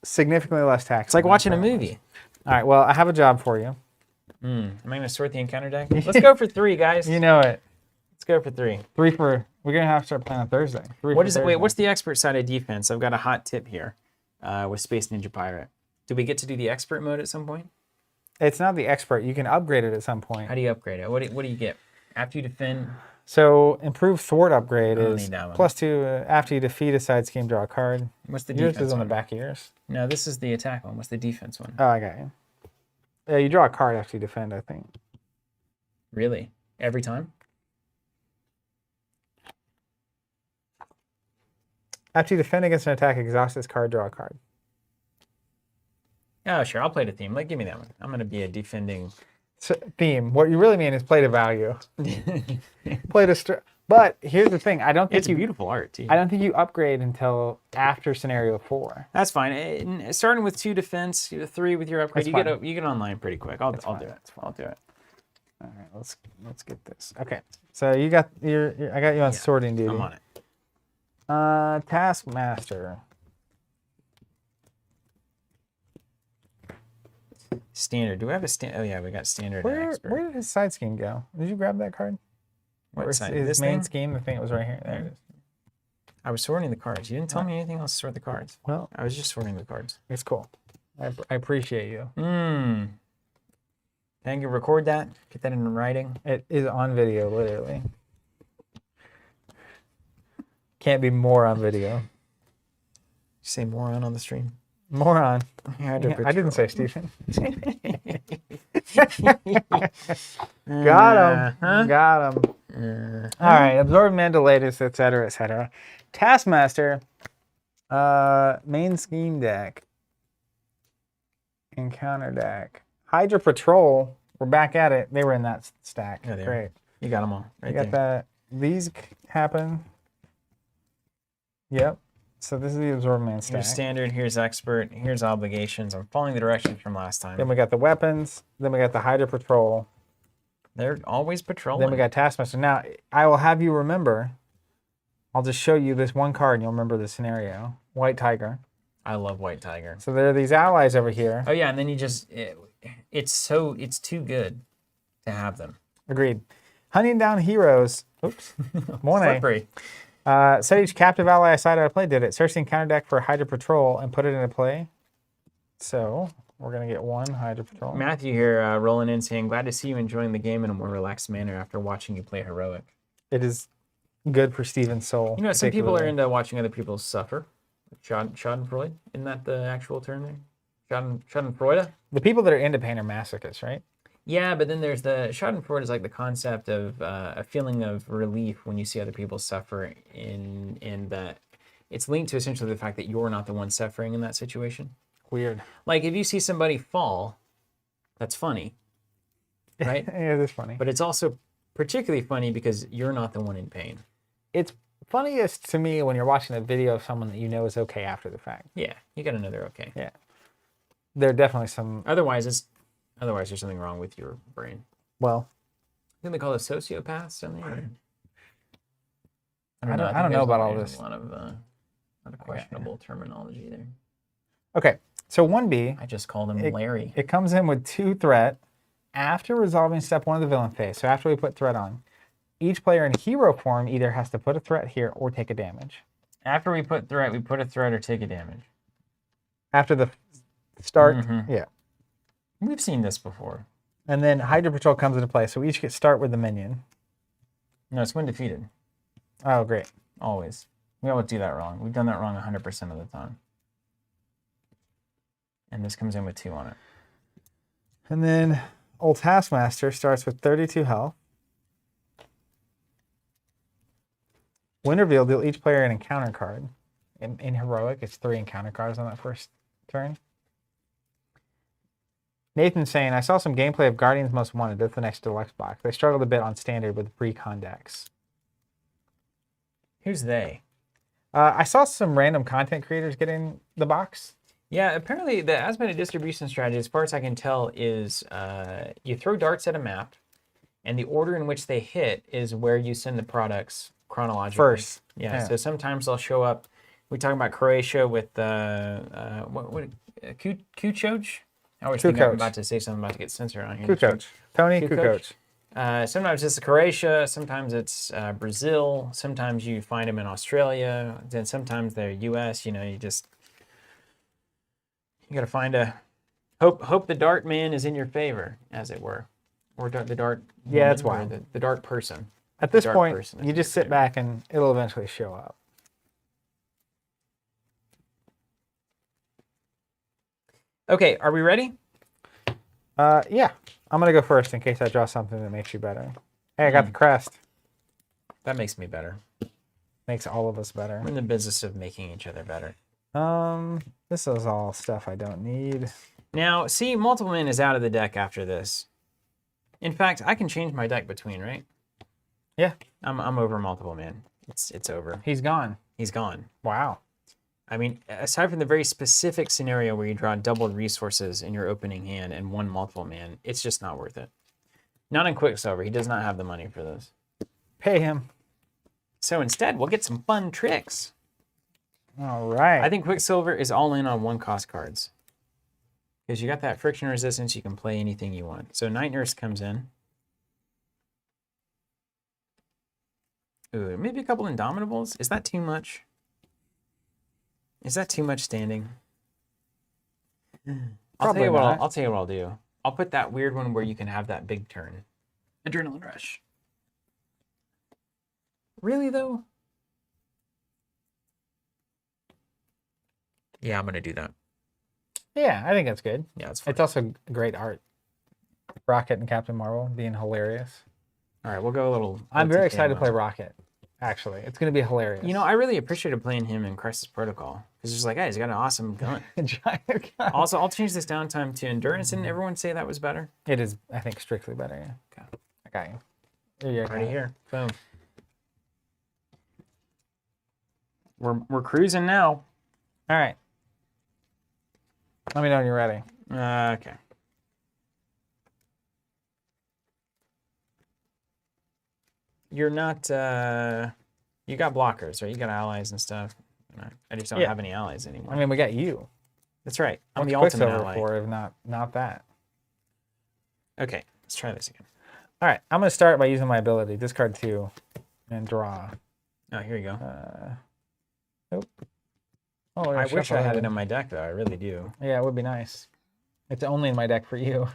significantly less taxing. It's like than watching a Scarlet Witch. movie. All right, well, I have a job for you. Am I going to sort the encounter deck? Let's go for 3, guys. You know it. Let's go for 3. We're going to have to start playing on Thursday. What is it? Wait, what's the expert side of defense? I've got a hot tip here with Space Ninja Pirate. Do we get to do the expert mode at some point? It's not the expert. You can upgrade it at some point. How do you upgrade it? What do you get? After you defend, So improved thwart upgrade I don't is need that one. +2 after you defeat a side scheme, draw a card. What's the Yours defense is on the one? back of yours. No, this is the attack one. What's the defense one? Oh, I got you. Yeah, you draw a card after you defend, I think. Really? Every time? After you defend against an attack, exhaust this card, draw a card. Oh, sure. I'll play the theme. Like, give me that one. I'm going to be a defending. So, theme. What you really mean is play to value. Play to But here's the thing. I don't think It's beautiful art, too. I don't think you upgrade until after scenario 4. That's fine. Starting with 2 defense, 3 with your upgrade, That's you get online pretty quick. I'll do fine. it. I'll do it. All right, let's get this. Okay, so you got I got you on sorting duty. I'm on it. Taskmaster. Standard. Do we have a standard? Oh yeah, we got standard and expert. Where did his side scheme go? Did you grab that card? What side? His This main thing? scheme, the thing that was right here. There it is. I was sorting the cards. You didn't tell me anything else to sort the cards. Well, I was just sorting the cards. it's cool. I appreciate you. Can you record that? Get that in writing. It is on video, literally. Can't be more on video. You say moron on the stream. Moron. Yeah, I didn't say Stephen. Got him. Huh? Got him. All right. Absorb Mandalators, etc., etc. Taskmaster. Main scheme deck. Encounter deck. Hydra Patrol. We're back at it. They were in that stack. Yeah, they are. Great. You got them all. Right You got that. These happen. Yep. So this is the Absorb Man stack. Here's standard. Here's expert. Here's obligations. I'm following the directions from last time. Then we got the weapons. Then we got the Hydra Patrol. They're always patrolling. Then we got Taskmaster. Now, I will have you remember, I'll just show you this one card and you'll remember the scenario. White Tiger. I love White Tiger. So there are these allies over here. Oh yeah, and then you just it's too good to have them. Agreed. Hunting down heroes. Oops. Morning. Slippery. Set each captive ally aside out of play. Did it. Search the encounter deck for Hydra Patrol and put it into play. So we're going to get one Hydra Patrol. Matthew here rolling in saying, glad to see you enjoying the game in a more relaxed manner after watching you play heroic. It is good for Steven's soul. You know, some people are particularly. into watching other people suffer. Schadenfreude, isn't that the actual term there? Schadenfreude? The people that are into pain are masochists, right? Yeah, but then there's the Schadenfreude is like the concept of a feeling of relief when you see other people suffer in that it's linked to essentially the fact that you're not the one suffering in that situation. Weird. Like if you see somebody fall, that's funny, right? Yeah, that's funny. But it's also particularly funny because you're not the one in pain. It's funniest to me when you're watching a video of someone that you know is okay after the fact. Yeah, you gotta know they're okay. Yeah. There are definitely some, Otherwise there's something wrong with your brain. well, I think they call it sociopaths, something. I don't think know about there's all this. A lot of questionable terminology there. okay. So 1B, I just called him Larry. it comes in with 2 threat after resolving step 1 of the villain phase. So after we put threat on, each player in hero form either has to put a threat here or take a damage. After we put a threat or take a damage. After the start, Mhm. yeah. We've seen this before. And then Hydra Patrol comes into play. So we each get start with the minion. No, it's when defeated. Oh, great. Always. We always do that wrong. We've done that wrong 100% of the time. And this comes in with 2 on it. And then old Taskmaster starts with 32 health. When revealed, deal each player an encounter card. In Heroic, it's 3 encounter cards on that first turn. Nathan's saying, I saw some gameplay of Guardians Most Wanted. That's the next deluxe box. They struggled a bit on standard with pre-con decks. Who's they? I saw some random content creators get in the box. Yeah, apparently the Asmodee distribution strategy, as far as I can tell, is you throw darts at a map, and the order in which they hit is where you send the products chronologically. First. Yeah, so sometimes they'll show up. We talk about Croatia with Kukoc? I always think I'm about to say something about to get censored on here. Kukoc. Tony Kukoc. Sometimes it's Croatia, sometimes it's Brazil, sometimes you find them in Australia, then sometimes they're US, you know, you gotta find a hope the dart man is in your favor, as it were. Or the dart Yeah, that's woman, why. or the dart person. At this Dark point, person, I you think just is sit there. back and it'll eventually show up. Okay, are we ready? Yeah. I'm going to go first in case I draw something that makes you better. Hey, I got the crest. That makes me better. Makes all of us better. We're in the business of making each other better. This is all stuff I don't need. Now, see, multiple man is out of the deck after this. In fact, I can change my deck between, right? Yeah. I'm over multiple man. It's over. He's gone. He's gone. Wow. I mean, aside from the very specific scenario where you draw doubled resources in your opening hand and one multiple man, it's just not worth it. Not in Quicksilver. He does not have the money for this. Pay him. So instead, we'll get some fun tricks. All right. I think Quicksilver is all in on 1-cost cards. Because you got that friction resistance, you can play anything you want. So Night Nurse comes in. Ooh, maybe a couple Indomitables. Is that too much? Is that too much standing? I'll tell you what I'll do. I'll put that weird one where you can have that big turn. Adrenaline Rush. Really though? Yeah, I'm gonna do that. Yeah, I think that's good. Yeah, it's fine. It's also great art. Rocket and Captain Marvel being hilarious. All right, we'll go a little. I'm very excited to play Rocket. Actually, it's going to be hilarious. You know, I really appreciated playing him in Crisis Protocol because it's just like, hey, he's got an awesome gun. Giant gun. Also, I'll change this downtime to endurance. Didn't everyone say that was better? It is, I think, strictly better. Yeah. Okay. I got you. Here you go. Already here. Boom. We're cruising now. All right. Let me know when you're ready. Okay. You're not. You got blockers, right? You got allies and stuff. I just don't have any allies anymore. I mean, we got you. That's right. I'm What's the ultimate Quicksilver ally. for if not that? Okay, let's try this again. All right. I'm going to start by using my ability. Discard 2 and draw. Oh, here you go. Nope. Oh, I wish I had it in my deck, though. I really do. Yeah, it would be nice. It's only in my deck for you.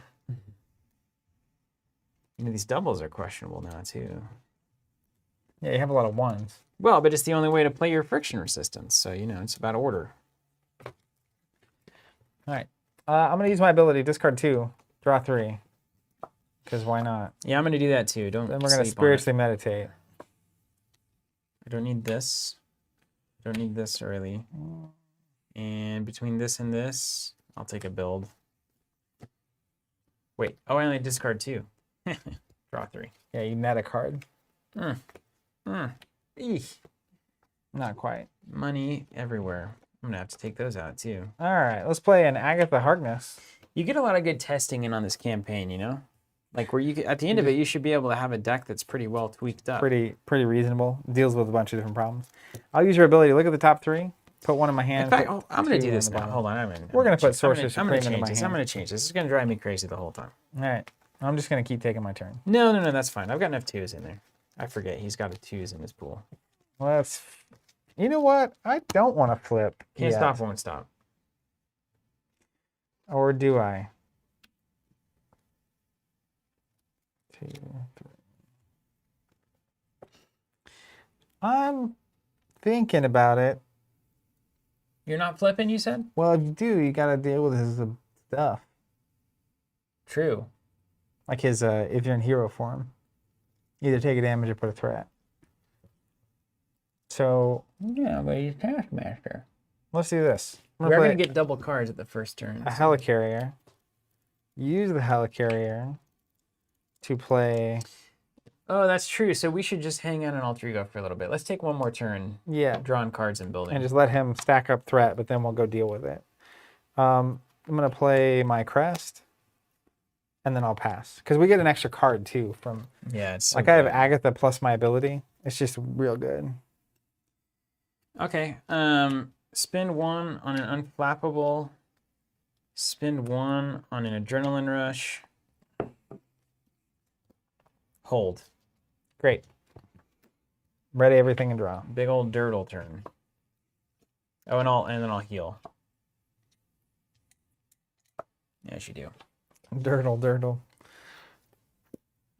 You know, these doubles are questionable now, too. Yeah, you have a lot of ones. Well, but it's the only way to play your friction resistance. So, you know, it's about order. All right. I'm going to use my ability. Discard 2. Draw 3. Because why not? Yeah, I'm going to do that, too. Don't Then we're going to sleep on it. spiritually meditate. I don't need this. Don't need this early. And between this and this, I'll take a build. Wait. Oh, I only discard 2. Draw 3. Yeah, you net a card. Eek. Not quite. Money everywhere. I'm going to have to take those out, too. All right. Let's play an Agatha Harkness. You get a lot of good testing in on this campaign, you know? Like, where you at the end of it, you should be able to have a deck that's pretty well tweaked up. Pretty reasonable. Deals with a bunch of different problems. I'll use your ability. Look at the top 3. Put 1 in my hand. In fact, I'm going to do this now. Hold on. We're going to put Sorcerer's I'm going Supreme to into change my this. hand. I'm going to change this. This is going to drive me crazy the whole time. All right. I'm just going to keep taking my turn. No, that's fine. I've got enough 2s in there. I forget. He's got a 2s in his pool. Let's... You know what? I don't want to flip. Can't yet. stop, won't stop. Or do I? 2, 3. I'm thinking about it. You're not flipping, you said? Well, if you do, you got to deal with his stuff. True. Like his, if you're in hero form. Either take a damage or put a threat. So... Yeah, but he's Taskmaster. Let's do this. We're going to get double cards at the first turn. A Helicarrier. Use the Helicarrier to play... Oh, that's true. So we should just hang out on Alter Ego for a little bit. Let's take one more turn. Yeah. Drawing cards and building. And just let him stack up threat, but then we'll go deal with it. I'm going to play my Crest, and then I'll pass. Because we get an extra card, too. From Yeah, it's so like, I have Agatha plus my ability. It's just real good. Okay. Spend 1 on an unflappable. Spend 1 on an adrenaline rush. Hold. Great. Ready everything and draw. Big old dirtle turn. Oh, and then I'll heal. Yes, you do. Dirtle. All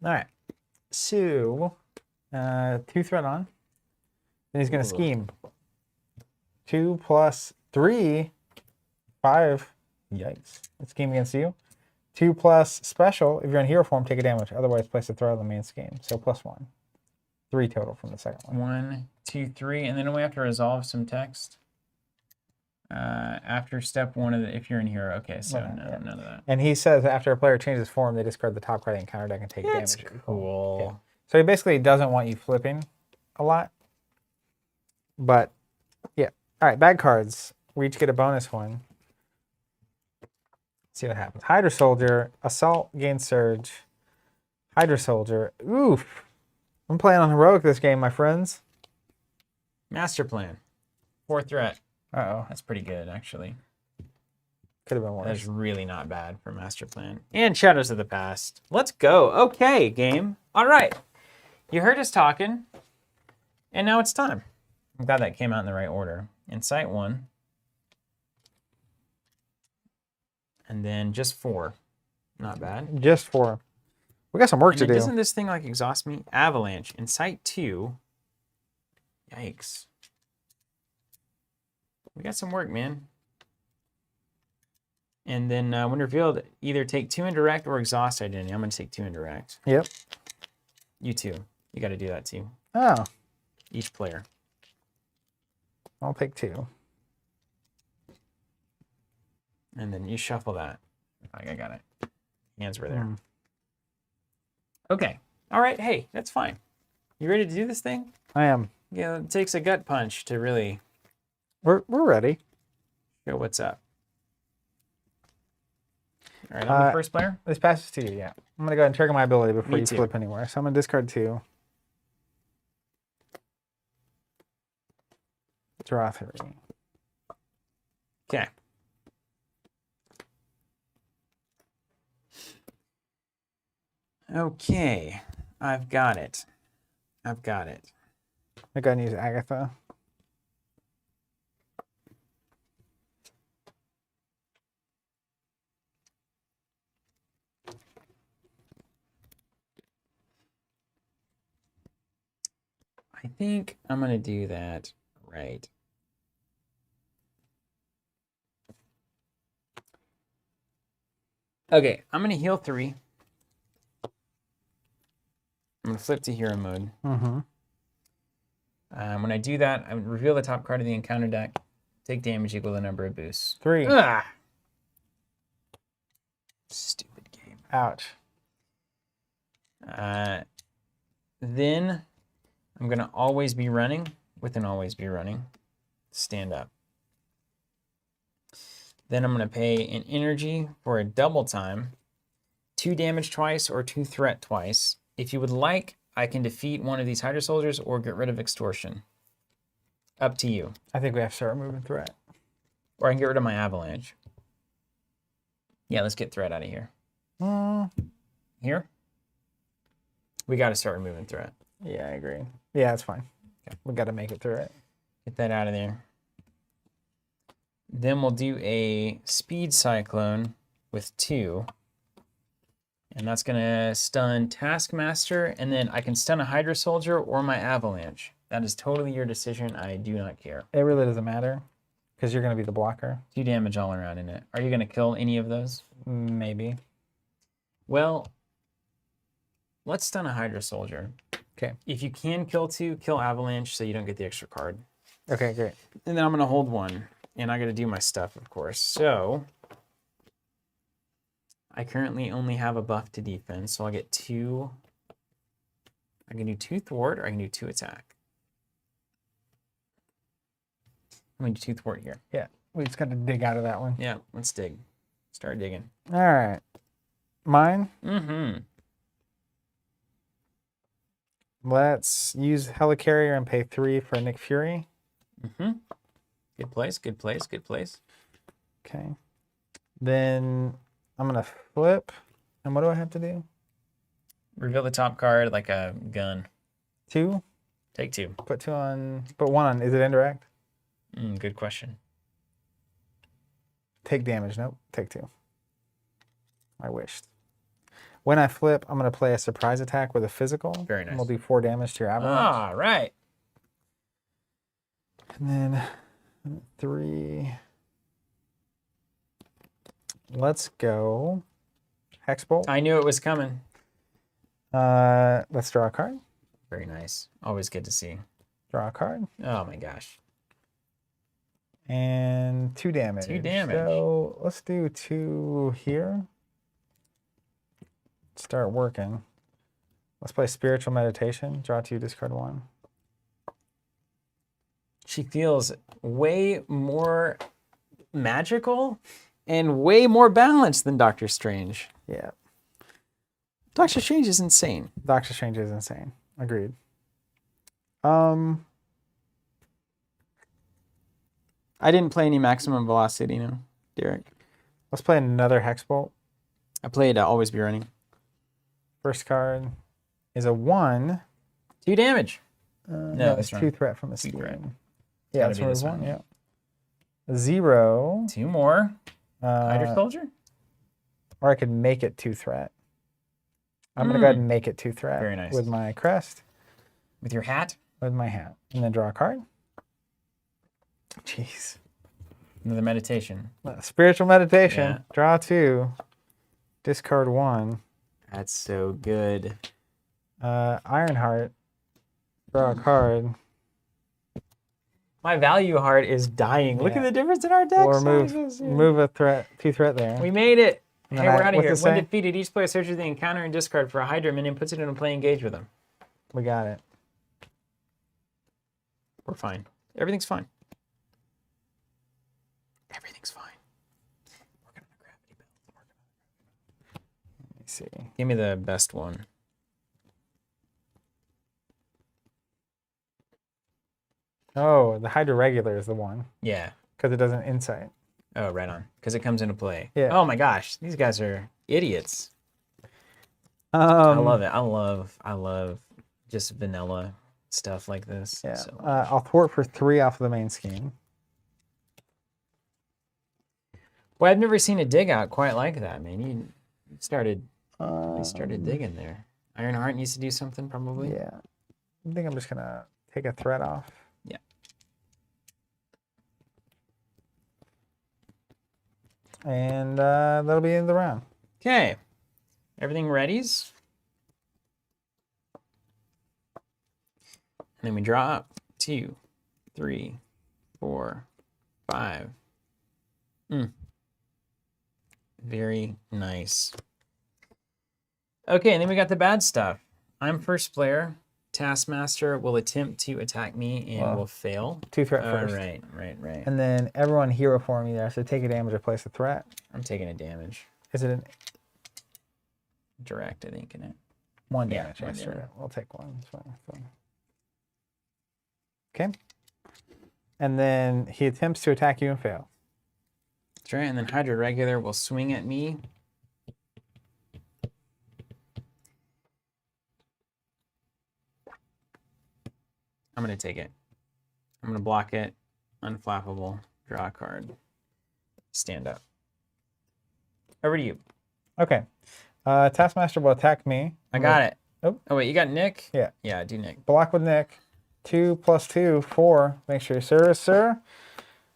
right. So, 2 threat on. Then he's going to Ooh. scheme. 2 plus 3, 5. Yikes. It's scheme against you. 2 plus special. If you're in hero form, take a damage. Otherwise, place a threat on the main scheme. So +1. 3 total from the second one. 1, 2, 3, and then we have to resolve some text. After step 1 of the, if you're in hero. Okay, so Okay, no, yeah. none of that. And he says after a player changes form, they discard the top card of the encounter deck and take That's damage. cool. Yeah. So he basically doesn't want you flipping a lot. But yeah. All right, bad cards. We each get a bonus one. See what happens. Hydra Soldier, Assault, gain Surge. Hydra Soldier. Oof. I'm playing on Heroic this game, my friends. Master Plan. 4 threat. Uh-oh. That's pretty good, actually. Could have been worse. That's really not bad for Master Plan. And Shadows of the Past. Let's go. Okay, game. All right. You heard us talking, and now it's time. I'm glad that came out in the right order. Insight 1. And then just 4. Not bad. Just 4. We got some work to And do. doesn't this thing like exhaust me? Avalanche. Insight 2. Yikes. We got some work, man. And then when revealed, either take 2 indirect or exhaust identity. I'm going to take 2 indirect. Yep. You too. You got to do that too. Oh, Each player. I'll take 2. And then you shuffle that. I got it. Hands were there. Mm. Okay. All right. Hey, that's fine. You ready to do this thing? I am. Yeah, it takes a gut punch to really We're ready. show what's up. All right, I'm the first player. This passes to you, yeah. I'm going to go ahead and trigger my ability before Me you too. flip anywhere. So I'm going to discard 2. Draw 3. Okay. Okay. I've got it. I've got it. I'm going to use Agatha. I think I'm going to do that right. Okay, I'm going to heal 3. I'm going to flip to hero mode. Mm-hmm. When I do that, I reveal the top card of the encounter deck. Take damage equal to the number of boosts. 3. Ah! Stupid game. Ouch. Then I'm going to always be running with an always be running. Stand up. Then I'm going to pay an energy for a double time, 2 damage twice or 2 threat twice. If you would like, I can defeat one of these Hydra Soldiers or get rid of Extortion. Up to you. I think we have to start moving threat. Or I can get rid of my Avalanche. Yeah, let's get threat out of here. Here? We got to start removing threat. Yeah, I agree. Yeah, that's fine. Okay. We got to make it through it. Get that out of there. Then we'll do a Speed Cyclone with 2. And that's going to stun Taskmaster. And then I can stun a Hydra Soldier or my Avalanche. That is totally your decision. I do not care. It really doesn't matter because you're going to be the blocker. 2 damage all around in it. Are you going to kill any of those? Maybe. Well, let's stun a Hydra Soldier. Okay. If you can kill 2, kill Avalanche so you don't get the extra card. Okay, great. And then I'm going to hold 1. And I got to do my stuff, of course. So I currently only have a buff to defense, so I'll get 2. I can do 2 thwart, or I can do 2 attack. I'm going to do 2 thwart here. Yeah, we just got to dig out of that one. Yeah, let's dig. Start digging. All right. Mine. Mm-hmm. Let's use Helicarrier and pay 3 for Nick Fury. Mm-hmm. Good place, good place, good place. Okay. Then I'm going to flip. And what do I have to do? Reveal the top card like a gun. 2. Take 2. Put 2 on. Put 1 on. Is it indirect? Good question. Take damage. Nope. Take 2. I wished. When I flip, I'm going to play a surprise attack with a physical. Very nice. And we'll do 4 damage to your avalanche. All right. And then 3. Let's go Hex Bolt. I knew it was coming. Let's draw a card. Very nice. Always good to see. Draw a card. Oh my gosh. And 2 damage. 2 damage. So let's do 2 here. Start working. Let's play Spiritual Meditation. Draw 2, discard 1. She feels way more magical and way more balanced than Doctor Strange. Yeah. Doctor Strange is insane. Doctor Strange is insane. Agreed. I didn't play any maximum velocity, no, Derek. Let's play another Hex Bolt. I played Always Be Running. First card is a 1. 2 damage. No, it's that's 2 wrong. threat from a 2 threat. scheme. Yeah, gotta that's be what it this was 1. one. Yeah. A 0. 2 more. Hydra Soldier? Or I could make it 2 threat. I'm going to go ahead and make it 2 threat. Very nice. With my crest, With your hat? with my hat. And then draw a card. Jeez. Another meditation. Spiritual Meditation. Yeah. Draw 2. Discard 1. That's so good. Ironheart. Draw a card. My value heart is dying. Look at Yeah. the difference in our decks. Or move a threat, 2 threat there. We made it. And Hey, then we're out of what's here. it When say? defeated, each player searches the encounter and discard for a Hydra minion, puts it in a play, engage with them. We got it. We're fine. Everything's fine. Everything's fine. Working on the gravity belt. Let me see. Give me the best one. Oh, the Hydra Regular is the one. Yeah. Because it doesn't insight. Oh, right on. Because it comes into play. Yeah. Oh my gosh, these guys are idiots. I Um, love it. I love just vanilla stuff like this. Yeah. So. I'll thwart for 3 off of the main scheme. Well, I've never seen a dig out quite like that, man. You started Um, digging there. Ironheart needs to do something probably. Yeah. I think I'm just going to take a threat off. Yeah. And that'll be the end of the round. Okay. Everything readies. And then we draw up 2, 3, 4, 5. Very nice. Okay, and then we got the bad stuff. I'm first player. Taskmaster will attempt to attack me and will fail. 2 threat All first. right. And then everyone hero for me there. So take a damage or place a threat. I'm taking a damage. Is it an Direct, I think, in it. 1 Yeah, damage? 1 Yes, sure. damage. We'll take 1. It's fine. Okay. And then he attempts to attack you and fail. That's right, and then Hydra Regular will swing at me. I'm going to take it. I'm going to block it. Unflappable. Draw a card. Stand up. Over to you. Okay. Taskmaster will attack me. I got it. Oh. Oh, wait, you got Nick? Yeah. Yeah, I do Nick. Block with Nick. 2 + 2, 4. Make sure you service, sir.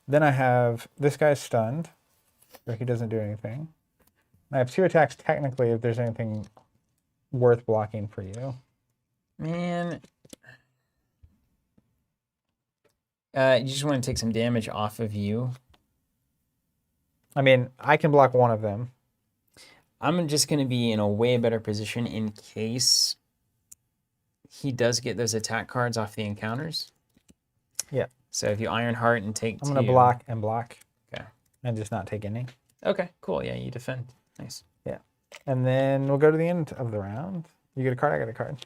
Then I have this guy's stunned. Or he doesn't do anything. I have 2 attacks technically if there's anything worth blocking for you. Man. You just want to take some damage off of you. I mean, I can block one of them. I'm just going to be in a way better position in case he does get those attack cards off the encounters. Yeah. So if you Ironheart and take I'm 2. going to block and block. Okay. And just not take any. Okay, cool. Yeah, you defend. Nice. Yeah. And then we'll go to the end of the round. You get a card, I get a card.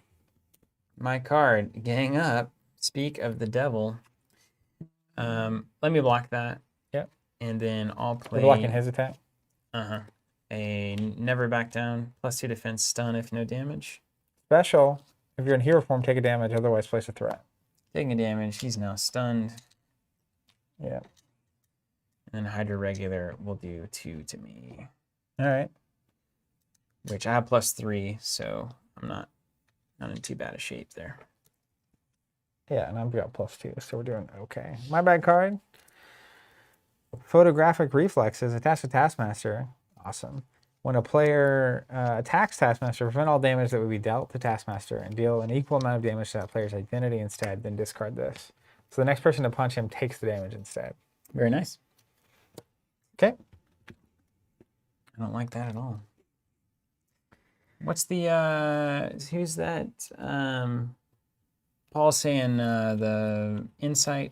My card, gang up. Speak of the devil. Let me block that. Yep. And then I'll play. You're blocking his attack. A never back down. +2 defense stun if no damage. Special. If you're in hero form, take a damage. Otherwise, place a threat. Taking a damage. He's now stunned. Yeah. And then Hydra Regular will do 2 to me. All right. which I have +3, so I'm not in too bad a shape there. Yeah, and I've got +2, so we're doing okay. My bad card. Photographic Reflexes attached to Taskmaster. Awesome. When a player attacks Taskmaster, prevent all damage that would be dealt to Taskmaster and deal an equal amount of damage to that player's identity instead, then discard this. So the next person to punch him takes the damage instead. Very nice. Okay. I don't like that at all. What's the, who's that? Paul's saying the Insight.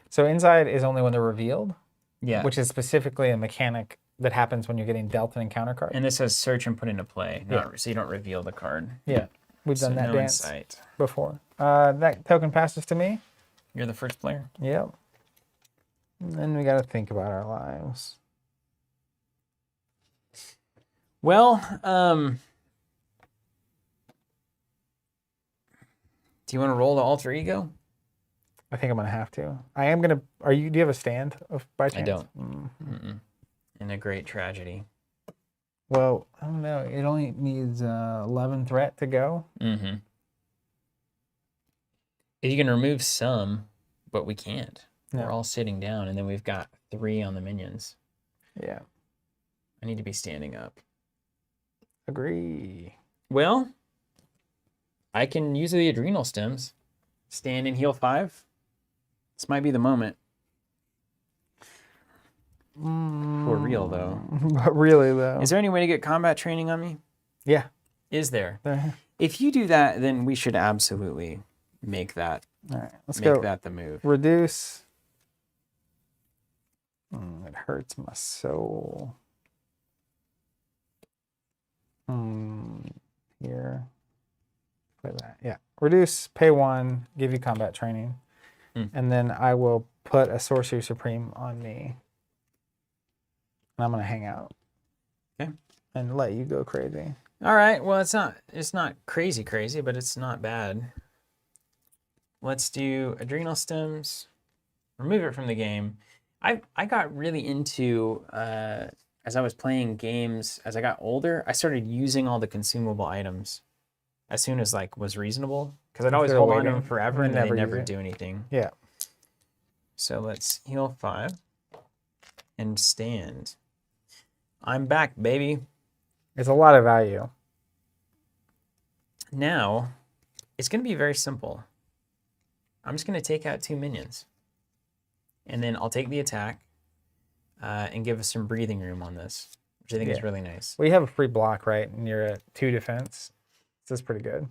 So Inside is only when they're revealed. Yeah. Which is specifically a mechanic that happens when you're getting dealt an encounter card. And this says search and put into play, so you don't reveal the card. Yeah, we've done that no dance Insight. before. That token passes to me. You're the first player. Yep. And then we got to think about our lives. Well, do you want to roll the alter ego? I think I'm gonna have to. I am gonna. Do you have a stand by chance? I don't. In a great tragedy. Well, I don't know. It only needs 11 threat to go. If you can remove some, but we can't. No. We're all sitting down, and then we've got 3 on the minions. Yeah. I need to be standing up. Agree. Well, I can use the adrenal stems. Stand and heal 5. This might be the moment. For real, though. But really, though. Is there any way to get combat training on me? Yeah. Is there? There. If you do that, then we should absolutely make that. All right. Let's make go. that the move. Reduce. It hurts my soul. Here. Play that. Yeah. Reduce, pay 1, give you combat training. And then I will put a Sorcery Supreme on me. And I'm going to hang out. Okay. And let you go crazy. All right. Well, it's not crazy, but it's not bad. Let's do adrenal stems. Remove it from the game. I got really into, as I was playing games, as I got older, I started using all the consumable items as soon as was reasonable. Because I'd always hold on to them forever and they never do anything. Yeah. So let's heal 5 and stand. I'm back, baby. It's a lot of value. Now, it's going to be very simple. I'm just going to take out 2 minions. And then I'll take the attack and give us some breathing room on this, which I think is really nice. Well, you have a free block, right? And you're at 2 defense. So that's pretty good.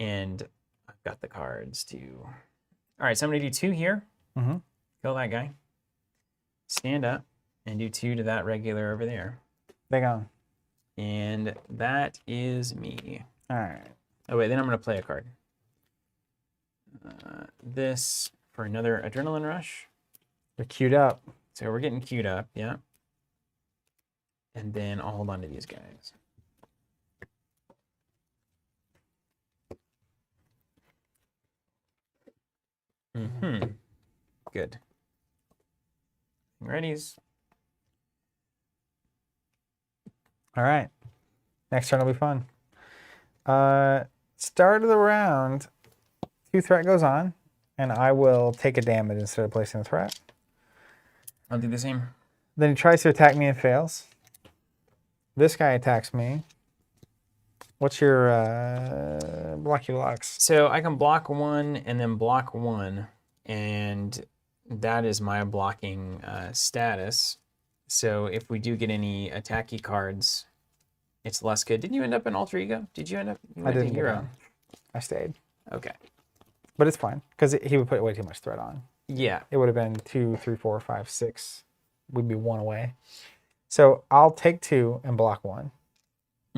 And I've got the cards too. All right, so I'm going to do 2 here. Kill that guy. Stand up and do 2 to that regular over there. Bang on. And that is me. All right. Oh, wait, then I'm going to play a card. This for another adrenaline rush. You're queued up. So we're getting queued up, yeah. And then I'll hold on to these guys. Good. Readies. All right. Next turn will be fun. Start of the round, 2 threat goes on, and I will take a damage instead of placing a threat. I'll do the same. Then he tries to attack me and fails. This guy attacks me. What's your blocky blocks? So I can block 1 and then block 1, and that is my blocking status. So if we do get any attacky cards, it's less good. Didn't you end up in alter ego? Did you end up? You I went to didn't. hero. I stayed. Okay. But it's fine because he would put way too much threat on. Yeah. It would have been 2, 3, 4, 5, 6. We'd be 1 away. So I'll take 2 and block 1.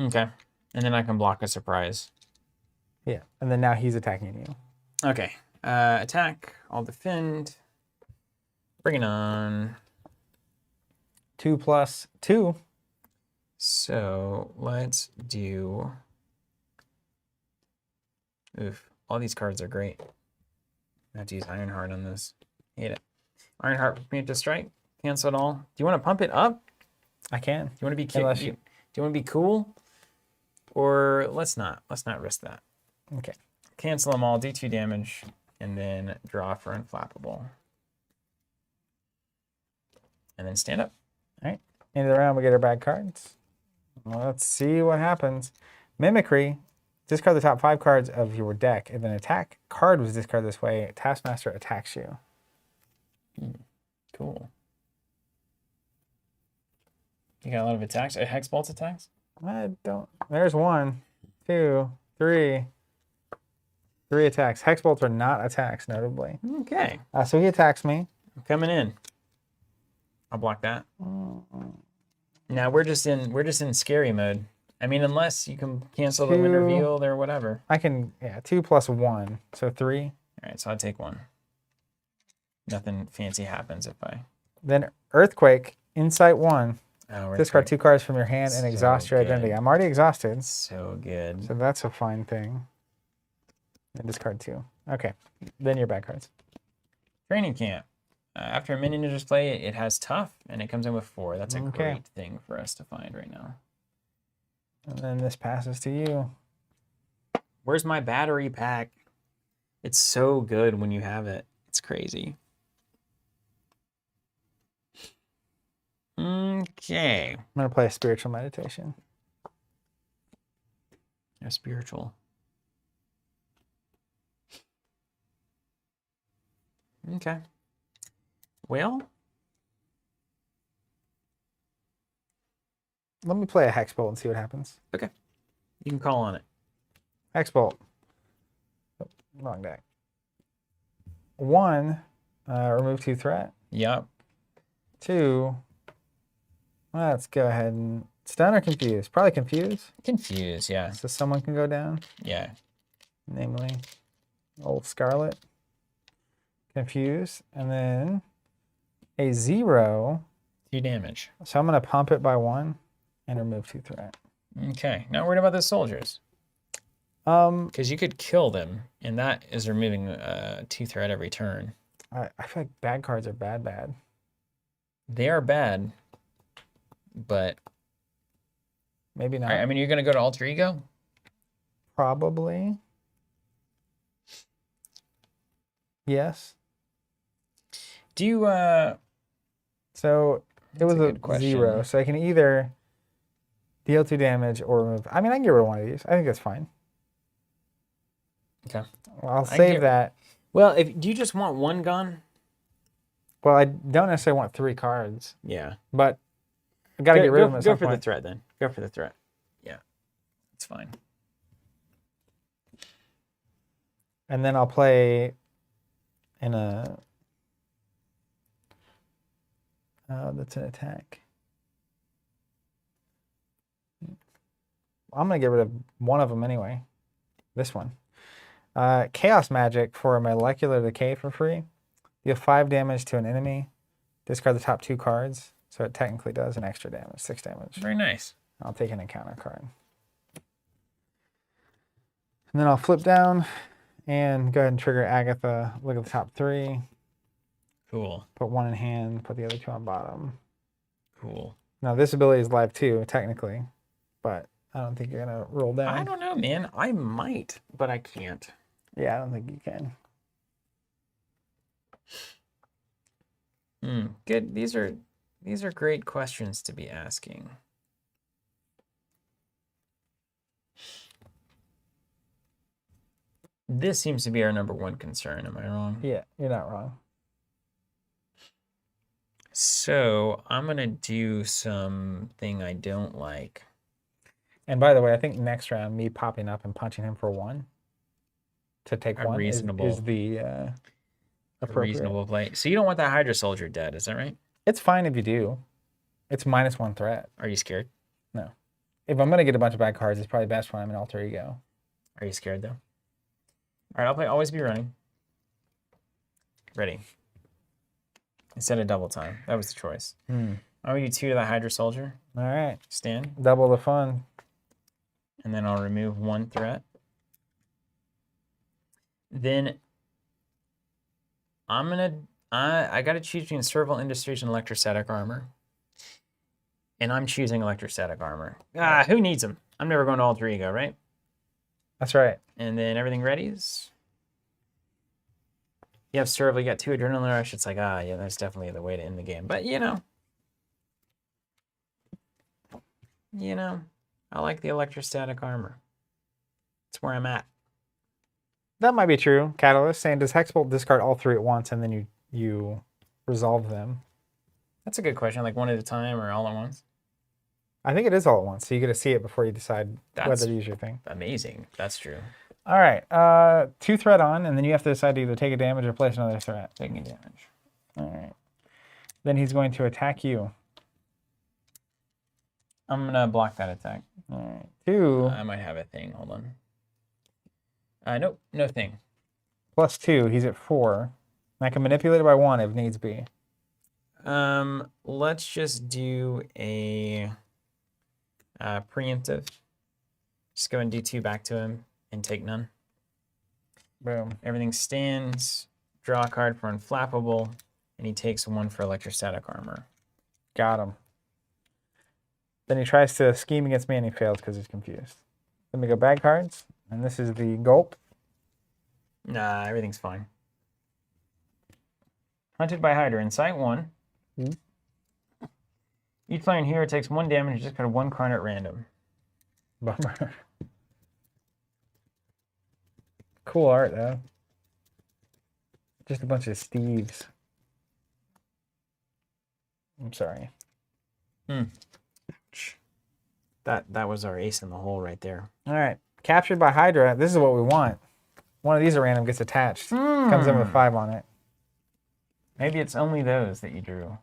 Okay. And then I can block a surprise. Yeah. And then now he's attacking you. Okay. Attack. I'll defend. Bring it on. 2 plus 2. So let's do. Oof. All these cards are great. I have to use Ironheart on this. Hate it. Ironheart preemptive strike. Cancel it all. Do you want to pump it up? I can. Do you want to be Unless do you want to be cool? Or let's not risk that. Okay. Cancel them all, do 2 damage, and then draw for Unflappable. And then stand up. All right. End of the round, we get our bad cards. Well, let's see what happens. Mimicry. Discard the top 5 cards of your deck. If an attack card was discarded this way, Taskmaster attacks you. Cool. You got a lot of attacks. Hex Bolt attacks? I don't. There's 1, 2, 3. 3 attacks. Hex bolts are not attacks, notably. Okay. So he attacks me. I'm coming in. I'll block that. Now we're just in scary mode. I mean, unless you can cancel the wind 2. revealed or whatever. I can, 2 plus 1, so 3. All right, so I'll take 1. Nothing fancy happens if I... Then Earthquake, Insight 1. Oh, Discard 2 cards from your hand and exhaust your identity. I'm already exhausted. So good. So that's a fine thing. And discard 2. Okay, then your bad cards. Training Camp. After a minion display, it has tough, and it comes in with 4. That's a great thing for us to find right now. And then this passes to you. Where's my battery pack? It's so good when you have it. It's crazy. Okay. I'm going to play a Spiritual Meditation. A spiritual. Okay. Well, let me play a Hex Bolt and see what happens. okay. You can call on it. Hex Bolt. Oh, wrong deck. 1, remove 2 threat. Yep. 2, let's go ahead and stun or confuse. Probably confuse. Confuse, yeah. So someone can go down. Yeah. Namely, old Scarlet. Confuse. And then a 0. 2 damage. So I'm going to pump it by 1 and remove 2 threat. Okay. Not worried about the soldiers. Because you could kill them, and that is removing 2 threat every turn. I feel like bad cards are bad. They are bad, but... Maybe not. I mean, you're going to go to Alter Ego? Probably. Yes. Do you... So it was a good a question. 0. So I can either deal 2 damage or remove. I mean, I can get rid of one of these. I think that's fine. Okay. Well, I'll save that. Well, do you just want 1 gun? Well, I don't necessarily want 3 cards, Yeah. but I got to get rid of them at some Go for point. the threat, then. Go for the threat. Yeah. It's fine. And then I'll play in a... that's an attack. I'm going to get rid of one of them anyway. This one. Chaos Magic for a molecular decay for free. Deal 5 damage to an enemy. Discard the top 2 cards. So it technically does an extra damage, 6 damage. Very nice. I'll take an encounter card. And then I'll flip down and go ahead and trigger Agatha. Look at the top 3. Cool. Put 1 in hand, put the other 2 on bottom. Cool. Now this ability is live too, technically, but I don't think you're gonna roll down. I don't know, man. I might, but I can't. Yeah, I don't think you can. Good. These are great questions to be asking. This seems to be our #1 concern. Am I wrong? Yeah, you're not wrong. So I'm gonna do something I don't like. And by the way, I think next round, me popping up and punching him for 1 to take 1 is the appropriate. Reasonable play. So you don't want that Hydra Soldier dead, is that right? It's fine if you do. It's -1 threat. Are you scared? No. If I'm gonna get a bunch of bad cards, it's probably best when I'm in Alter Ego. Are you scared though? All right, I'll play Always Be Running. Ready. Instead of double time. That was the choice. I'm gonna do 2 to the Hydra Soldier. All right. Stand. Double the fun. And then I'll remove 1 threat. Then I'm gonna I gotta choose between Serval Industries and Electrostatic Armor. And I'm choosing Electrostatic Armor. Who needs them? I'm never going to alter ego, right? That's right. And then everything readies. You have Serve, you got 2 Adrenaline Rush. It's like, yeah, that's definitely the way to end the game. But, you know, I like the electrostatic armor. It's where I'm at. That might be true. Catalyst saying, does Hex Bolt discard all 3 at once and then you resolve them? That's a good question. Like one at a time or all at once? I think it is all at once, so you get to see it before you decide whether to use your thing. Amazing. That's true. All right. 2 threat on, and then you have to decide to either take a damage or place another threat. Taking damage. All right. Then he's going to attack you. I'm going to block that attack. All right. 2. I might have a thing. Hold on. Nope. No thing. Plus 2. He's at 4. And I can manipulate it by 1 if needs be. Let's just do a preemptive. Just go and do 2 back to him and take none. Boom. Everything stands. Draw a card for Unflappable, and he takes 1 for electrostatic armor. Got him. Then he tries to scheme against me, and he fails because he's confused. Let me go bag cards, and this is the Gulp. Nah, everything's fine. Hunted by Hydra in Sight 1. Each flying hero takes 1 damage, just got 1 card at random. Bummer. Cool art, though. Just a bunch of Steves. I'm sorry. That was our ace in the hole right there. All right. Captured by Hydra. This is what we want. One of these at random gets attached. Comes in with 5 on it. Maybe it's only those that you drew.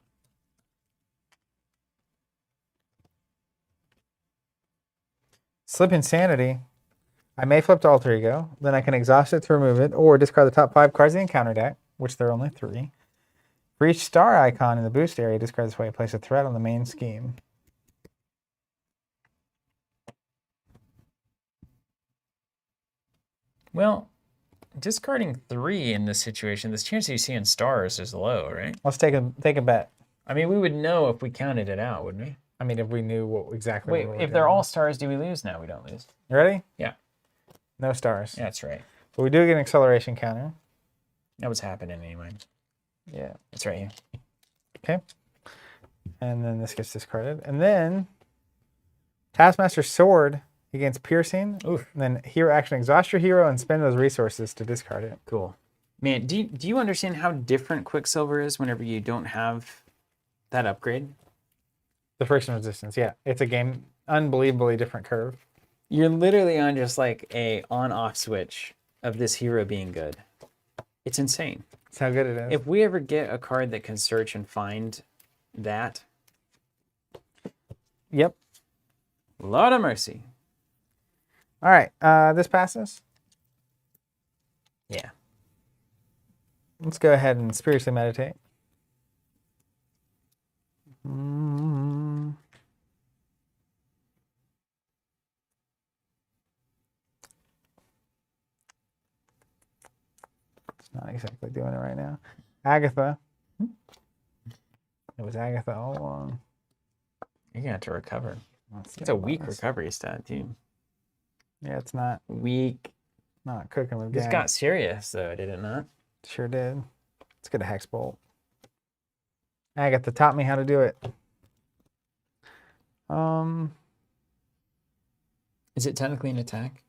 Slip Insanity. I may flip to Alter Ego. Then I can exhaust it to remove it, or discard the top 5 cards in the encounter deck, which there are only 3. For each star icon in the boost area, discard this way. Place a threat on the main scheme. Well, discarding 3 in this situation, this chance you see in stars is low, right? Let's take a bet. I mean, we would know if we counted it out, wouldn't we? I mean, if we knew what exactly. Wait, if they're all stars, do we lose? No, we don't lose. You ready? Yeah. No stars. Yeah, that's right. But we do get an acceleration counter. That was happening anyway. Yeah. It's right here. Okay. And then this gets discarded. And then Taskmaster Sword against Piercing. Oof. And then hero action, exhaust your hero and spend those resources to discard it. Cool. Man, do you understand how different Quicksilver is whenever you don't have that upgrade? The friction resistance, yeah. It's a game, unbelievably different curve. You're literally on just like a on-off switch of this hero being good. It's insane. That's how good it is. If we ever get a card that can search and find that. Yep. Lord of mercy. All right. This passes. Yeah. Let's go ahead and spiritually meditate. It's not exactly doing it right now. Agatha. It was Agatha all along. You're going to have to recover. Let's It's a weak recovery stat, too. Yeah, it's not Weak. not cooking with This gas. got serious, though, did it not? Sure did. Let's get a Hex Bolt. Agatha taught me how to do it. Is it technically an attack?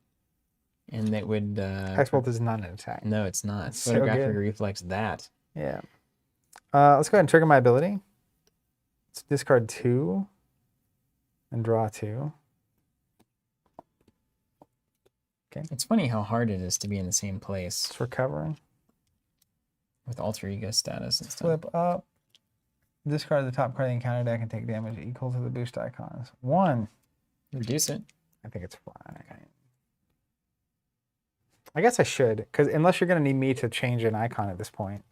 And that would... Hex Bolt is not an attack. No, it's not. So Photographic good. reflex that. Yeah. Let's go ahead and trigger my ability. Let's discard 2 and draw 2. Okay. It's funny how hard it is to be in the same place It's recovering. with alter ego status and stuff. Flip up. Discard the top card of the encounter deck and take damage equal to the boost icons. 1. Reduce it. I think it's fine. I guess I should, because unless you're going to need me to change an icon at this point.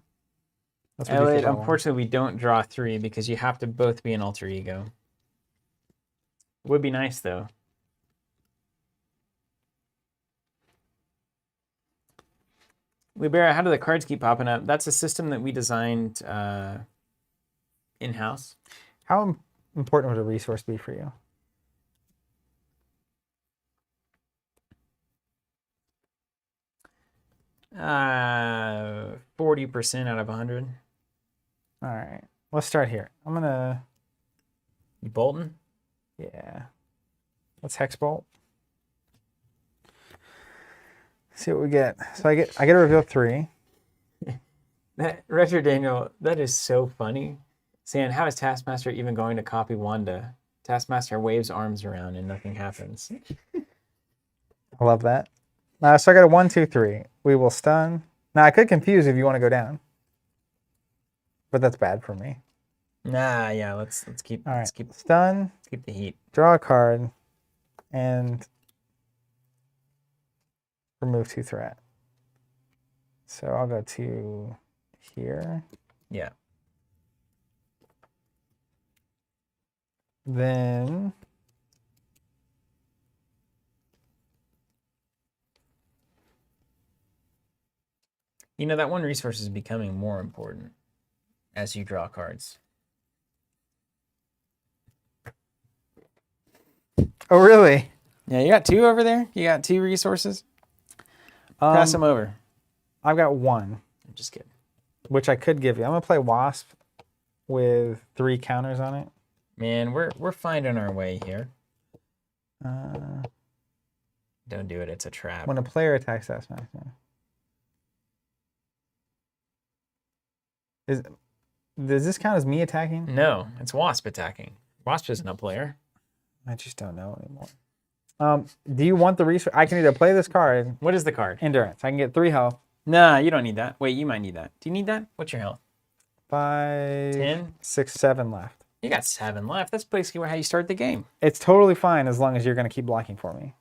Let's reduce it Elliot, by 1. unfortunately, we don't draw 3 because you have to both be an alter ego. Would be nice, though. Libera, how do the cards keep popping up? That's a system that we designed in-house. How important would a resource be for you? 40% out of 100. All right. Let's start here. I'm gonna. You bolting? Yeah. Let's Hex Bolt. See what we get. So I get to reveal 3. That Retro Daniel, that is so funny. Saying, how is Taskmaster even going to copy Wanda? Taskmaster waves arms around and nothing happens. I love that. So I got a 1, 2, 3. We will stun. Now I could confuse if you want to go down, but that's bad for me. Nah, yeah, let's keep All right. let's keep Stun. the heat. Draw a card, and remove 2 threat. So I'll go to here. Yeah. Then You know, that one resource is becoming more important as you draw cards. oh really? Yeah, you got 2 over there? You got 2 resources? Pass them over. I've got 1, I'm just kidding. which I could give you. I'm gonna play Wasp with 3 counters on it. Man, we're finding our way here. When Don't do it, it's a trap. a player attacks Taskmaster. Does this count as me attacking? No, it's Wasp attacking. Wasp isn't a player. I just don't know anymore. Do you want the resource? I can either play this card, What is the card? Endurance. I can get 3 health. Nah, you don't need that. Wait, you might need that. Do you need that? What's your health? 5, 10? 6, 7 left. You got 7 left. That's basically how you start the game. It's totally fine as long as you're going to keep blocking for me.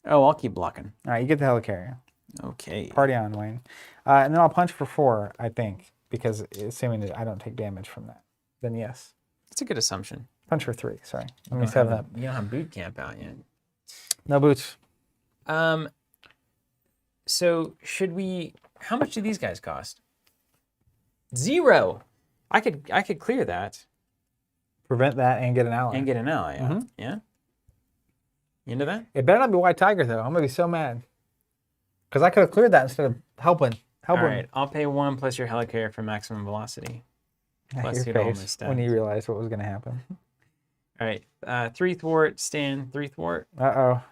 Oh, I'll keep blocking. All right, you get the helicarrier. Okay. Party on, Wayne. And then I'll punch for 4, I think, because assuming that I don't take damage from that, then yes. That's a good assumption. Punch for 3, sorry. Let me You set it up. don't have boot camp out yet. No boots. So should we? How much do these guys cost? 0. I could clear that Prevent that and get an ally. and get an ally out. Mhm. Yeah. You into that? It better not be White Tiger, though. I'm going to be so mad. Because I could have cleared that instead of helping. All right. I'll pay 1 plus your helicarrier for maximum velocity. Plus Your hit all my face when you stats. realized what was going to happen. All right. 3 thwart, stand 3 thwart. Uh-oh.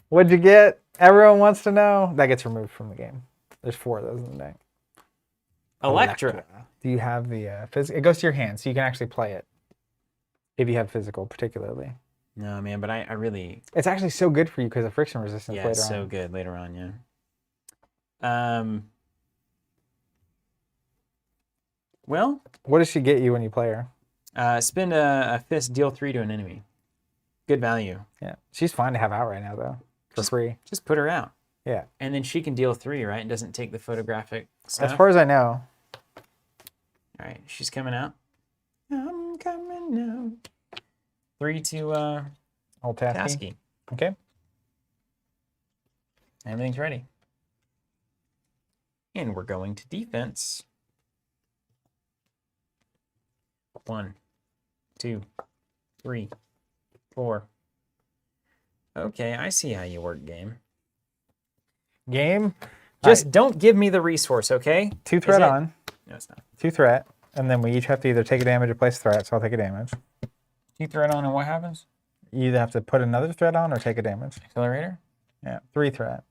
What'd you get? Everyone wants to know. That gets removed from the game. There's 4 of those in the deck. Electra. Do you have the physical? It goes to your hand, so you can actually play it. If you have physical, particularly. No, man, but I really. It's actually so good for you because of friction resistance Yeah, later it's so on. good later on, yeah. Well, What does she get you when you play her? spend a fist, deal 3 to an enemy. Good value. Yeah. She's fine to have out right now, though. For free. Just put her out. Yeah. And then she can deal 3, right? And doesn't take the photographic stuff. As far as I know. All right, she's coming out. I'm coming out. 3 to Old Tasky. Tasky. Okay. Everything's ready. And we're going to defense. 1, 2, 3, 4. Okay, I see how you work, game. Game. Just don't give me the resource, okay? 2 threat it- on. No, it's not. 2 threat. And then we each have to either take a damage or place a threat, so I'll take a damage. 2 threat on, and what happens? You either have to put another threat on or take a damage. Accelerator? Yeah. 3 threat.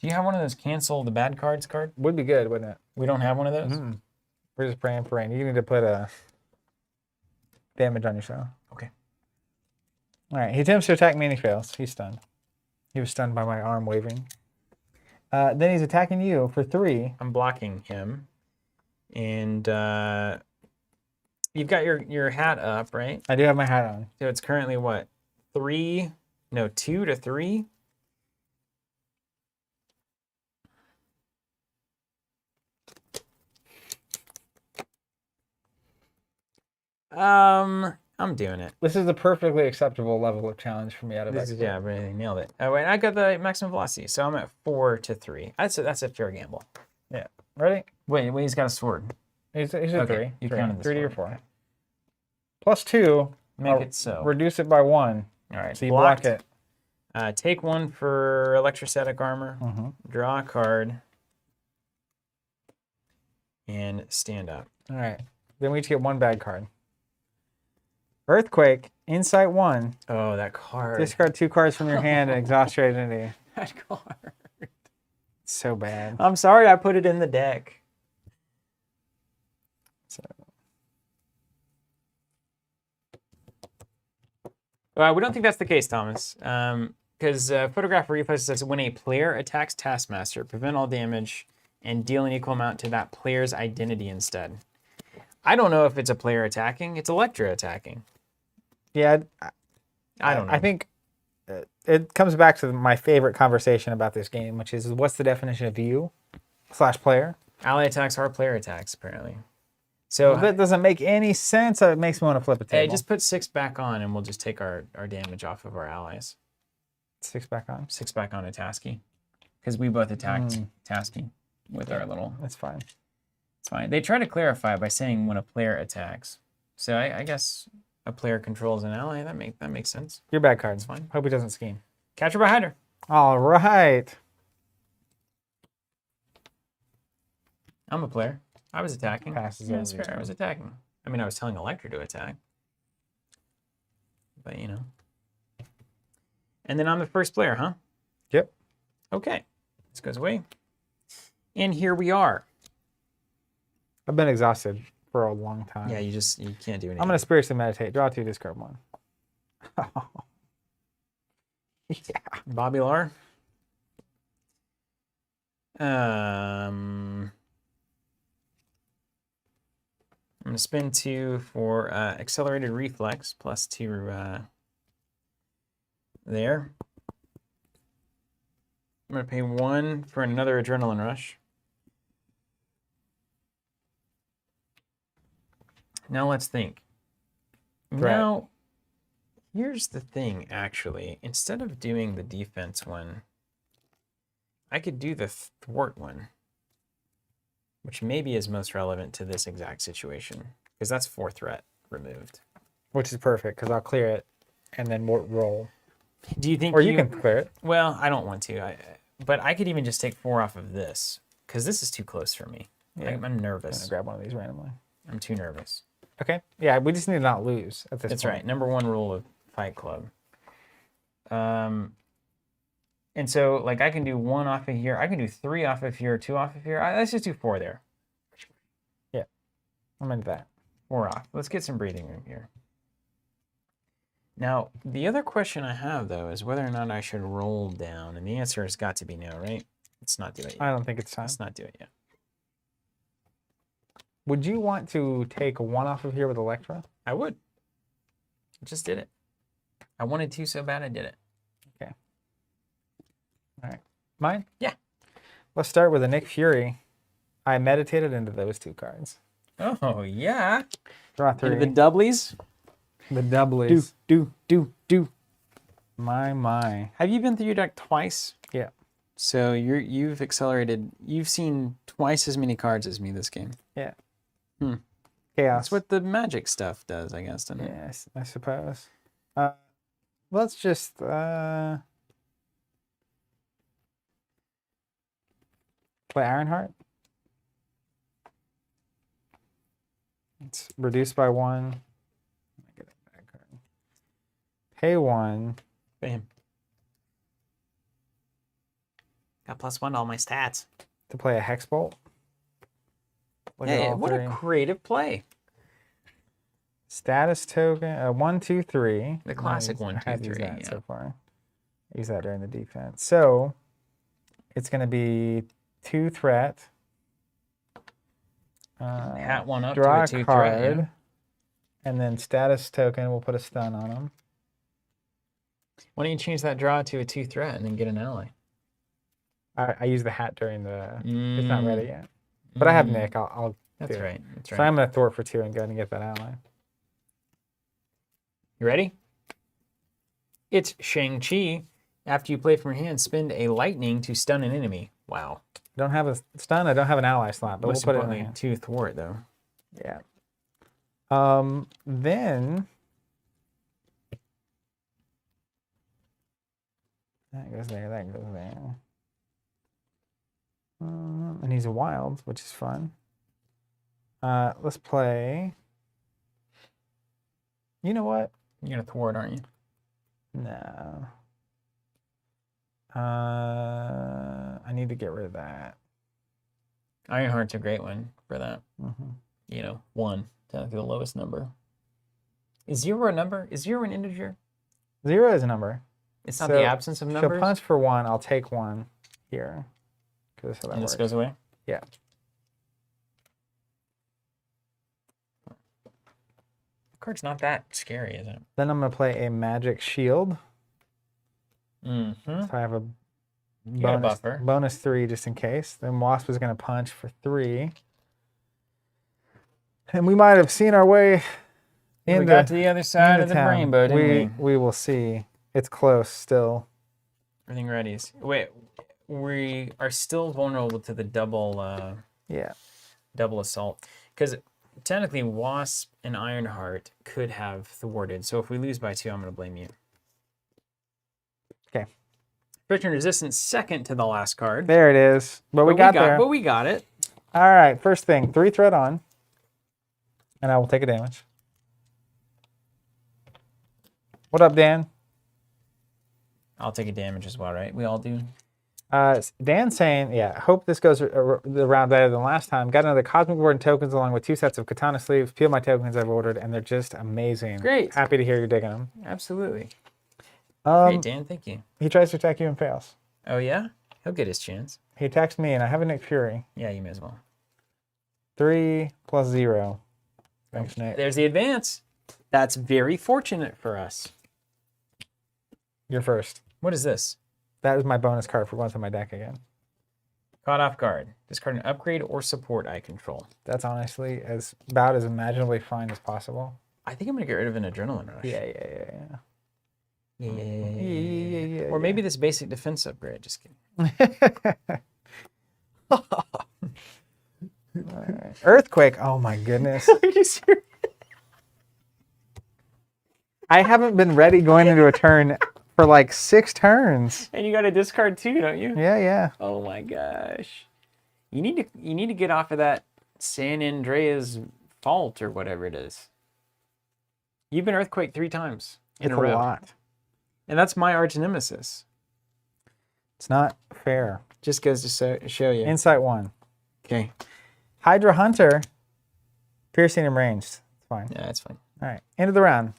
Do you have one of those cancel the bad cards card? Would be good, wouldn't it? We don't have one of those? Mm-hmm. We're just praying for rain. You need to put a damage on yourself. Okay. All right. He attempts to attack me and he fails. He's stunned. He was stunned by my arm waving. Then he's attacking you for 3. I'm blocking him. And you've got your hat up, right? I do have my hat on. So it's currently what? 2 to 3? I'm doing it. This is a perfectly acceptable level of challenge for me out of This is, expert. yeah, I really nailed it. Oh, wait, I got the maximum velocity, so I'm at 4 to 3. That's a fair gamble. Yeah. Ready? Wait, he's got a sword. He's at Okay, 3. you 3. counted the 3 to your sword. 4. Plus 2. Make I'll it so. Reduce it by 1. All right, So you blocked. block it. Take 1 for electrostatic armor. Mm-hmm. Draw a card. and stand up. All right. Then we each get one bad card. Earthquake, Insight 1. Oh, that card. Discard 2 cards from your hand and exhaust your identity. That card. So bad. I'm sorry I put it in the deck. So, we don't think that's the case, Thomas. Because Photograph Reflex says when a player attacks Taskmaster, prevent all damage and deal an equal amount to that player's identity instead. I don't know if it's a player attacking. It's Electra attacking. yeah, I don't know. I think it comes back to my favorite conversation about this game, which is what's the definition of you/player? Ally attacks are player attacks, apparently. So Well, that doesn't make any sense. It makes me want to flip a table. hey, just put 6 back on and we'll just take our damage off of our allies. 6 back on. 6 back on a Tasky. Because we both attacked Tasky with our little... That's fine. It's fine. They try to clarify by saying when a player attacks. So I guess a player controls an ally. That makes sense. Your bad card. It's fine. Hope he doesn't scheme. Catcher by hider. All right. I'm a player. I was attacking. Passes Yeah, over that's your fair. I turn. was attacking. I mean, I was telling Electra to attack. But, you know. And then I'm the first player, huh? Yep. Okay. This goes away. And here we are. I've been exhausted for a long time. Yeah, you can't do anything. I'm going to spiritually meditate. Draw 2, discard 1. Yeah. Bobby Lar. I'm going to spend 2 for accelerated reflex plus 2 there. I'm going to pay 1 for another adrenaline rush. Now let's think. Right. Now, here's the thing, actually. Instead of doing the defense one, I could do the thwart one, which maybe is most relevant to this exact situation, because that's 4 threat removed. Which is perfect, because I'll clear it and then roll. Do you think Or you can clear it. Well, I don't want to. But I could even just take 4 off of this, because this is too close for me. Yeah. I'm I'm nervous. going to grab one of these randomly. I'm too nervous. Okay. Yeah, we just need to not lose at this That's point. right. Number 1 rule of Fight Club. And so, like, I can do 1 off of here. I can do 3 off of here, 2 off of here. Let's just do 4 there. Yeah. I'm into that. 4 off. Let's get some breathing room here. Now, the other question I have, though, is whether or not I should roll down. And the answer has got to be no, right? Let's not do it yet. I don't think it's time. Let's not do it yet. Would you want to take 1 off of here with Electra? I would. I just did it. I wanted to so bad I did it. Okay. All right. Mine? Yeah. Let's start with a Nick Fury. I meditated into those 2 cards. Oh, yeah. Draw 3. Into the doublies. The doublies. Do. My. Have you been through your deck twice? Yeah. So you've accelerated. You've seen twice as many cards as me this game. Yeah. Hmm. Chaos. That's what the magic stuff does, I guess, doesn't it? Yes, I suppose. Let's just play Ironheart. It's reduced by 1. Get a bad card. Pay 1. Bam. Got +1 to all my stats. To play a Hex Bolt. Look at Hey, all what 3. a creative play. Status token, 1, 2, 3. The classic I 1, 2, have used 3, that yeah. so far. I use that during the defense. So it's going to be 2 threat. Hat 1 up Draw to a 2 card, threat. Yeah. and then status token. We'll put a stun on them. Why don't you change that draw to a 2 threat and then get an ally? I use the hat during the. It's not ready yet, but I have Nick. I'll That's do it. right. That's right. So I'm going to thwart for 2 and go ahead and get that ally. You ready? It's Shang-Chi. After you play from your hand, spend a lightning to stun an enemy. Wow. Don't have a stun. I don't have an ally slot, but Most we'll put it in the importantly, hand. 2 thwart though. Yeah. Then that goes there. That goes there. And he's a wild, which is fun. Let's play. You know what? You're gonna thwart, aren't you? No. I need to get rid of that. Ironheart's a great one for that. Mm-hmm. You know, 1, technically the lowest number. Is 0 a number? Is 0 an integer? 0 is a number. It's not So the absence of numbers. She'll punch for 1. I'll take 1 here. Because that's how that And works. this goes away? Yeah. The card's not that scary, is it? Then I'm going to play a magic shield. Mm-hmm. So I have a got a buffer. bonus 3 just in case. Then Wasp is going to punch for 3. And we might have seen our way We got to the other side of the town. rainbow, didn't we? We will see. It's close still. Everything ready. Wait, we are still vulnerable to the double assault. Because technically Wasp and Ironheart could have thwarted. So if we lose by 2, I'm going to blame you. Okay. Friction resistance second to the last card. There it is. But we got there. But we got it. All right. First thing, 3 threat on. And I will take a damage. What up, Dan? I'll take a damage as well, right? We all do. Dan's saying, yeah, hope this goes around better than last time. Got another Cosmic Ward and tokens along with 2 sets of Katana sleeves. Peel my tokens I've ordered, and they're just amazing. Great. Happy to hear you're digging them. Absolutely. Great, Dan. Thank you. He tries to attack you and fails. Oh, yeah? He'll get his chance. He attacks me, and I have a Nick Fury. Yeah, you may as well. 3 + 0. Thanks, Nick. There's the advance. That's very fortunate for us. You're first. What is this? That is my bonus card for going through my deck again. Caught off guard. Discard an upgrade or support I control. That's honestly about as imaginably fine as possible. I think I'm going to get rid of an Adrenaline Rush. Yeah. Yeah. Or maybe this basic defense upgrade. Just kidding. Right. Earthquake. Oh my goodness. Are you serious? I haven't been ready going into a turn for like 6 turns. And you got to discard 2, don't you? Yeah. Oh my gosh. You need to get off of that San Andreas fault or whatever it is. You've been Earthquake 3 times in It's a row. a lot. And that's my arch nemesis. It's not fair. Just goes to show you. Insight 1. Okay. Hydra Hunter. Piercing and ranged. It's fine. Yeah, that's fine. All right. End of the round.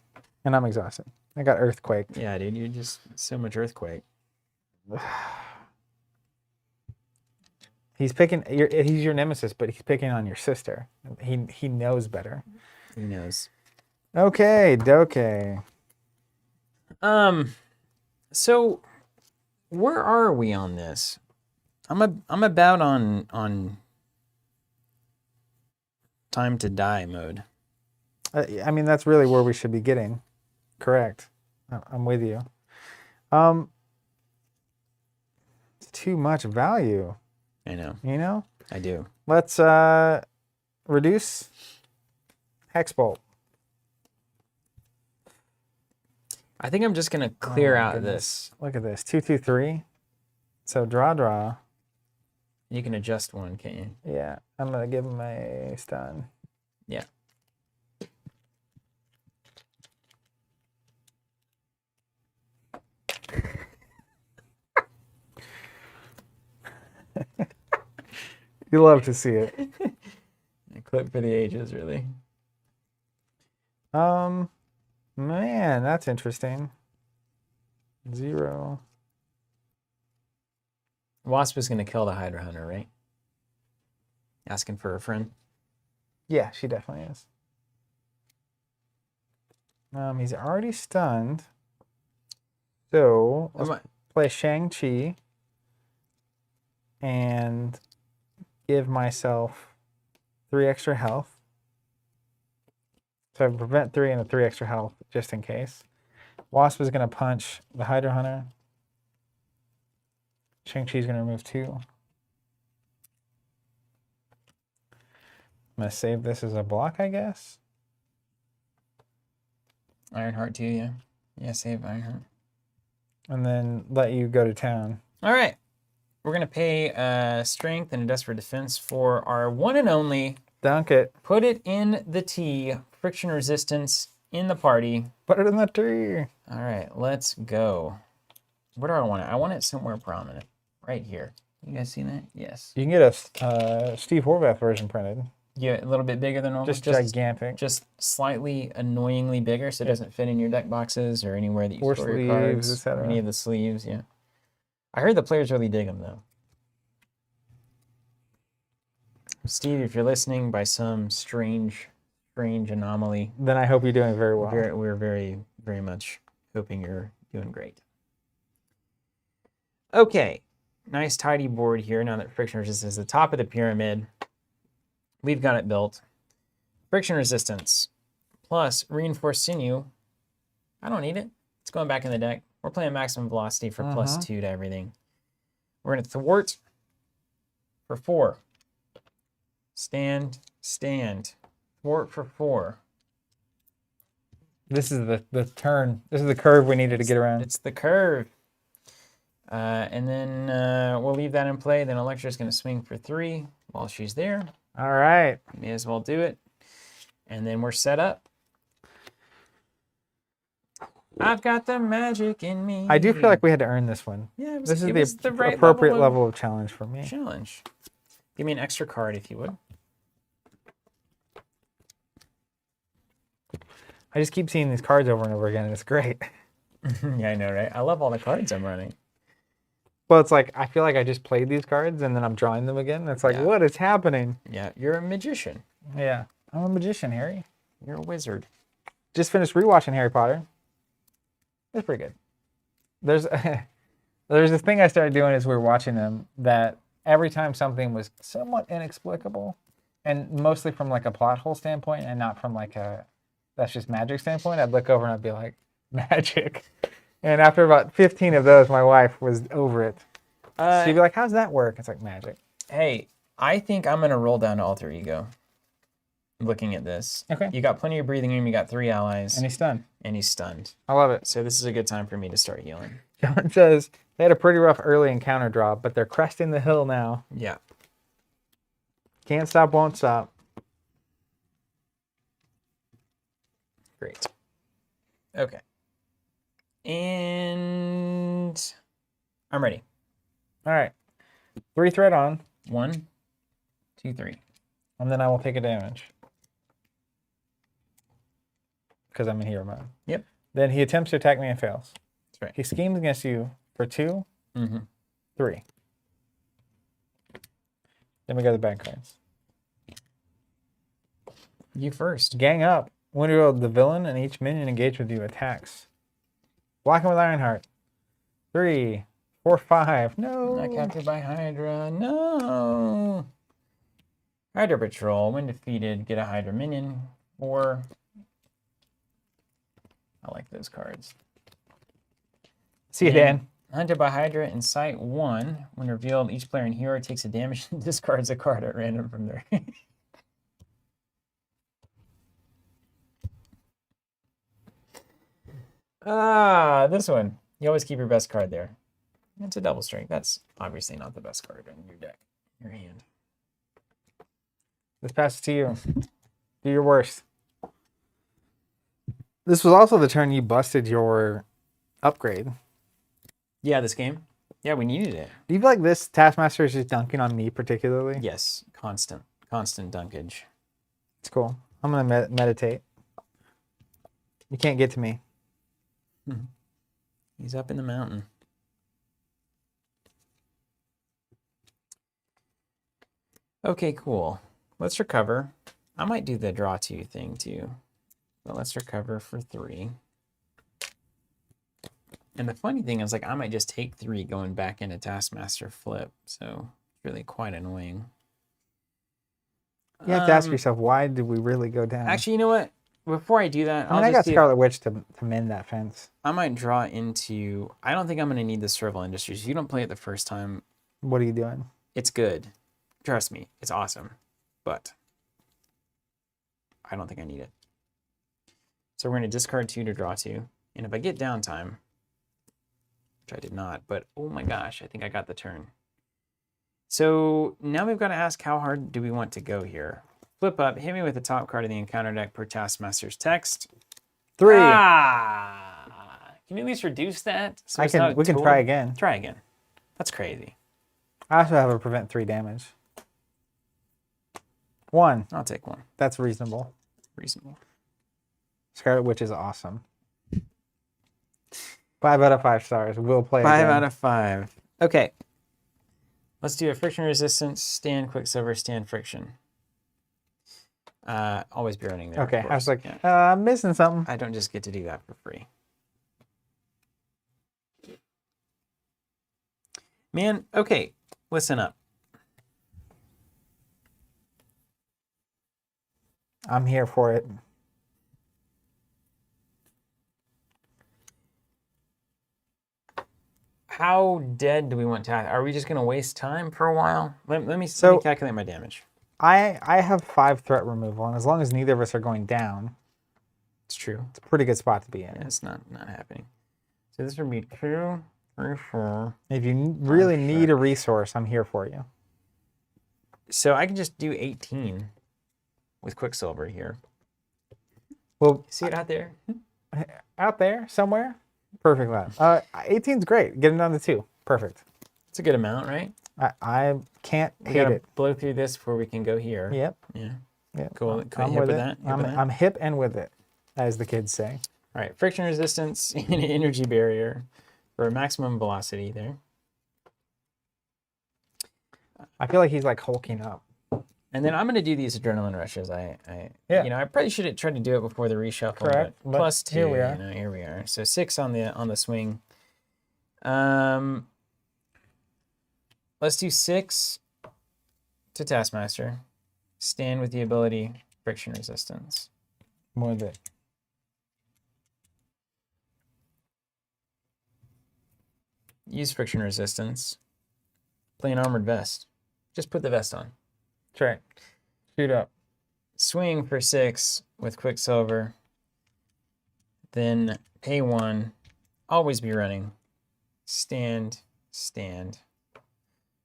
And I'm exhausted. I got Earthquake. Yeah, dude, you're just so much Earthquake. He's picking. He's your nemesis, but he's picking on your sister. He knows better. He knows. Okay, doke. So where are we on this? I'm about on time to die mode. I mean, that's really where we should be getting. Correct. I'm with you. It's too much value. I know. You know? I do. Let's reduce Hex Bolt. I think I'm just gonna clear out goodness. this. Look at this. 2/2/3. So draw. You can adjust one, can't you? Yeah. I'm gonna give him a stun. Yeah. You love to see it. A clip for the ages, really. Man, that's interesting. 0. Wasp is gonna kill the Hydra Hunter, right? Asking for a friend. Yeah, she definitely is. He's already stunned. So let's play Shang-Chi and give myself 3 extra health. So I prevent 3 and a 3 extra health just in case. Wasp is going to punch the Hydra Hunter. Shang-Chi is going to remove 2. I'm going to save this as a block, I guess. Ironheart too, yeah. Yeah, save Ironheart. And then let you go to town. All right. We're going to pay strength and a desperate defense for our one and only Dunk it. Put it in the tea. Friction resistance in the party. Put it in the tree. All right, let's go. Where do I want it? I want it somewhere prominent. Right here. You guys see that? Yes. You can get a Steve Horvath version printed. Yeah, a little bit bigger than normal. Just gigantic. Just slightly annoyingly bigger, so it doesn't fit in your deck boxes or anywhere that you Or store your cards. sleeves, etc. Or any of the sleeves, yeah. I heard the players really dig them, though. Steve, if you're listening by some strange anomaly, Then I hope you're doing very well. we're very, very much hoping you're doing great. Okay, nice tidy board here. Now that friction resistance is the top of the pyramid, we've got it built. Friction resistance plus reinforced sinew. I don't need it. It's going back in the deck. We're playing maximum velocity for +2 to everything. We're going to thwart for 4. Stand. Thwart for 4. This is the turn. This is the curve we needed to get around. It's the curve. And then we'll leave that in play. Then Electra's going to swing for 3 while she's there. All right. May as well do it. And then we're set up. I've got the magic in me. I do feel like we had to earn this one. Yeah, This it is was the right appropriate level of challenge for me. challenge. Give me an extra card if you would. I just keep seeing these cards over and over again, and it's great. Yeah, I know, right? I love all the cards I'm running. Well, it's like I feel like I just played these cards and then I'm drawing them again. It's like, Yeah. what is happening? Yeah, you're a magician. Yeah, I'm a magician, Harry. You're a wizard. Just finished rewatching Harry Potter. It's pretty good. There's there's this thing I started doing as we were watching them that every time something was somewhat inexplicable, and mostly from like a plot hole standpoint and not from like a that's just magic standpoint, I'd look over and I'd be like, magic. And after about 15 of those, my wife was over it. She'd be like, how's that work? It's like magic. Hey, I think I'm going to roll down to Alter Ego. Looking at this. Okay. You got plenty of breathing room. You got 3 allies. And he's stunned. And he's stunned. I love it. So this is a good time for me to start healing. John says, they had a pretty rough early encounter draw, but they're cresting the hill now. Yeah. Can't stop, won't stop. Great. Okay. And I'm ready. All right. 3 threat on, 1, 2, 3. and then I will take a damage. Because I'm in hero mode. Yep. Then he attempts to attack me and fails. That's right. He schemes against you for 2, Mm-hmm. 3. Then we go to the bad cards. You first. Gang up. When you roll the villain and each minion engaged with you attacks. Blocking with Ironheart. 3, 4, 5. No. Not captured by Hydra. No. Hydra Patrol. When defeated, get a Hydra minion. 4. I like those cards. See you, Dan. Hunted by Hydra in Sight 1. When revealed, each player in Hero takes a damage and discards a card at random from their hand. This one. You always keep your best card there. It's a double strength. That's obviously not the best card in your deck, your hand. This passes to you. Do your worst. This was also the turn you busted your upgrade. Yeah, this game. Yeah, we needed it. Do you feel like this Taskmaster is just dunking on me particularly? Yes, constant dunkage. It's cool. I'm going to meditate. You can't get to me. He's up in the mountain. Okay, cool. Let's recover. I might do the draw 2 thing too. But let's recover for 3. And the funny thing is, like, I might just take 3 going back into Taskmaster flip. So it's really quite annoying. You have to ask yourself, why did we really go down? Actually, you know what? Before I do that, I got Scarlet Witch to mend that fence. I might draw into... I don't think I'm going to need the Serval Industries. You don't play it the first time. What are you doing? It's good. Trust me. It's awesome. But I don't think I need it. So we're going to discard 2 to draw 2. And if I get downtime, which I did not, but oh my gosh, I think I got the turn. So now we've got to ask, how hard do we want to go here? Flip up, hit me with the top card of the encounter deck per Taskmaster's text. 3. Ah! Can you at least reduce that? So it's not We can total? try again. Try again. That's crazy. I also have a prevent 3 damage. 1. I'll take 1. That's reasonable. Reasonable. Scarlet Witch is awesome. 5 out of 5 stars. We'll play 5 again. out of 5. Okay. Let's do a friction resistance, stand Quicksilver, stand friction. Always be running there. Okay, of I was course. like, Yeah. I'm missing something. I don't just get to do that for free. Man, okay, listen up. I'm here for it. How dead do we want to? Are we just going to waste time for a while? Let me calculate my damage. I have 5 threat removal, and as long as neither of us are going down, It's true. it's a pretty good spot to be in. Yeah, it's not happening. So this would be 2, 3, 4. If you really need a resource, I'm here for you. So I can just do 18 with Quicksilver here. Well, See it out there? out there somewhere, perfect lad. 18's great. Get it down to 2. Perfect. It's a good amount, right? I can't We hate gotta it. blow through this before we can go here. Yep. Yeah. Yep. Cool. I'm Hip with with it. that? Hip with that? I'm hip and with it, as the kids say. All right. Friction resistance and energy barrier for maximum velocity there. I feel like he's like hulking up. And then I'm going to do these adrenaline rushes. Yeah. You know, I probably should have tried to do it before the reshuffle. Correct, But but plus 2. here we are. You know, here we are. So 6 on the swing. Let's do 6 to Taskmaster. Stand with the ability friction resistance. I'm with it. Use friction resistance. Play an armored vest. Just put the vest on. That's right. Shoot up. Swing for 6 with Quicksilver. Then pay 1. Always be running. Stand.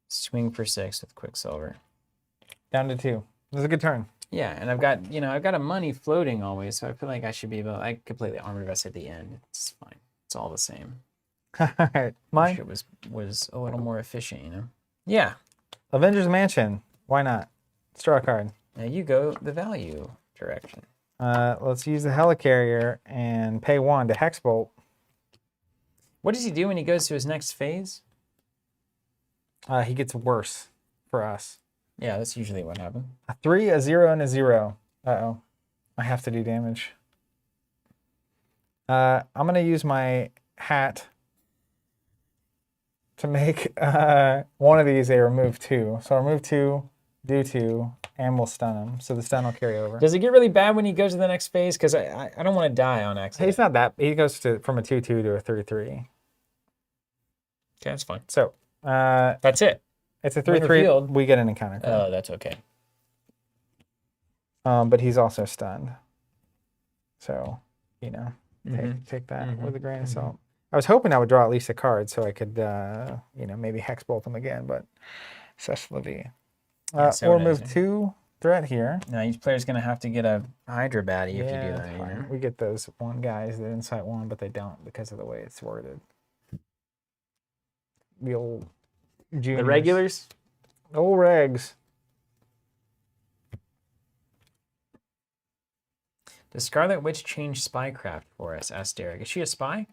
Swing for 6 with Quicksilver. Down to 2. This is a good turn. Yeah, and I've got a money floating always, so I feel like I should be able. I could play the armored vest at the end. It's fine. It's all the same. All right. Wish Mine. it was a little more efficient, you know. Yeah. Avengers Mansion. Why not? Let's draw a card. Now you go the value direction. Let's use the helicarrier and pay 1 to Hex Bolt. What does he do when he goes to his next phase? He gets worse for us. Yeah, that's usually what happens. A 3, a 0, and a 0. Uh-oh. I have to do damage. I'm going to use my hat to make one of these a remove 2. So remove 2, do 2, and we'll stun him. So the stun will carry over. Does it get really bad when he goes to the next phase? Because I don't want to die on accident. He's not that. He goes from a 2-2 to a 3-3. Okay, that's fine. So That's it. it's a When 3-3. revealed- We get an encounter card. Oh, that's okay. But he's also stunned. So, you know, Mhm. take that Mhm. with a grain of salt. I was hoping I would draw at least a card so I could, you know, maybe Hex Bolt him again, but c'est la vie. Yeah, so Or it move is. 2 threat here. Now each player's gonna have to get a Hydra baddie if you do that's that. You fine. know? We get those 1 guys that insight 1, but they don't because of the way it's worded. The old The juniors. regulars. Old regs. Does Scarlet Witch change spycraft for us? Asked Derek. Is she a spy?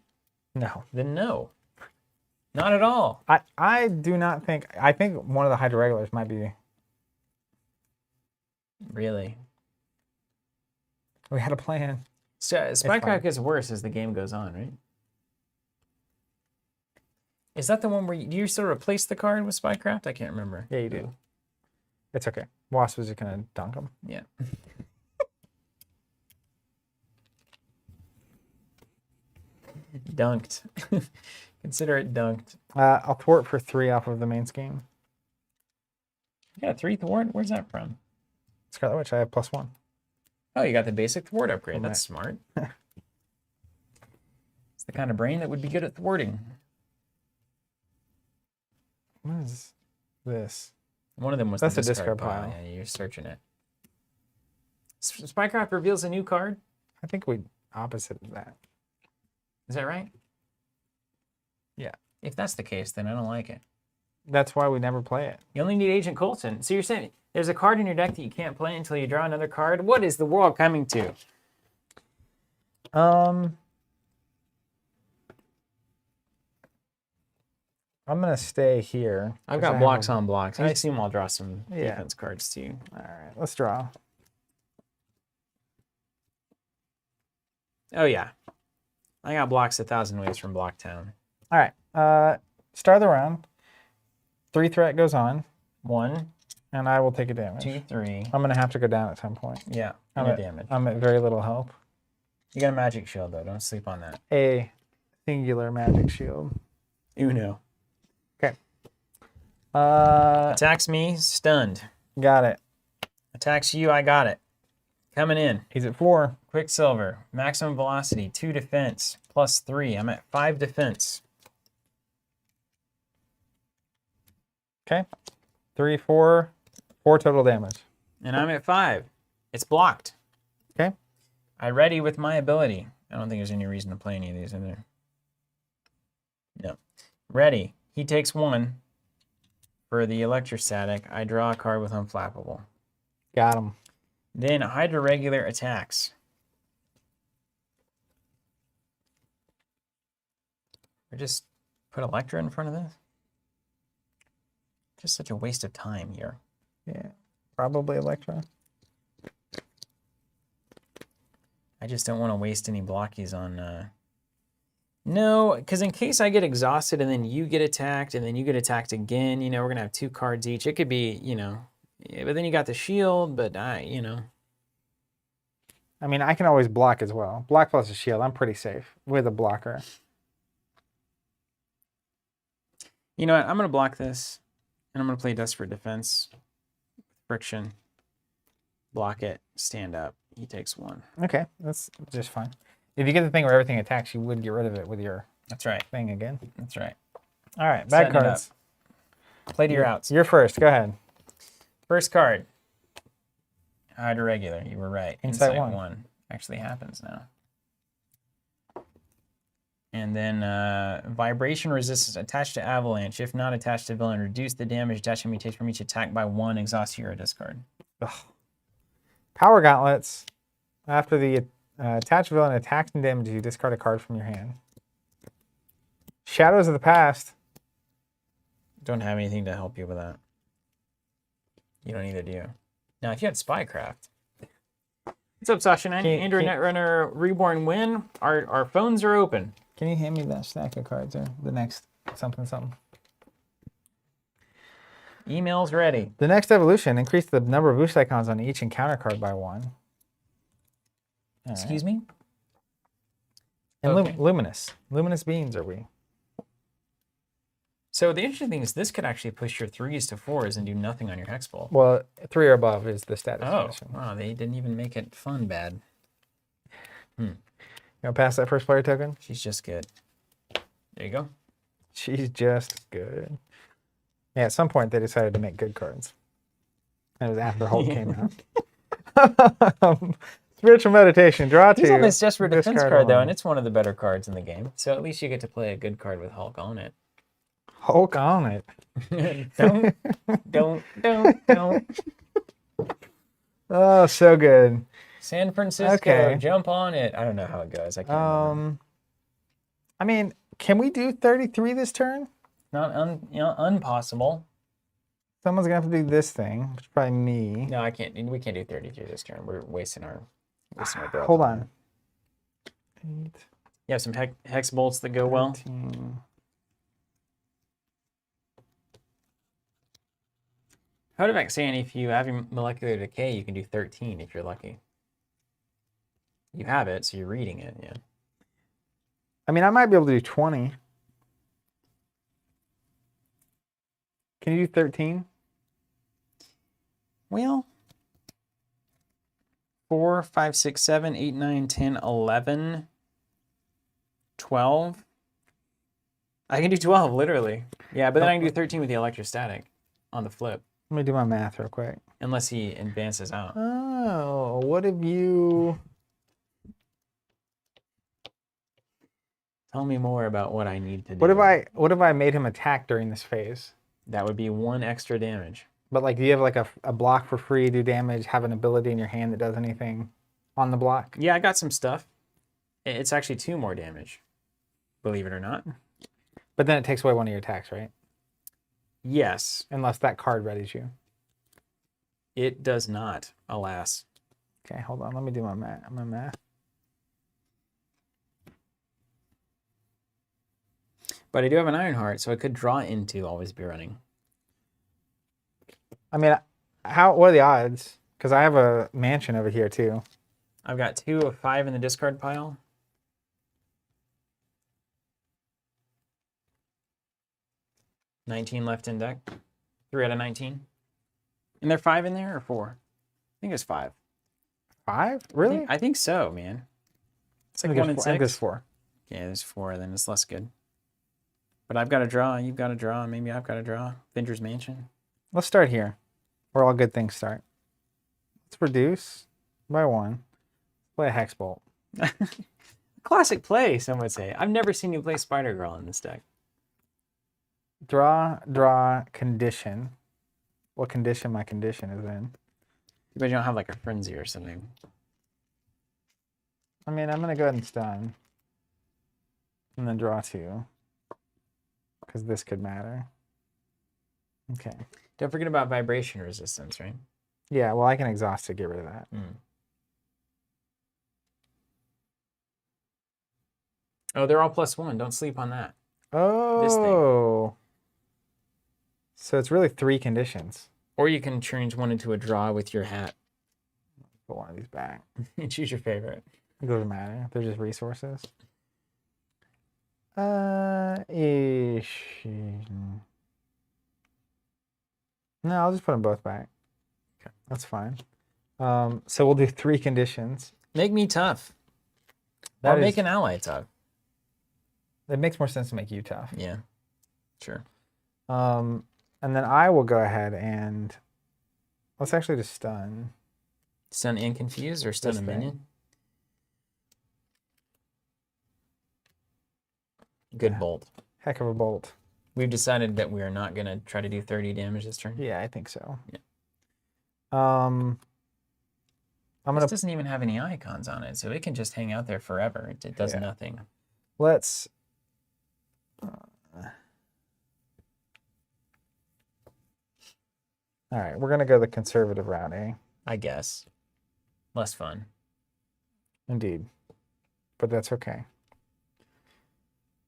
No. Then no. Not at all. I do not think. I think one of the Hydra regulars might be. Really. We had a plan. So fine. spycraft gets worse as the game goes on, right? Is that the one where do you still replace the card with spycraft? I can't remember. Yeah, you do. It's okay. Wasp is just gonna dunk him. Yeah. Dunked. Consider it dunked. I'll thwart for 3 off of the main scheme. You got a 3 thwart? Where's that from? Scarlet Witch, I have +1. Oh, you got the basic thwart upgrade. Okay. That's smart. It's the kind of brain that would be good at thwarting. What is this? One of them was That's the a discard pile. Yeah, you're searching it. Spycraft reveals a new card. I think we opposite of that. Is that right? Yeah. If that's the case, then I don't like it. That's why we never play it. You only need Agent Coulson. So you're saying there's a card in your deck that you can't play until you draw another card? What is the world coming to? I'm gonna stay here. I've 'cause I got have blocks a- on blocks. I assume I'll draw some Yeah. defense cards too. All right, let's draw. Oh yeah. I got blocks 1,000 ways from Blocktown. All right. Start of the round. 3 threat goes on, 1, and I will take a damage. 2, 3. I'm gonna have to go down at some point. Yeah, I'm no at, damage. I'm at very little help. You got a magic shield though. Don't sleep on that. A singular magic shield. Uno. Okay. Attacks me, stunned. Got it. Attacks you, I got it. Coming in. He's at 4. Quicksilver, maximum velocity, 2 defense, plus 3. I'm at 5 defense. Okay. 3, 4, 4 total damage. And I'm at 5. It's blocked. Okay. I ready with my ability. I don't think there's any reason to play any of these in there. No. Ready. He takes 1. For the electrostatic, I draw a card with unflappable. Got him. Then Hydra regular attacks. Or just put Electra in front of this. Just such a waste of time here. Yeah. Probably Electra. I just don't want to waste any blockies on... No, because in case I get exhausted and then you get attacked and then you get attacked again, you know, we're going to have 2 cards each. It could be, you know... Yeah, but then you got the shield, but you know... I mean, I can always block as well. Block plus a shield. I'm pretty safe with a blocker. You know what? I'm going to block this, and I'm going to play Desperate Defense. Friction. Block it. Stand up. He takes 1. Okay, that's just fine. If you get the thing where everything attacks, you would get rid of it with your That's right. thing again. That's right. All right, bad Setting it cards. Play to your outs. You're first. Go ahead. First card. Hydra regular. You were right. Insight Insight 1. 1 actually happens now. And then vibration resistance attached to avalanche. If not attached to villain, reduce the damage attached mutation from each attack by 1. Exhaust hero discard. Ugh. Power gauntlets. After the attached villain attacks and damages, you discard a card from your hand. Shadows of the Past. Don't have anything to help you with that. You don't either, do you? Now, if you had Spycraft. What's up, Sasha 9? Andrew Netrunner, Reborn Win. Our phones are open. Can you hand me that stack of cards there? The next something. Email's ready. The next evolution, increase the number of boost icons on each encounter card by 1. Excuse me? And Okay. luminous. Luminous beings are we? So the interesting thing is this could actually push your 3s to 4s and do nothing on your Hex Bolt. Well, 3 or above is the status Oh, condition. wow, they didn't even make it fun bad. You want to pass that first player token? She's just good. There you go. She's just good. Yeah, at some point they decided to make good cards. And it was after Hulk came out. Spiritual meditation, draw 2. He's on this Desperate Defense discard card, though, 1. and it's one of the better cards in the game. So at least you get to play a good card with Hulk on it. Hulk on it. Don't. Oh, so good. San Francisco, Okay. jump on it. I don't know how it goes. I can't remember. I mean, can we do 33 this turn? Not impossible. Someone's gonna have to do this thing, which is probably me. No, I can't. We can't do 33 this turn. We're wasting our build. Hold on. 8, You have some hex bolts that go well. 13. How about saying if you have your molecular decay, you can do 13 if you're lucky. You have it, so you're reading it, yeah. I mean, I might be able to do 20. Can you do 13? Well, 4, 5, 6, 7, 8, 9, 10, 11, 12. I can do 12, literally. Yeah, but then I can do 13 with the electrostatic on the flip. Let me do my math real quick. Unless he advances out. know. What have you... Tell me more about what I need to do. What if I made him attack during this phase? That would be 1 extra damage. But like, do you have like a block for free, do damage, have an ability in your hand that does anything on the block? Yeah, I got some stuff. It's actually 2 more damage, believe it or not. But then it takes away one of your attacks, right? Yes. Unless that card readies you. It does not, alas. Okay, hold on. Let me do my math. But I do have an Ironheart, so I could draw into always be running. I mean, what are the odds? Because I have a mansion over here too. I've got 2 of 5 in the discard pile. $19 left in deck. 3 out of 19. And there 5 in there or 4? I think it's 5. 5? Really? I think so, man. It's like I think 1 and 6. I think there's 4. Yeah, there's 4, then it's less good. But I've got to draw, you've got to draw, maybe I've got to draw. Venger's Mansion. Let's start here, where all good things start. Let's reduce by 1. Play a Hex Bolt. Classic play, some would say. I've never seen you play Spider-Girl in this deck. Draw, condition. What condition my condition is in. But you don't have like a Frenzy or something. I mean, I'm going to go ahead and stun. And then draw 2. Because this could matter. Okay. Don't forget about vibration resistance, right? Yeah, well, I can exhaust to get rid of that. Oh, they're all +1. Don't sleep on that. Oh. So it's really 3 conditions. Or you can change one into a draw with your hat. Put one of these back. Choose your favorite. It doesn't matter. They're just resources. No, I'll just put them both back. Okay. That's fine. So we'll do 3 conditions. Make me tough. That Or make is- an ally tough. It makes more sense to make you tough. Yeah, sure. And then I will go ahead and let's actually just stun. Stun and confuse or stun This a thing. minion? Good Yeah. bolt. Heck of a bolt. We've decided that we are not going to try to do 30 damage this turn. Yeah, I think so. Yeah. I'm This gonna doesn't even have any icons on it, so it can just hang out there forever. It does Yeah. nothing. let's. All right, we're gonna go the conservative route, eh? I guess. Less fun. Indeed, but that's okay.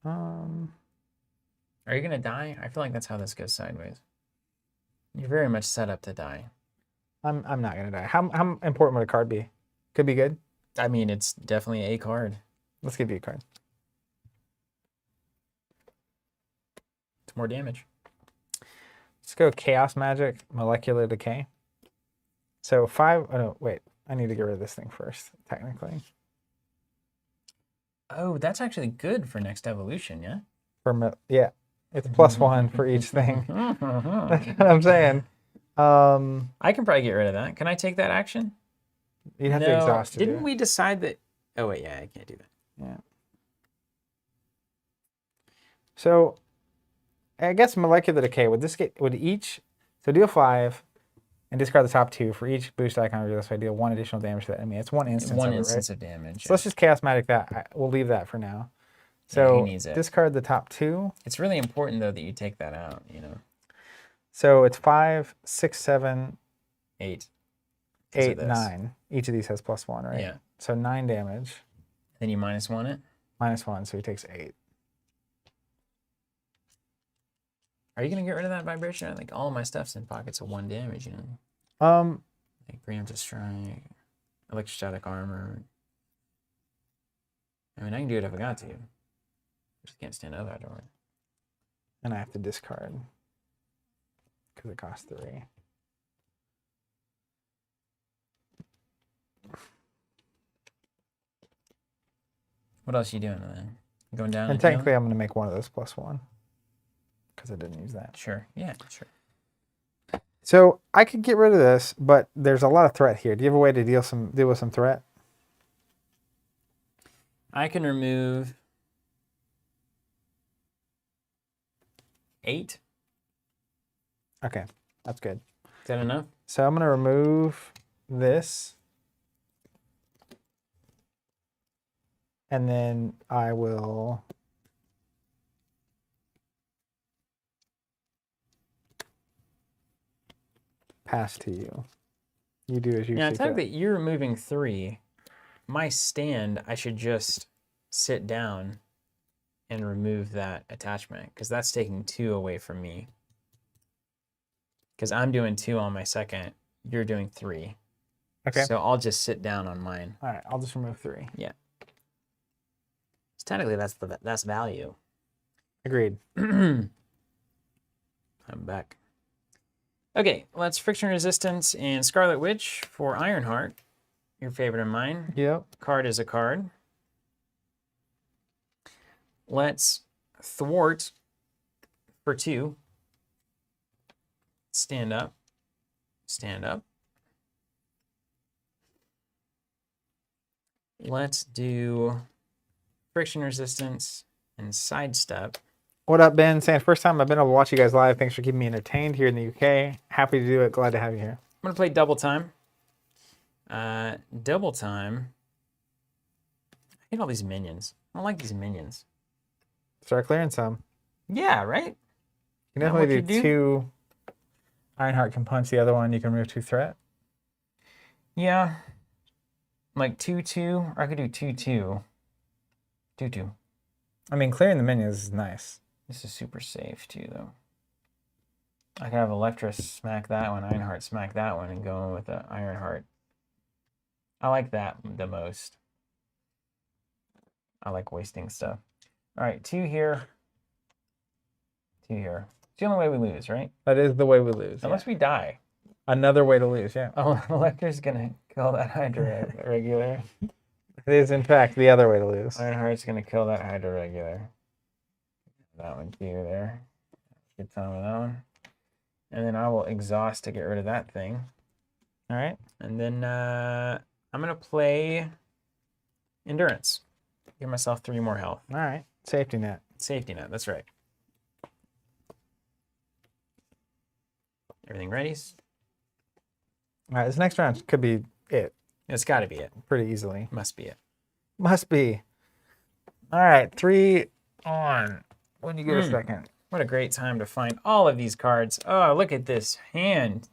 Are you going to die? I feel like that's how this goes sideways. You're very much set up to die. I'm not gonna die. How important would a card be? Could be good. I mean, it's definitely a card. Let's give you a card. It's more damage. Let's go Chaos Magic, Molecular Decay. So 5. Oh no, wait. I need to get rid of this thing first, technically. Oh, that's actually good for next evolution, yeah? Yeah, it's +1 for each thing. That's what I'm saying. I can probably get rid of that. Can I take that action? You'd have to exhaust to do Didn't it. we decide that? Oh, wait, yeah, I can't do that. Yeah. So, I guess Molecular Decay, so deal 5 and discard the top 2 for each boost icon reveal this way, deal 1 additional damage to that enemy. It's 1 instance One of it, instance right? of damage. So let's just Chaos Magic that. We'll leave that for now. Yeah, So he needs it. discard the top 2. It's really important, though, that you take that out, you know? So it's 5, 6, 7, 8. 'Cause of 8, this. 9. Each of these has +1, right? Yeah. So 9 damage, Then you -1 it. -1, so he takes 8. Are you going to get rid of that vibration? I think all of my stuff's in pockets of 1 damage, you know? Like preemptive strike, electrostatic armor. I mean, I can do it if I got to. I just can't stand other door. And I have to discard because it costs 3. What else are you doing then? Going down And technically, I'm going to make one of those +1 because I didn't use that. Sure. Yeah, sure. So I could get rid of this, but there's a lot of threat here. Do you have a way to deal with some threat? I can remove 8. Okay, that's good. Is that enough? So I'm gonna remove this. And then I will pass to you. You do as you Now, see the fact fit. that you're removing 3, my stand, I should just sit down and remove that attachment because that's taking 2 away from me. Because I'm doing 2 on my second, you're doing 3. Okay. So I'll just sit down on mine. All right, I'll just remove 3. Yeah. So technically, that's value. Agreed. I'm back. Okay, let's friction resistance and Scarlet Witch for Ironheart. Your favorite and mine. Yep. Card is a card. Let's thwart for 2. Stand up. Stand up. Let's do friction resistance and sidestep. What up, Ben? Saying first time I've been able to watch you guys live. Thanks for keeping me entertained here in the UK. Happy to do it. Glad to have you here. I'm gonna play double time. Double time. I hate all these minions. I don't like these minions. Start clearing some. Yeah, right? You can That definitely what do you do? 2. Ironheart can punch the other one. You can remove 2 threat. Yeah. Like 2/2, or I could do 2/2. 2/2. I mean, clearing the minions is nice. This is super safe too, though. I could have Electra smack that one, Ironheart smack that one, and go in with the Ironheart. I like that the most. I like wasting stuff. All right, 2 here. 2 here. It's the only way we lose, right? That is the way we lose. Unless we die. Another way to lose, yeah. Oh, Electra's gonna kill that Hydra regular. It is, in fact, the other way to lose. Ironheart's gonna kill that Hydra regular. That one too there. Get some of that one. And then I will exhaust to get rid of that thing. All right. And then I'm gonna play endurance. Give myself 3 more health. All right. Safety net. Safety net, that's right. Everything ready? All right. This next round could be it It's gotta be it. pretty easily. Must be it. Must be. All right. 3 on. When you get a second. What a great time to find all of these cards. Oh, look at this hand.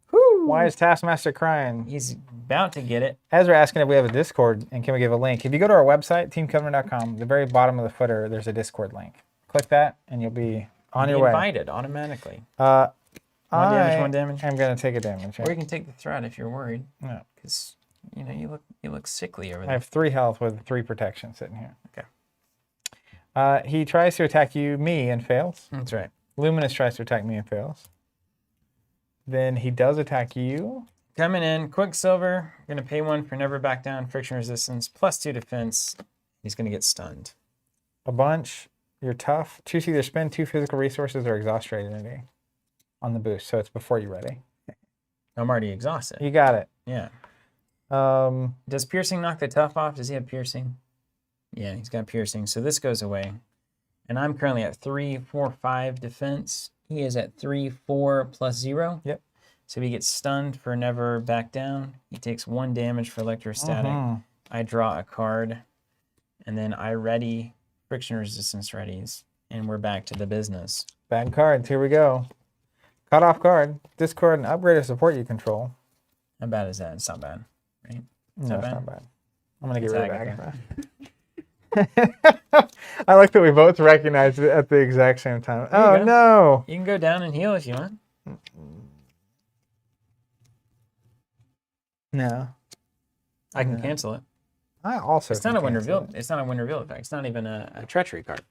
Whew. Why is Taskmaster crying? He's about to get it. Ezra asking if we have a Discord and can we give a link. If you go to our website, teamcovenant.com, the very bottom of the footer, there's a Discord link. Click that and you'll be on your way. Invited automatically. One damage, 1 damage. I'm going to take a damage. Or you can take the threat if you're worried. No. Because you know you look sickly over I there. have 3 health with 3 protection sitting here. Okay. He tries to attack me and fails. That's right. Luminous tries to attack me and fails. Then he does attack you. Coming in, Quicksilver. Gonna pay 1 for never back down, friction resistance, +2 defense. He's gonna get stunned. A bunch. You're tough. Choose either spend 2 physical resources or exhaust your identity on the boost. So it's before you're ready. I'm already exhausted. You got it. Yeah. Um, Does piercing knock the tough off? Does he have piercing? Yeah, he's got piercing. So this goes away. And I'm currently at 3, 4, 5 defense. He is at 3, 4 +0. Yep. So he gets stunned for never back down. He takes 1 damage for electrostatic. I draw a card. And then I ready friction resistance readies. And we're back to the business. Bad cards. Here we go. Cut off card. Discard and upgrade or support you control. How bad is that? It's not bad, right? No, it's bad? not bad. I'm going to get rid of Agatha. Agatha. I like that we both recognized it at the exact same time. There you Oh, go. no. You can go down and heal if you want. No. I can No. cancel it. I also It's not a can win cancel reveal. it. It's not a win reveal effect. It's not even a treachery card. Can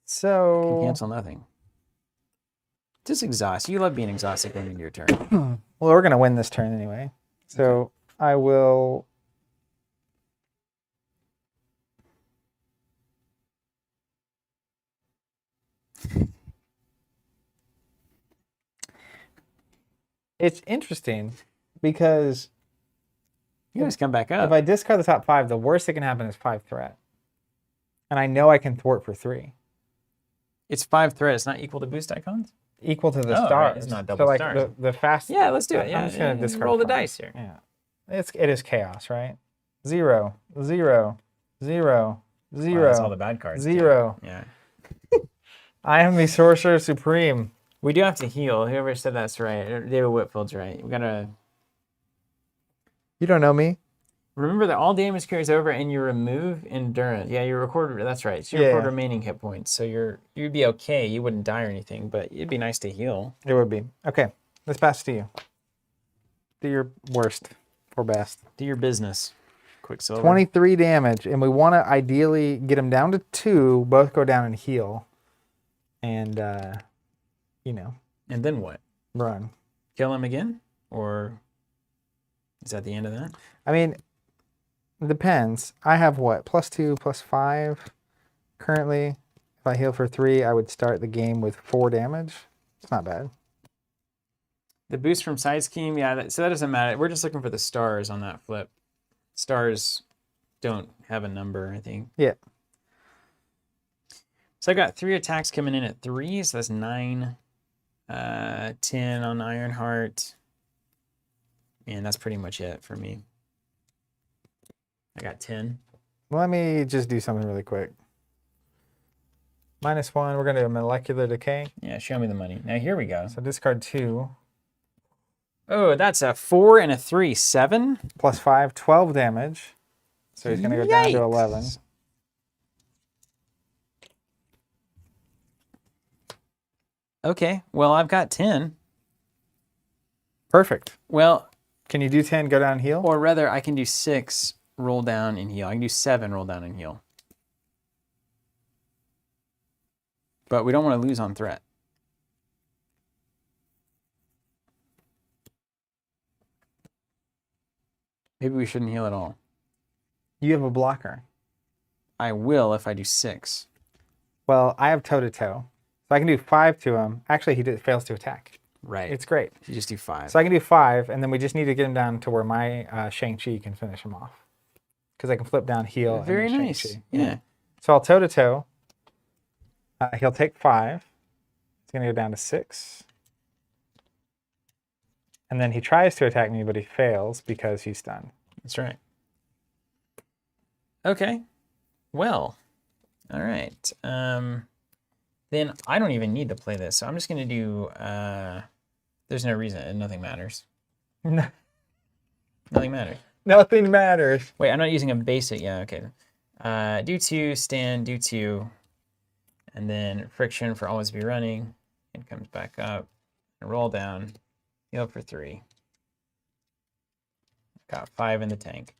So, cancel nothing. Just exhaust. You love being exhausted going into your turn. well, we're going to win this turn anyway. So I will... It's interesting because You guys come back up. if I discard the top 5, the worst that can happen is 5 threat. And I know I can thwart for 3. It's 5 threat. It's not equal to boost icons? Equal to the Oh, stars. right, it's not double so like stars. The fast. Yeah, let's do it. Yeah, I'm just gonna discard roll the 5. dice here. Yeah, it is chaos, right? 0, 0, 0, 0. Wow, that's all the bad cards. 0. Too. Yeah. I am the Sorcerer Supreme. We do have to heal. Whoever said that's right. David Whitfield's right. We gotta You don't know me. remember that all damage carries over, and you remove endurance. Yeah, you record. That's right. So you record remaining hit points. So you'd be okay. You wouldn't die or anything, but it'd be nice to heal. It would be. Okay, let's pass to you. Do your worst or best. Do your business. Quicksilver. 23 damage, and we want to ideally get them down to 2. Both go down and heal, and And then what? run. Kill him again, or is that the end of that? I mean, it depends. I have what? +2, +5 currently. If I heal for 3, I would start the game with 4 damage. It's not bad. The boost from side scheme, yeah. So that doesn't matter. We're just looking for the stars on that flip. Stars don't have a number, I think. Yeah. So I got 3 attacks coming in at 3, so that's 9, 10 on Ironheart, and that's pretty much it for me. I got 10. Let me just do something really quick. -1, we're going to do a molecular decay. Yeah, show me the money. Now here we go. So discard 2. Oh, that's a 4 and a 3, 7. +5, 12 damage. So he's going to go down to Yikes. 11. Okay, well, I've got 10. Perfect. Well, Can you do 10, go down and heal? or rather, I can do 6, roll down and heal. I can do 7, roll down and heal. But we don't want to lose on threat. Maybe we shouldn't heal at all. You have a blocker. I will if I do 6. Well, I have toe-to-toe. So I can do 5 to him. Actually, he fails to attack. Right. It's great. You just do 5. So I can do 5, and then we just need to get him down to where my Shang-Chi can finish him off. Because I can flip down, heal, Very and nice. Shang-Chi. Yeah. So I'll toe-to-toe. He'll take 5. It's going to go down to 6. And then he tries to attack me, but he fails because he's stunned. That's right. Okay. Well. All right. Then I don't even need to play this. So I'm just going to do... there's no reason. Nothing matters. No. Nothing matters. Nothing matters. Wait, I'm not using a basic. Yeah, okay. Do 2, stand, do 2. And then friction for always be running. It comes back up. And roll down. Heal for 3. Got 5 in the tank.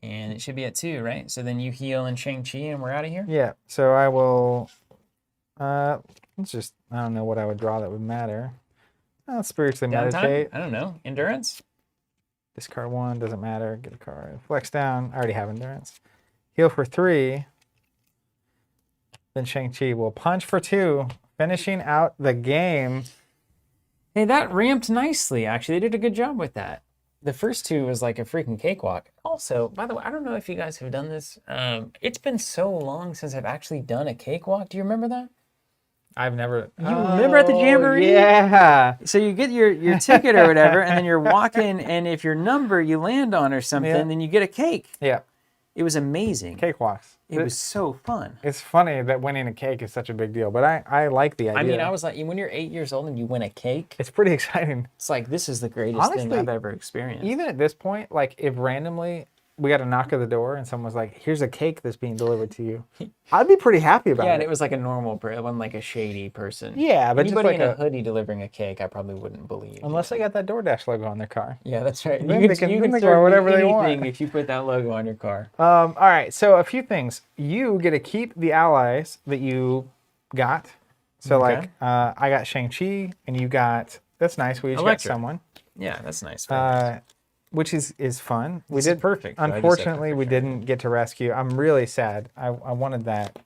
And it should be at 2, right? So then you heal in Shang-Chi and we're out of here? Yeah, so I will... let's just... I don't know what I would draw that would matter. I'll spiritually Downtime? meditate. I don't know. Endurance? Discard 1, doesn't matter. Get a card. Flex down. I already have endurance. Heal for 3. Then Shang-Chi will punch for 2, finishing out the game. Hey, that ramped nicely, actually. They did a good job with that. The first 2 was like a freaking cakewalk. Also, by the way, I don't know if you guys have done this. It's been so long since I've actually done a cakewalk. Do you remember that? I've never... You remember at the Jamboree? Yeah. So you get your ticket or whatever, and then you're walking, and if your number you land on or something, Yeah. then you get a cake. Yeah. It was amazing. Cakewalks. It was so fun. It's funny that winning a cake is such a big deal, but I like the idea. I mean, I was like, when you're 8 years old and you win a cake, It's pretty exciting. it's like, this is the greatest thing Honestly, I've ever experienced. Even at this point, like if randomly we got a knock at the door and someone was like, "Here's a cake that's being delivered to you," I'd be pretty happy about Yeah, it. and it was like a normal, it wasn't like a shady person. Yeah, but just anybody like in a hoodie delivering a cake, I probably wouldn't believe. unless they got that DoorDash logo on their car. Yeah, that's right. Then You they can can serve grow whatever they anything want. if you put that logo on your car. All right, so a few things. You get to keep the allies that you got. So Okay. like, I got Shang-Chi, and you got. That's nice. We each got Electric. someone, Yeah, that's nice. which is fun. We This did is perfect. I just said Unfortunately, we perfect. didn't get to rescue. I'm really sad. I wanted that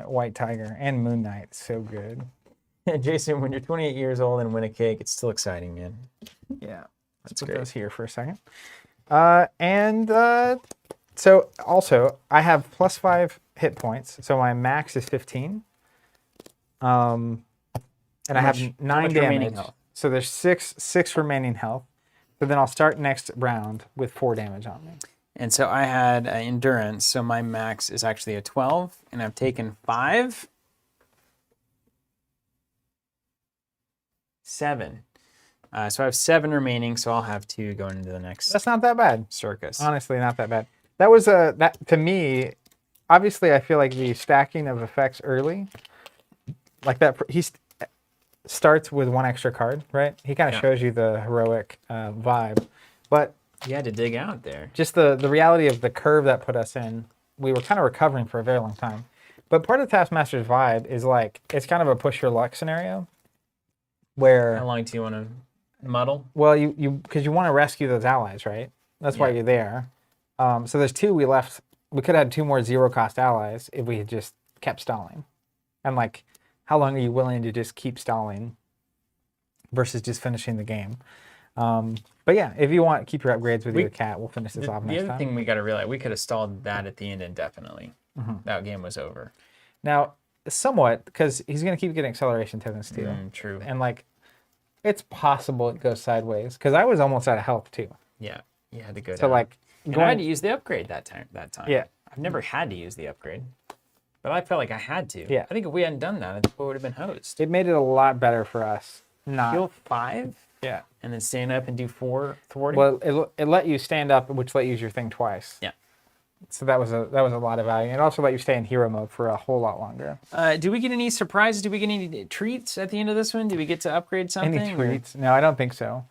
White Tiger and Moon Knight. So good. Jason, when you're 28 years old and win a cake, it's still exciting, man. Yeah. That's Put great. those here for a second. So also I have +5 hit points, so my max is 15. And I have How 9 much remaining damage. health? So there's six remaining health. So then I'll start next round with 4 damage on me. And so I had endurance, so my max is actually a 12, and I've taken 5. 7. So I have 7 remaining, so I'll have 2 going into the next That's not that bad. circus. Honestly, not that bad. That was that to me. Obviously, I feel like the stacking of effects early, like that, starts with 1 extra card, right? He kind of shows you the heroic vibe, but You had to dig out there. just the reality of the curve that put us in, we were kind of recovering for a very long time. But part of Taskmaster's vibe is like it's kind of a push your luck scenario, where How long do you want to muddle? well because you want to rescue those allies, right? That's why you're there. So there's 2 we left. We could have had 2 more 0-cost allies if we had just kept stalling. And like, how long are you willing to just keep stalling versus just finishing the game? But yeah, if you want, keep your upgrades with your cat. We'll finish this off The next other time. thing we got to realize, we could have stalled that at the end indefinitely. That game was over. Now, somewhat, because he's going to keep getting acceleration tokens too. True. And like, it's possible it goes sideways, because I was almost out of health too. Yeah, you had to go So down. like, And I had to use the upgrade that time. Yeah. I've never had to use the upgrade, but I felt like I had to. Yeah. I think if we hadn't done that, it would have been hosed. it made it a lot better for us. Not Heal 5 yeah. and then stand up and do 4 thwarting. Well, it let you stand up, which let you use your thing twice. Yeah. So that was a lot of value. And it also let you stay in hero mode for a whole lot longer. Do we get any surprises? Do we get any treats at the end of this one? Do we get to upgrade something? Any or- treats? No, I don't think so.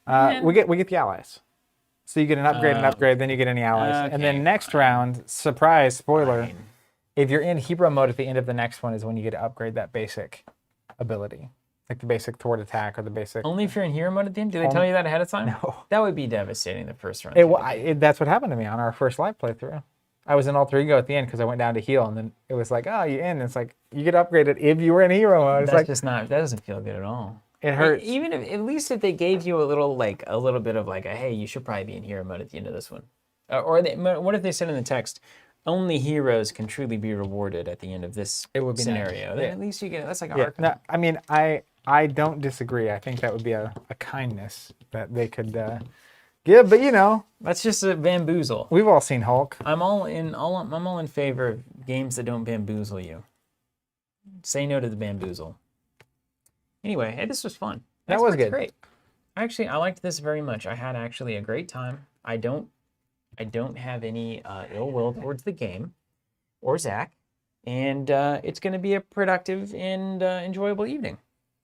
Man. We get the allies. So you get an upgrade, then you get any allies. And then okay, next round, surprise, spoiler, Fine. if you're in hero mode at the end of the next one is when you get to upgrade that basic ability. Like the basic thwart attack or the basic... Only if you're in hero mode at the end? Do they tell you that ahead of time? No. That would be devastating the first run. That's what happened to me on our first live playthrough. I was in Alter Ego at the end because I went down to heal, and then it was like, oh, you in. It's like, you get upgraded if you were in hero mode. It's That's like, just not, that doesn't feel good at all. it hurts. Even if, at least if they gave you a little bit of like, hey, you should probably be in hero mode at the end of this one. What if they said in the text, only heroes can truly be rewarded at the end of this It would be scenario. nice. Then Yeah. at least you get, that's like a Yeah, hard no, I mean, I don't disagree. I think that would be a kindness that they could give. But, you know, That's just a bamboozle. we've all seen Hulk. I'm all in favor of games that don't bamboozle you. Say no to the bamboozle. Anyway, hey, this was fun. That was Expert's good. Great. Actually, I liked this very much. I had actually a great time. I don't have any ill will towards the game or Zach, and it's going to be a productive and enjoyable evening.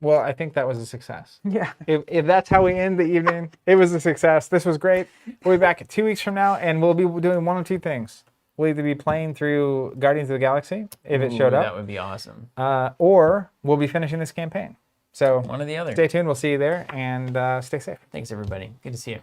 Well, I think that was a success. Yeah. If that's how we end the evening, it was a success. This was great. We'll be back 2 weeks from now, and we'll be doing one of 2 things. We'll either be playing through Guardians of the Galaxy, if it showed That up, would be awesome. or we'll be finishing this campaign. So One or the other. stay tuned. We'll see you there, and stay safe. Thanks, everybody. Good to see you.